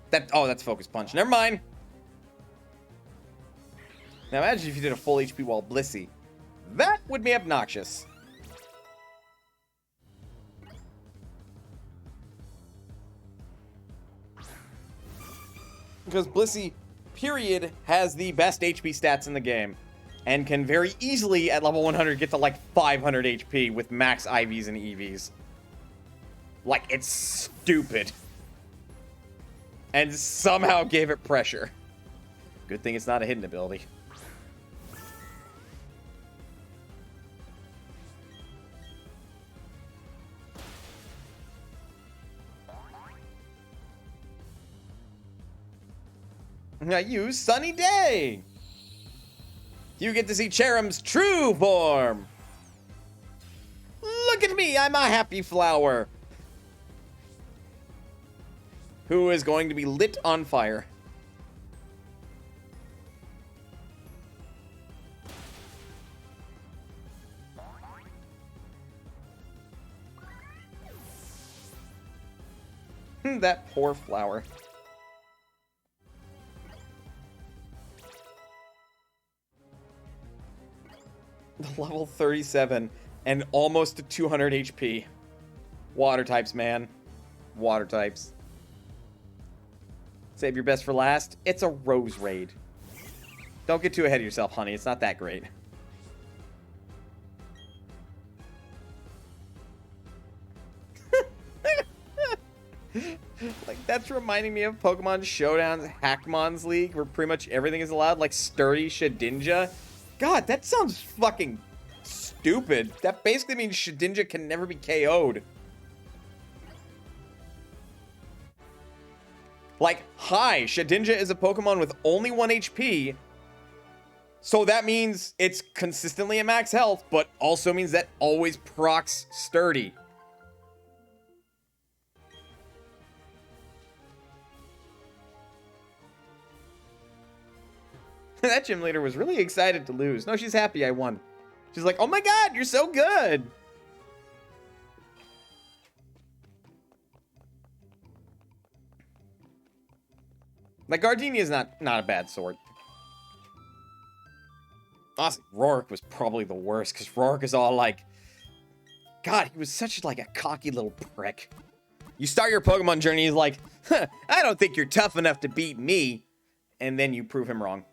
That's Focus Punch. Never mind. Now, imagine if you did a full HP wall Blissey. That would be obnoxious. Because Blissey, period, has the best HP stats in the game. And can very easily, at level 100, get to like 500 HP with max IVs and EVs. Like, it's stupid. And somehow gave it pressure. Good thing it's not a hidden ability. Now use Sunny Day. You get to see Cherum's true form. Look at me, I'm a happy flower. Who is going to be lit on fire. That poor flower. Level 37 and almost to 200 HP. Water types, man. Water types. Save your best for last. It's a Rose Raid. Don't get too ahead of yourself, honey. It's not that great. Like, that's reminding me of Pokemon Showdown's Hackmon's League, where pretty much everything is allowed, like Sturdy Shedinja. God, that sounds fucking stupid. That basically means Shedinja can never be KO'd. Like, hi, Shedinja is a Pokemon with only 1 HP, So that means it's consistently at max health, but also means that always procs sturdy. That gym leader was really excited to lose. No, she's happy I won. She's like, oh my god, you're so good. Like, Gardenia is not a bad sword. Honestly, Rorik was probably the worst, because Rorik is all like, God, he was such like a cocky little prick. You start your Pokemon journey, he's like, huh, I don't think you're tough enough to beat me. And then you prove him wrong.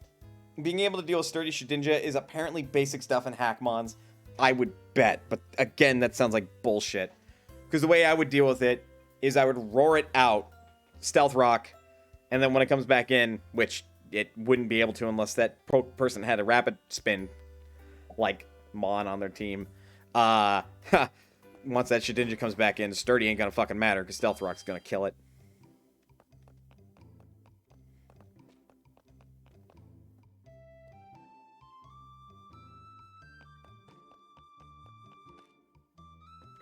Being able to deal with sturdy Shedinja is apparently basic stuff in Hackmons. I would bet, but again, that sounds like bullshit. Because the way I would deal with it is I would roar it out, Stealth Rock, and then when it comes back in, which it wouldn't be able to unless that person had a rapid spin, like Mon on their team. Once that Shedinja comes back in, sturdy ain't gonna fucking matter because Stealth Rock's gonna kill it.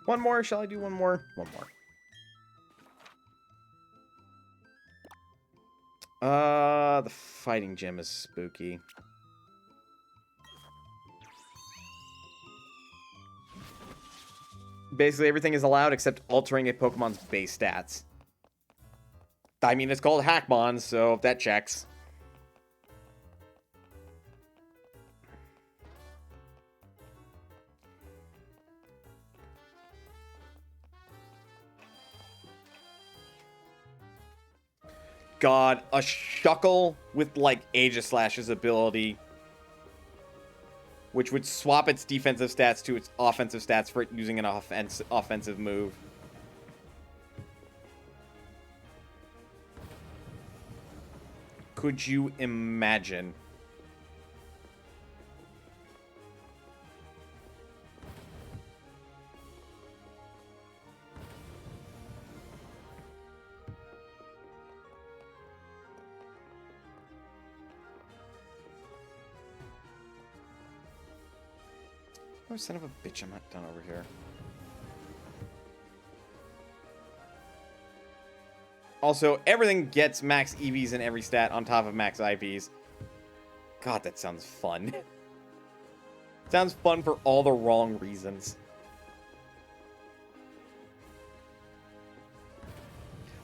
One more? Shall I do one more? One more. The fighting gym is spooky. Basically, everything is allowed except altering a Pokemon's base stats. I mean, it's called Hackmon, so if that checks. God, a Shuckle with, like, Aegislash's ability, which would swap its defensive stats to its offensive stats for it using an offensive move. Could you imagine? Oh, son of a bitch, I'm not done over here. Also, everything gets max EVs in every stat on top of max IVs. God, that sounds fun. Sounds fun for all the wrong reasons.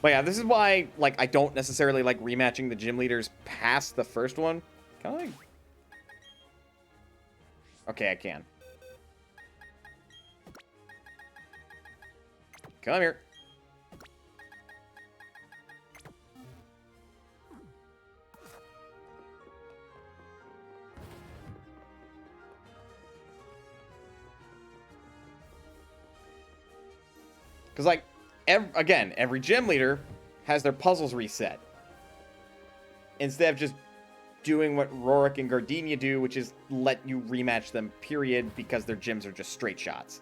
But yeah, this is why, like, I don't necessarily like rematching the gym leaders past the first one. Can I? Okay, I can. Come here. Because, like, again, every gym leader has their puzzles reset. Instead of just doing what Rorik and Gardenia do, which is let you rematch them, period, because their gyms are just straight shots.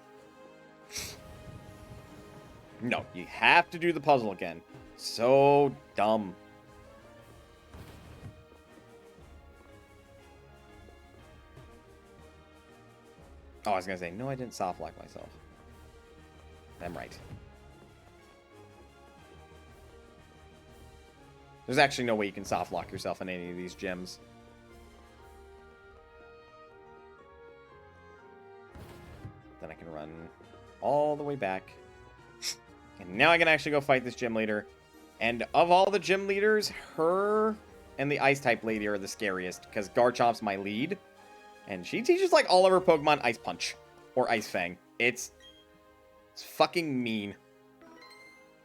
No, you have to do the puzzle again. So dumb. Oh, I was gonna say, no, I didn't soft lock myself. I'm right. There's actually no way you can soft lock yourself in any of these gyms. Then I can run all the way back. And now I can actually go fight this gym leader. And of all the gym leaders, her and the Ice-type lady are the scariest, because Garchomp's my lead. And she teaches, like, all of her Pokemon Ice Punch. Or Ice Fang. It's fucking mean.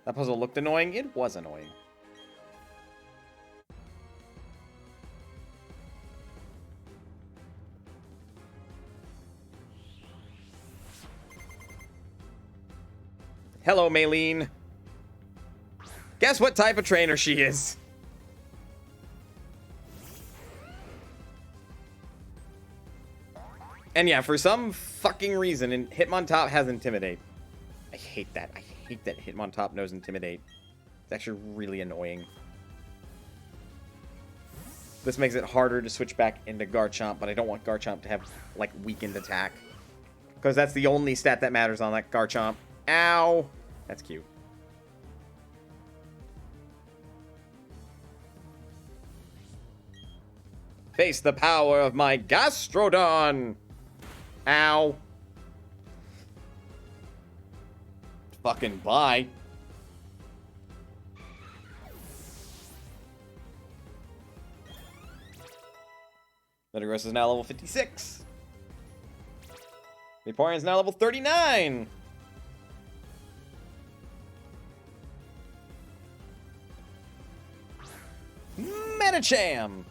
That puzzle looked annoying. It was annoying. Hello, Maylene. Guess what type of trainer she is? And yeah, for some fucking reason, Hitmontop has Intimidate. I hate that. I hate that Hitmontop knows Intimidate. It's actually really annoying. This makes it harder to switch back into Garchomp, but I don't want Garchomp to have, like, weakened attack. Because that's the only stat that matters on that Garchomp. Ow! That's cute. Face the power of my Gastrodon! Ow. Fucking bye. Metagross is now level 56. Vaporeon is now level 39. Medicham.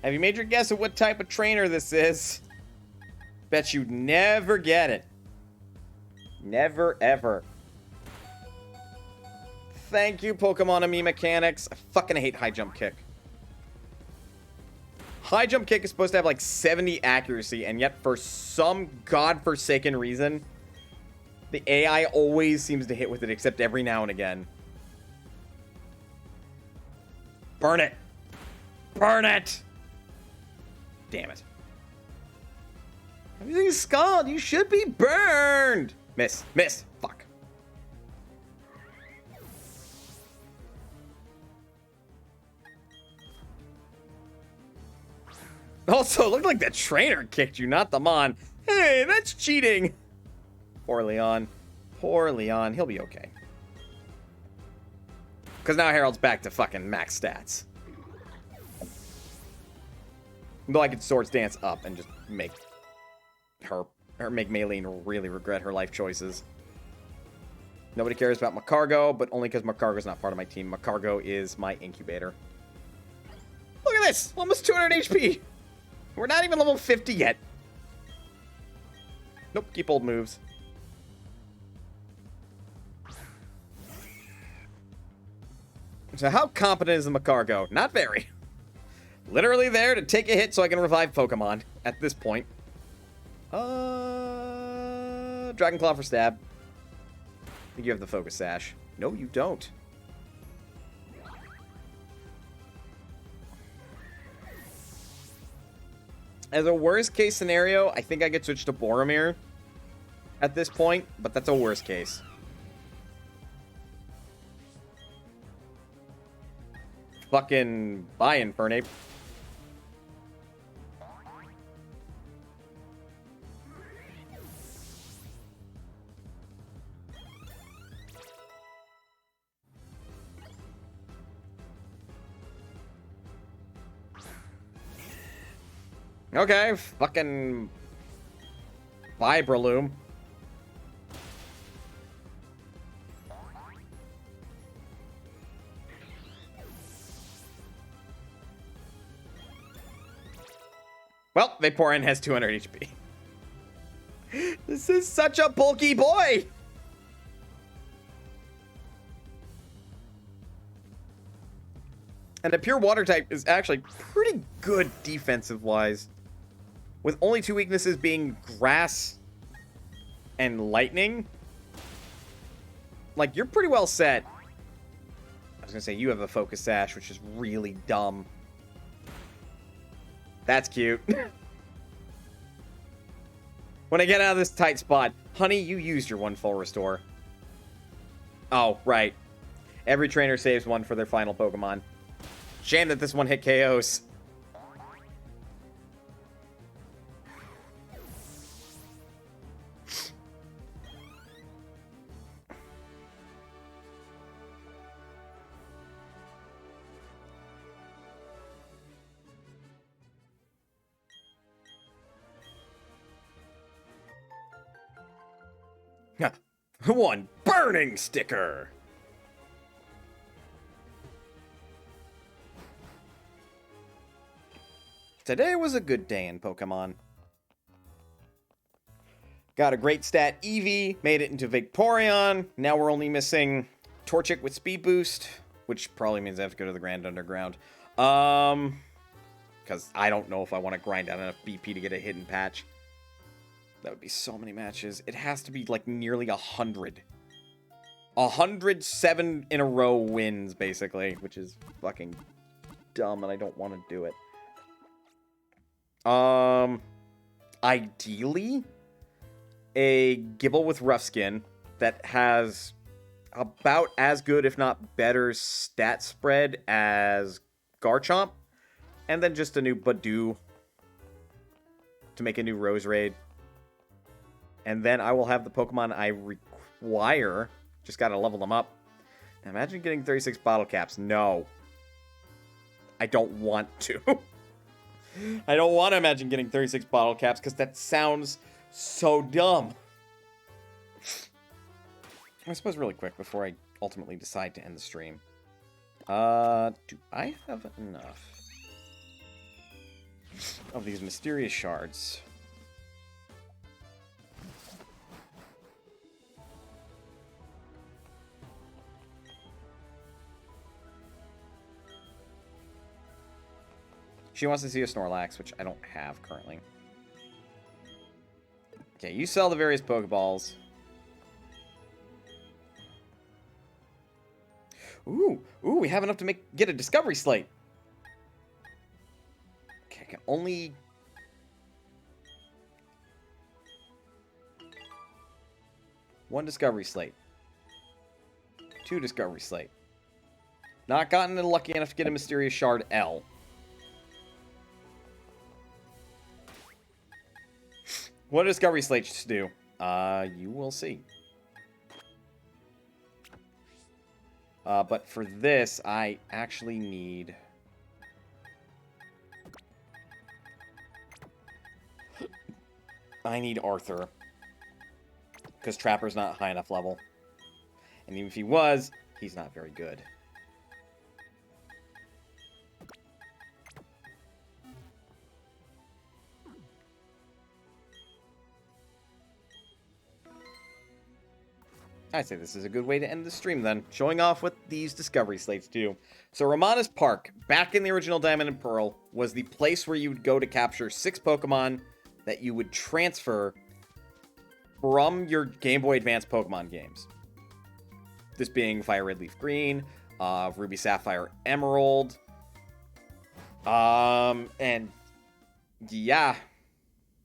Have you made your guess at what type of trainer this is? Bet you'd never get it. Never, ever. Thank you, Pokemon Me Mechanics. I fucking hate High Jump Kick. High Jump Kick is supposed to have like 70 accuracy, and yet for some godforsaken reason, the AI always seems to hit with it, except every now and again. Burn it! Burn it! Damn it. Everything's scald. You should be burned. Miss. Miss. Fuck. Also, it looked like the trainer kicked you, not the Mon. Hey, that's cheating. Poor Leon. Poor Leon. He'll be okay. Because now Harold's back to fucking max stats. Though I could Swords Dance up and just make her, or make Maylene really regret her life choices. Nobody cares about Macargo, but only because Macargo's not part of my team. Macargo is my incubator. Look at this! Almost 200 HP! We're not even level 50 yet. Nope, keep old moves. So how competent is the Macargo? Not very. Literally there to take a hit so I can revive Pokemon at this point. Dragon Claw for stab. I think you have the Focus Sash. No, you don't. As a worst case scenario, I think I could switch to Boromir at this point, but that's a worst case. Fucking bye, Infernape. Okay, fucking Vibraloom. Well, Vaporeon has 200 HP. This is such a bulky boy! And a pure water type is actually pretty good defensive-wise. With only two weaknesses being grass and lightning. Like, you're pretty well set. I was gonna say, you have a Focus Sash, which is really dumb. That's cute. When I get out of this tight spot, honey, you used your one full restore. Oh, right. Every trainer saves one for their final Pokemon. Shame that this one hit KOs. One burning sticker. Today was a good day in Pokemon. Got a great stat Eevee, made it into Vaporeon. Now we're only missing Torchic with Speed Boost, which probably means I have to go to the Grand Underground. Because I don't know if I want to grind out enough BP to get a hidden patch. That would be so many matches. It has to be like nearly 100. 107 in a row wins, basically, which is fucking dumb and I don't want to do it. Ideally, a Gibble with rough skin that has about as good, if not better, stat spread as Garchomp, and then just a new Badoo to make a new Rose Raid. And then I will have the Pokemon I require. Just gotta level them up. Now imagine getting 36 bottle caps. No. I don't want to. I don't want to imagine getting 36 bottle caps because that sounds so dumb. I suppose really quick before I ultimately decide to end the stream. Do I have enough of these mysterious shards? She wants to see a Snorlax, which I don't have currently. Okay, you sell the various Pokeballs. Ooh, we have enough to get a Discovery Slate. Okay, I can only... One Discovery Slate. 2 Discovery Slate. Not gotten lucky enough to get a Mysterious Shard L. What do Discovery Slates do? You will see. But for this, I actually need... I need Arthur. Because Trapper's not high enough level. And even if he was, he's not very good. I'd say this is a good way to end the stream then, showing off what these Discovery Slates do. So Ramana's Park, back in the original Diamond and Pearl, was the place where you would go to capture 6 Pokemon that you would transfer from your Game Boy Advance Pokemon games. This being Fire Red Leaf Green, Ruby Sapphire Emerald, and yeah,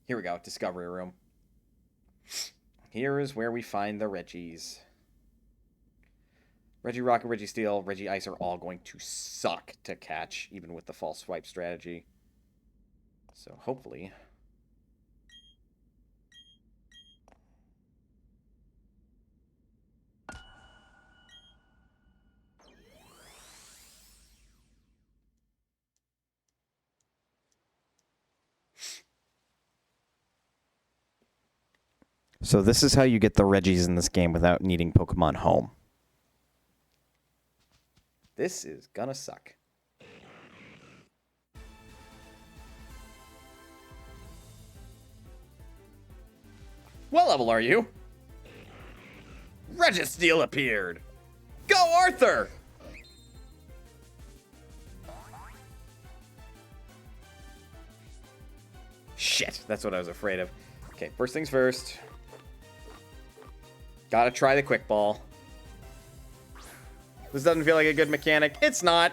here we go, Discovery Room. Here is where we find the Reggies. Regirock and Registeel, Regice are all going to suck to catch, even with the false swipe strategy. So hopefully... So this is how you get the Reggies in this game without needing Pokemon Home. This is gonna suck. What level are you? Registeel appeared! Go, Arthur! Shit, that's what I was afraid of. Okay, first things first. Gotta try the Quick Ball. This doesn't feel like a good mechanic. It's not.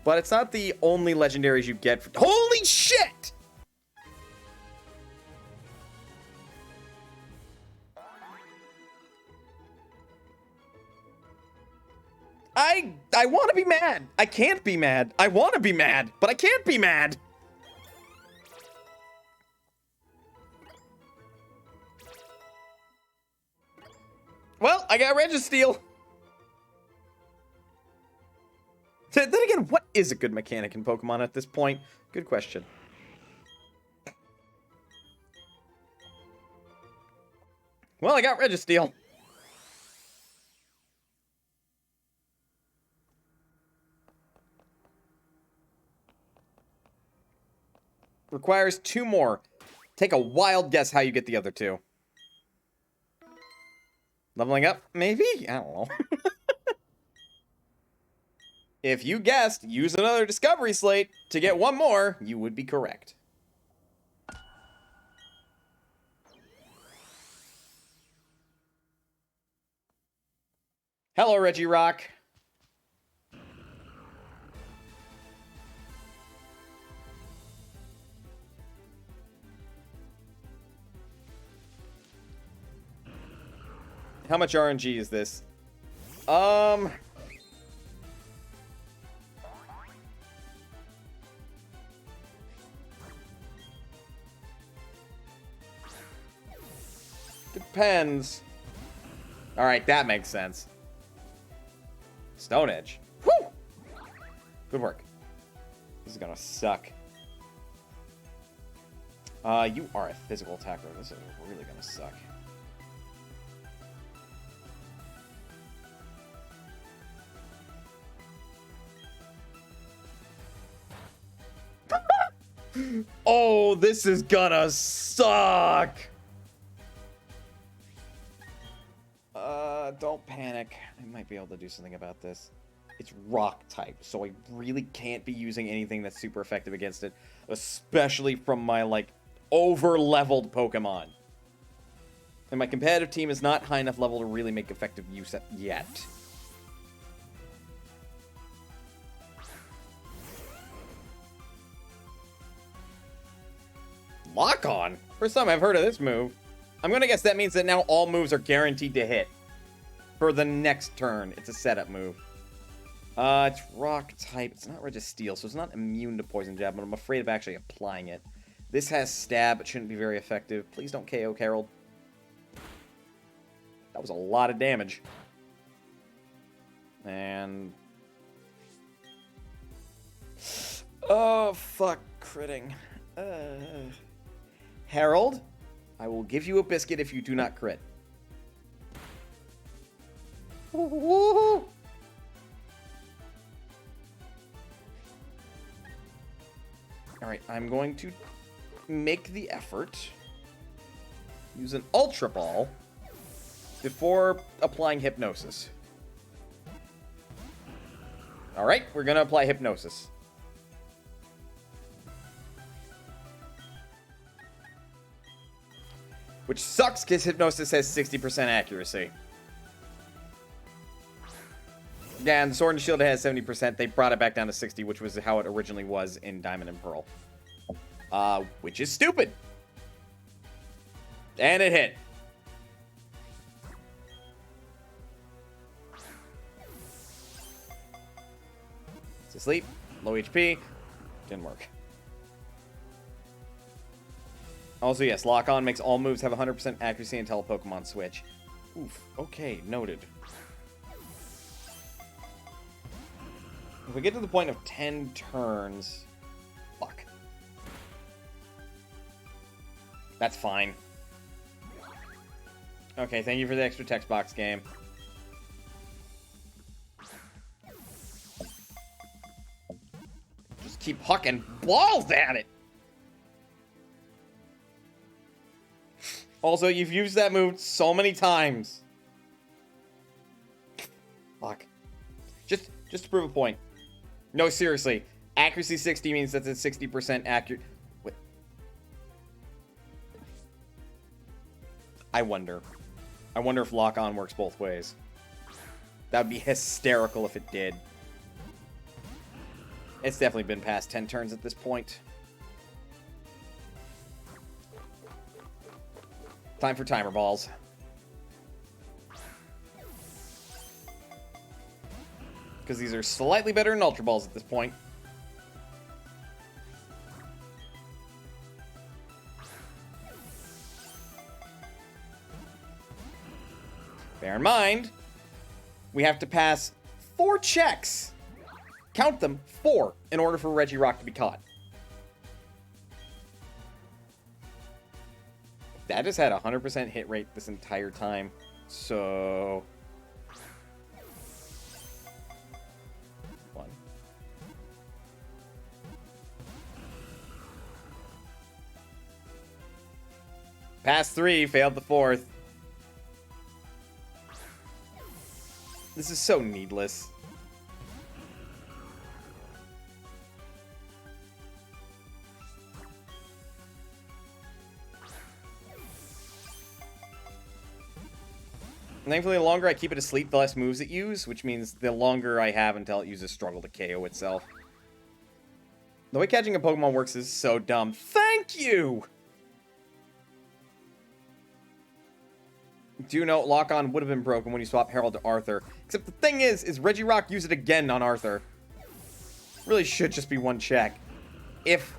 But it's not the only legendaries you get. Holy shit! I want to be mad. I can't be mad. I want to be mad, but I can't be mad. Well, I got Registeel. Then again, what is a good mechanic in Pokemon at this point? Good question. Well, I got Registeel. Requires 2 more. Take a wild guess how you get the other 2. Leveling up? Maybe? I don't know. If you guessed, use another Discovery Slate to get 1 more, you would be correct. Hello, Regirock. How much RNG is this? Depends. Alright, that makes sense. Stone Edge. Woo! Good work. This is gonna suck. You are a physical attacker. This is really gonna suck. Oh, this is gonna suck! Don't panic. I might be able to do something about this. It's rock type, so I really can't be using anything that's super effective against it, especially from my, like, over-leveled Pokemon. And my competitive team is not high enough level to really make effective use of it yet. Lock on? First time I've heard of this move. I'm gonna guess that means that now all moves are guaranteed to hit. For the next turn. It's a setup move. It's rock type. It's not Registeel, so it's not immune to Poison Jab, but I'm afraid of actually applying it. This has stab. It shouldn't be very effective. Please don't KO Carol. That was a lot of damage. And... oh, fuck. Critting. Harold, I will give you a biscuit if you do not crit. Woo-hoo-hoo. Alright, I'm going to make the effort. Use an Ultra Ball before applying Hypnosis. Alright, we're going to apply Hypnosis. Which sucks because Hypnosis has 60% accuracy. Yeah, and the Sword and Shield has 70%. They brought it back down to 60, which was how it originally was in Diamond and Pearl. Which is stupid. And it hit. It's asleep. Low HP. Didn't work. Also, yes, Lock On makes all moves have 100% accuracy until a Pokemon switch. Oof. Okay, noted. If we get to the point of 10 turns... fuck. That's fine. Okay, thank you for the extra text box game. Just keep hucking balls at it! Also, you've used that move so many times. Fuck. Just to prove a point. No, seriously. Accuracy 60 means that's a 60% accurate... Wait. I wonder. I wonder if Lock On works both ways. That would be hysterical if it did. It's definitely been past 10 turns at this point. Time for timer balls. Because these are slightly better than Ultra Balls at this point. Bear in mind, we have to pass 4 checks. Count them, 4, in order for Regirock to be caught. That has had a 100% hit rate this entire time. So... 1. Passed 3, failed the 4th. This is so needless. Thankfully, the longer I keep it asleep, the less moves it uses, which means the longer I have until it uses Struggle to KO itself. The way catching a Pokemon works is so dumb. Thank you! Do note, lock-on would have been broken when you swap Herald to Arthur. Except the thing is Regirock use it again on Arthur. Really should just be one check. If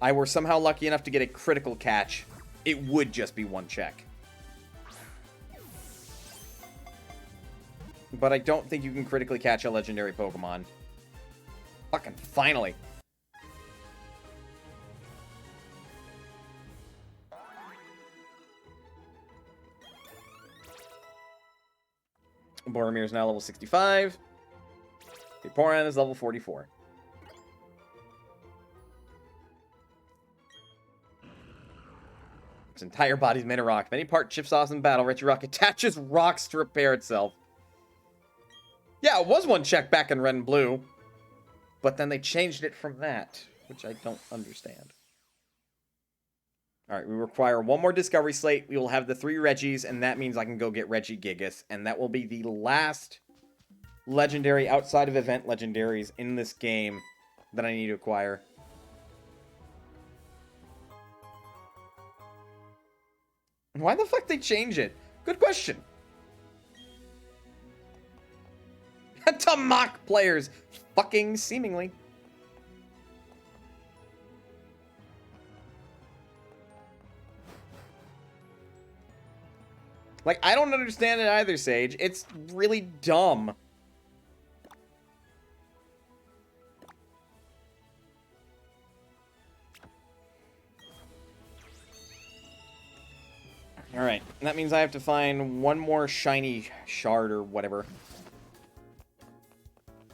I were somehow lucky enough to get a critical catch, it would just be one check. But I don't think you can critically catch a legendary Pokemon. Fucking finally. Boromir is now level 65. Vaporeon is level 44. Its entire body's made of rock. If any part chips off in battle, Regirock attaches rocks to repair itself. Yeah, it was one check back in Red and Blue. But then they changed it from that, which I don't understand. Alright, we require one more Discovery Slate. We will have the 3 Regis, and that means I can go get Regigigas. And that will be the last legendary outside of event legendaries in this game that I need to acquire. Why the fuck they change it? Good question. To mock players. Fucking seemingly. Like, I don't understand it either, Sage. It's really dumb. Alright, that means I have to find one more shiny shard or whatever.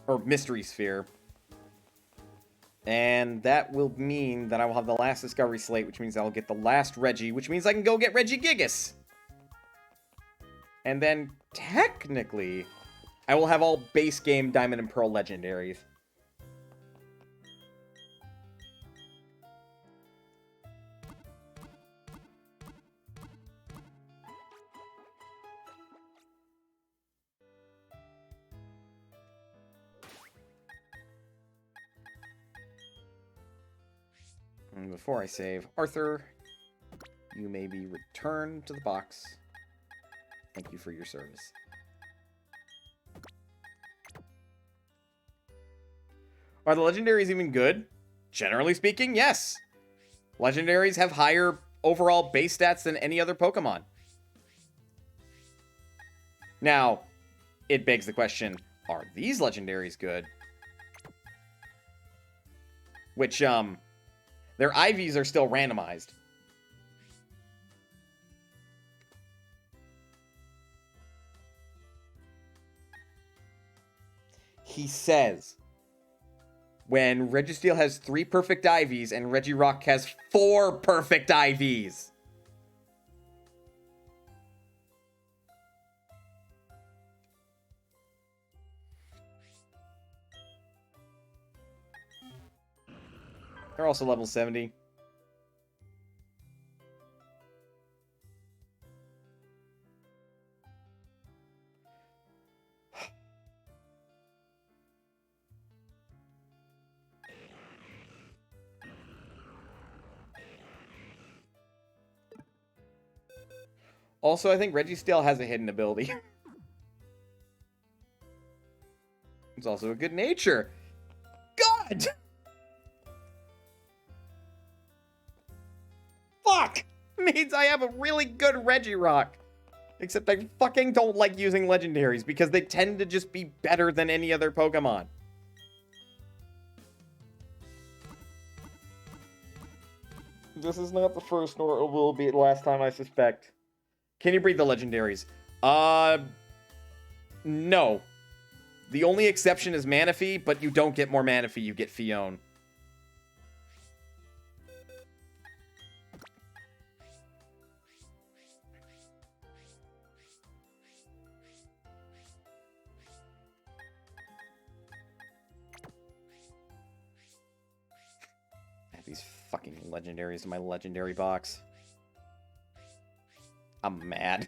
Or mystery sphere. And that will mean that I will have the last Discovery Slate, which means I'll get the last Regi, which means I can go get Regigigas. And then, technically, I will have all base game Diamond and Pearl legendaries. And before I save, Arthur, you may be returned to the box. Thank you for your service. Are the legendaries even good? Generally speaking, yes. Legendaries have higher overall base stats than any other Pokemon. Now, it begs the question, are these legendaries good? Which, their IVs are still randomized. He says, when Registeel has 3 perfect IVs and Regirock has 4 perfect IVs. They're also level 70. Also, I think Registeel has a hidden ability. It's also a good nature. God! Fuck! Means I have a really good Regirock. Except I fucking don't like using legendaries because they tend to just be better than any other Pokemon. This is not the first, nor it will be the last time, I suspect. Can you breed the legendaries? No. The only exception is Manaphy, but you don't get more Manaphy, you get Fione. Add these fucking legendaries to my legendary box. I'm mad.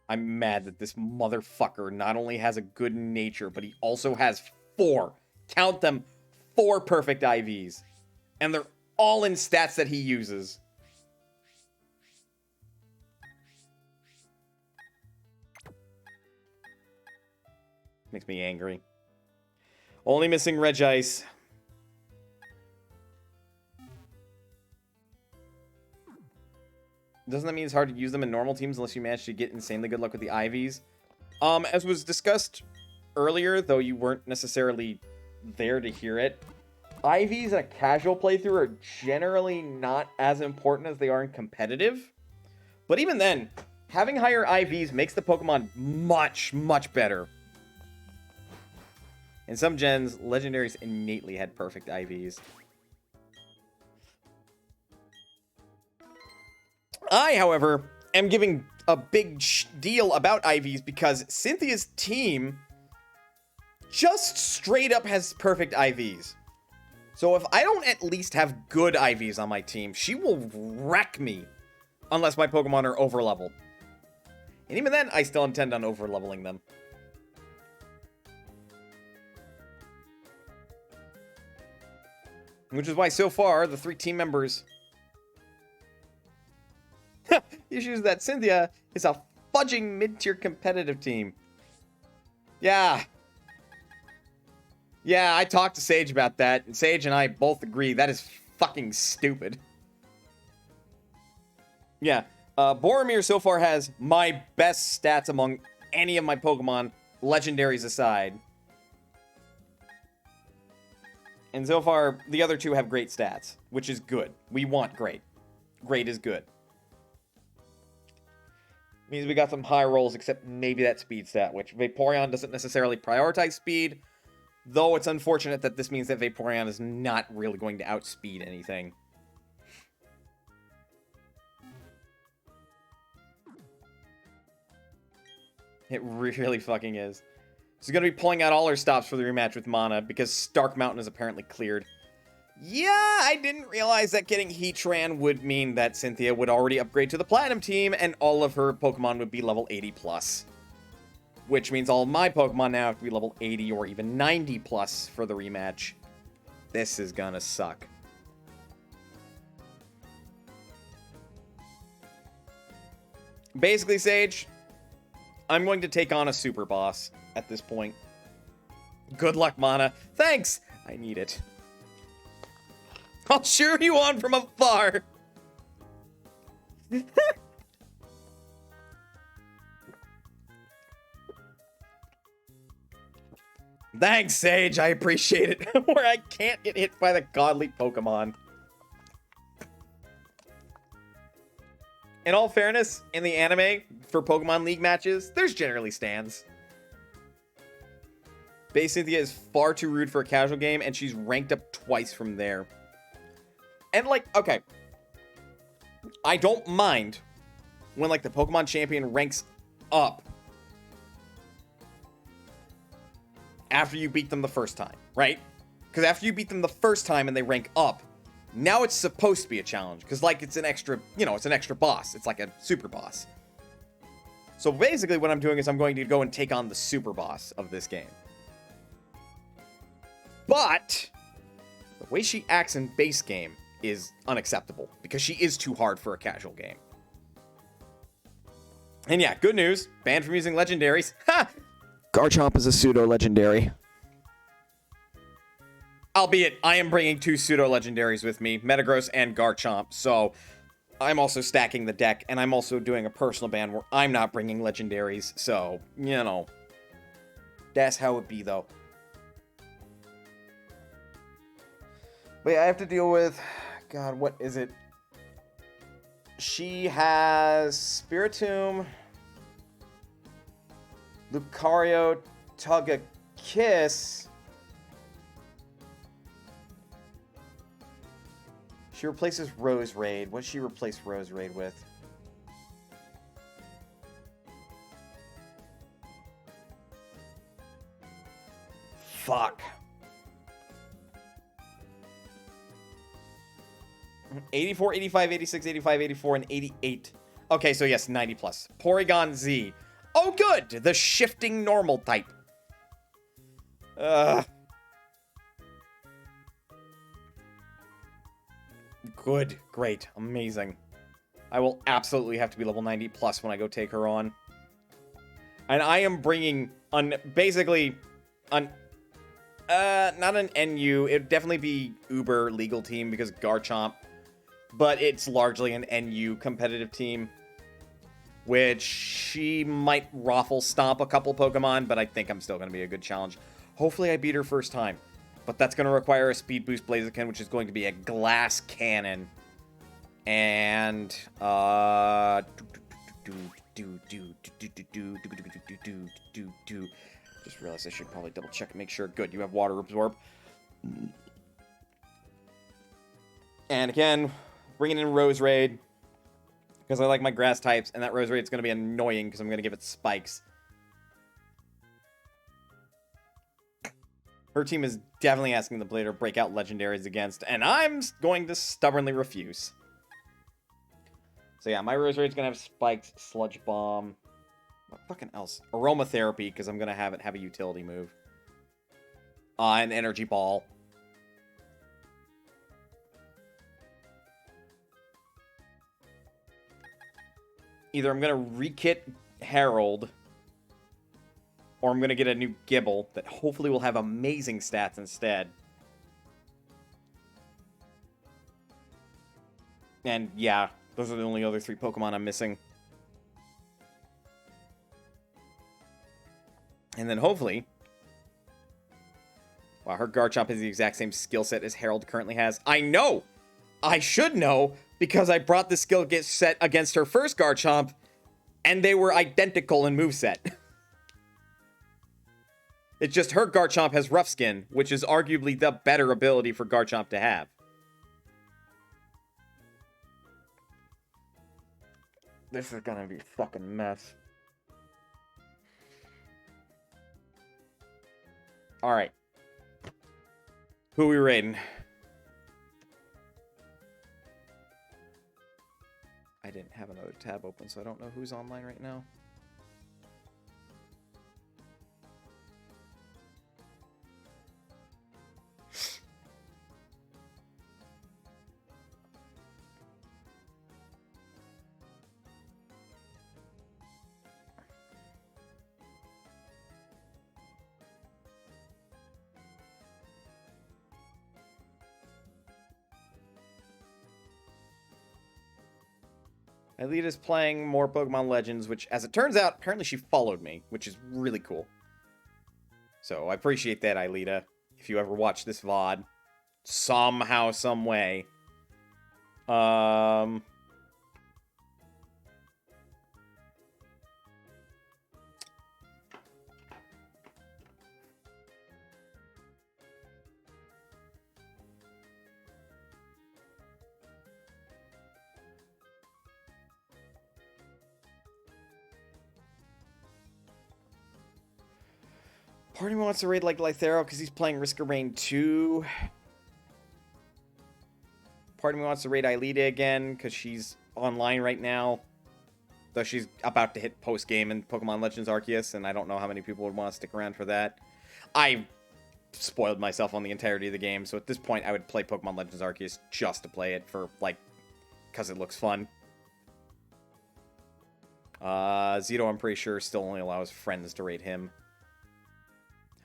I'm mad that this motherfucker not only has a good nature, but he also has 4. Count them, 4 perfect IVs. And they're all in stats that he uses. Makes me angry. Only missing Regice. Doesn't that mean it's hard to use them in normal teams unless you manage to get insanely good luck with the IVs? As was discussed earlier, though you weren't necessarily there to hear it, IVs in a casual playthrough are generally not as important as they are in competitive. But even then, having higher IVs makes the Pokemon much, much better. In some gens, legendaries innately had perfect IVs. I, however, am giving a big deal about IVs because Cynthia's team just straight up has perfect IVs. So if I don't at least have good IVs on my team, she will wreck me unless my Pokemon are overleveled. And even then, I still intend on overleveling them. Which is why, so far, the 3 team members... The issue is that Cynthia is a fudging mid-tier competitive team. Yeah. Yeah, I talked to Sage about that, and Sage and I both agree that is fucking stupid. Yeah, Boromir so far has my best stats among any of my Pokemon, legendaries aside. And so far, the other 2 have great stats, which is good. We want great. Great is good. Means we got some high rolls, except maybe that speed stat, which Vaporeon doesn't necessarily prioritize speed, though it's unfortunate that this means that Vaporeon is not really going to outspeed anything. It really fucking is. She's going to be pulling out all her stops for the rematch with Mana, because Stark Mountain is apparently cleared. Yeah, I didn't realize that getting Heatran would mean that Cynthia would already upgrade to the Platinum team, and all of her Pokemon would be level 80+. Which means all of my Pokemon now have to be level 80 or even 90+ for the rematch. This is gonna suck. Basically, Sage, I'm going to take on a super boss at this point. Good luck, Mana. Thanks! I need it. I'll cheer you on from afar. Thanks, Sage. I appreciate it. Where I can't get hit by the godly Pokemon. In all fairness, in the anime, for Pokemon League matches, there's generally stands. Base Cynthia is far too rude for a casual game, and she's ranked up twice from there. And, like, okay. I don't mind when, like, the Pokemon champion ranks up after you beat them the first time, right? Because after you beat them the first time and they rank up, now it's supposed to be a challenge. Because, like, it's an extra, you know, it's an extra boss. It's like a super boss. So basically what I'm doing is I'm going to go and take on the super boss of this game. But the way she acts in base game is unacceptable, because she is too hard for a casual game. And yeah, good news. Banned from using legendaries. Ha! Garchomp is a pseudo-legendary. Albeit, I am bringing 2 pseudo-legendaries with me, Metagross and Garchomp, so I'm also stacking the deck, and I'm also doing a personal ban where I'm not bringing legendaries, so, you know. That's how it be, though. But yeah, I have to deal with... God, what is it? She has Spiritomb, Lucario, Togekiss. She replaces Rose Raid. What does she replace Rose Raid with? Fuck. 84, 85, 86, 85, 84, and 88. Okay, so yes, 90 plus. Porygon Z. Oh, good! The shifting normal type. Good. Great. Amazing. I will absolutely have to be level 90 plus when I go take her on. And I am bringing basically, not an NU. It'd definitely be Uber legal team because Garchomp, but it's largely an NU competitive team, which she might raffle stomp a couple Pokemon, but I think I'm still going to be a good challenge. Hopefully I beat her first time, but that's going to require a Speed Boost Blaziken, which is going to be a Glass Cannon, and just realized I should probably double check and make sure. Good, you have Water Absorb. And again, bringing in Rose Raid, because I like my grass types, and that Rose Raid's going to be annoying because I'm going to give it spikes. Her team is definitely asking the player to break out legendaries against, and I'm going to stubbornly refuse. So yeah, my Rose Raid's going to have spikes, Sludge Bomb. What fucking else? Aromatherapy, because I'm going to have it have a utility move. An Energy Ball. Either I'm going to re-kit Harold, or I'm going to get a new Gibble that hopefully will have amazing stats instead. And yeah, those are the only other 3 Pokemon I'm missing. And then hopefully... Wow, her Garchomp has the exact same skill set as Harold currently has. I know! I should know, because I brought the skill set against her first Garchomp, and they were identical in moveset. It's just her Garchomp has Rough Skin, which is arguably the better ability for Garchomp to have. This is gonna be a fucking mess. Alright. Who are we raiding? I didn't have another tab open, so I don't know who's online right now. Alita's playing more Pokemon Legends, which, as it turns out, apparently she followed me, which is really cool. So, I appreciate that, Alita. If you ever watch this VOD, somehow, some way. Part of me wants to raid like Lythero because he's playing Risk of Rain 2. Part of me wants to raid Alita again because she's online right now. Though she's about to hit post-game in Pokemon Legends Arceus, and I don't know how many people would want to stick around for that. I spoiled myself on the entirety of the game, so at this point I would play Pokemon Legends Arceus just to play it for, like, because it looks fun. Zito, I'm pretty sure, still only allows friends to raid him.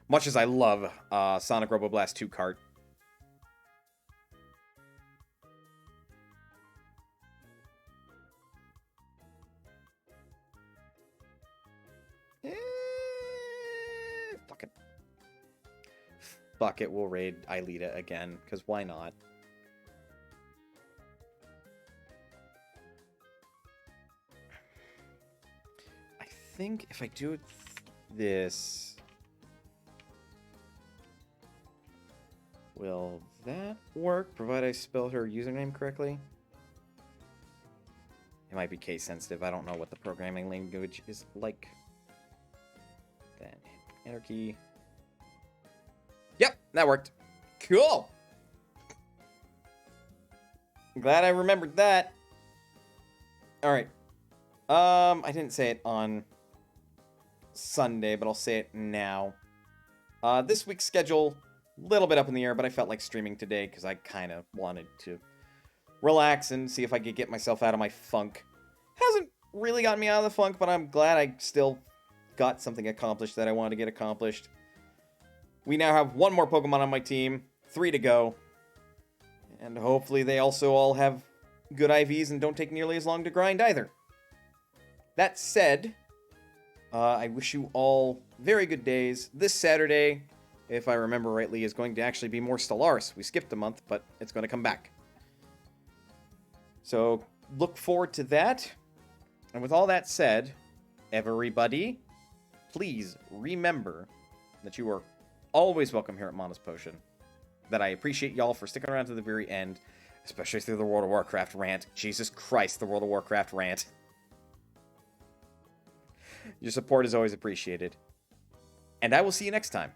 Much as I love Sonic Roboblast 2 cart. Fuck it. Fuck it, we'll raid Alita again, because why not? I think if I do this... Will that work, provided I spell her username correctly? It might be case sensitive. I don't know what the programming language is like. Then hit enter key. Yep, that worked. Cool. I'm glad I remembered that. All right. I didn't say it on Sunday, but I'll say it now. This week's schedule, little bit up in the air, but I felt like streaming today because I kind of wanted to relax and see if I could get myself out of my funk. Hasn't really gotten me out of the funk, but I'm glad I still got something accomplished that I wanted to get accomplished. We now have 1 more Pokemon on my team, 3 to go. And hopefully they also all have good IVs and don't take nearly as long to grind either. That said, I wish you all very good days. This Saturday, if I remember rightly, is going to actually be more Stellaris. We skipped a month, but it's going to come back. So look forward to that. And with all that said, everybody, please remember that you are always welcome here at ManasPotion. That I appreciate y'all for sticking around to the very end, especially through the World of Warcraft rant. Jesus Christ, the World of Warcraft rant. Your support is always appreciated. And I will see you next time.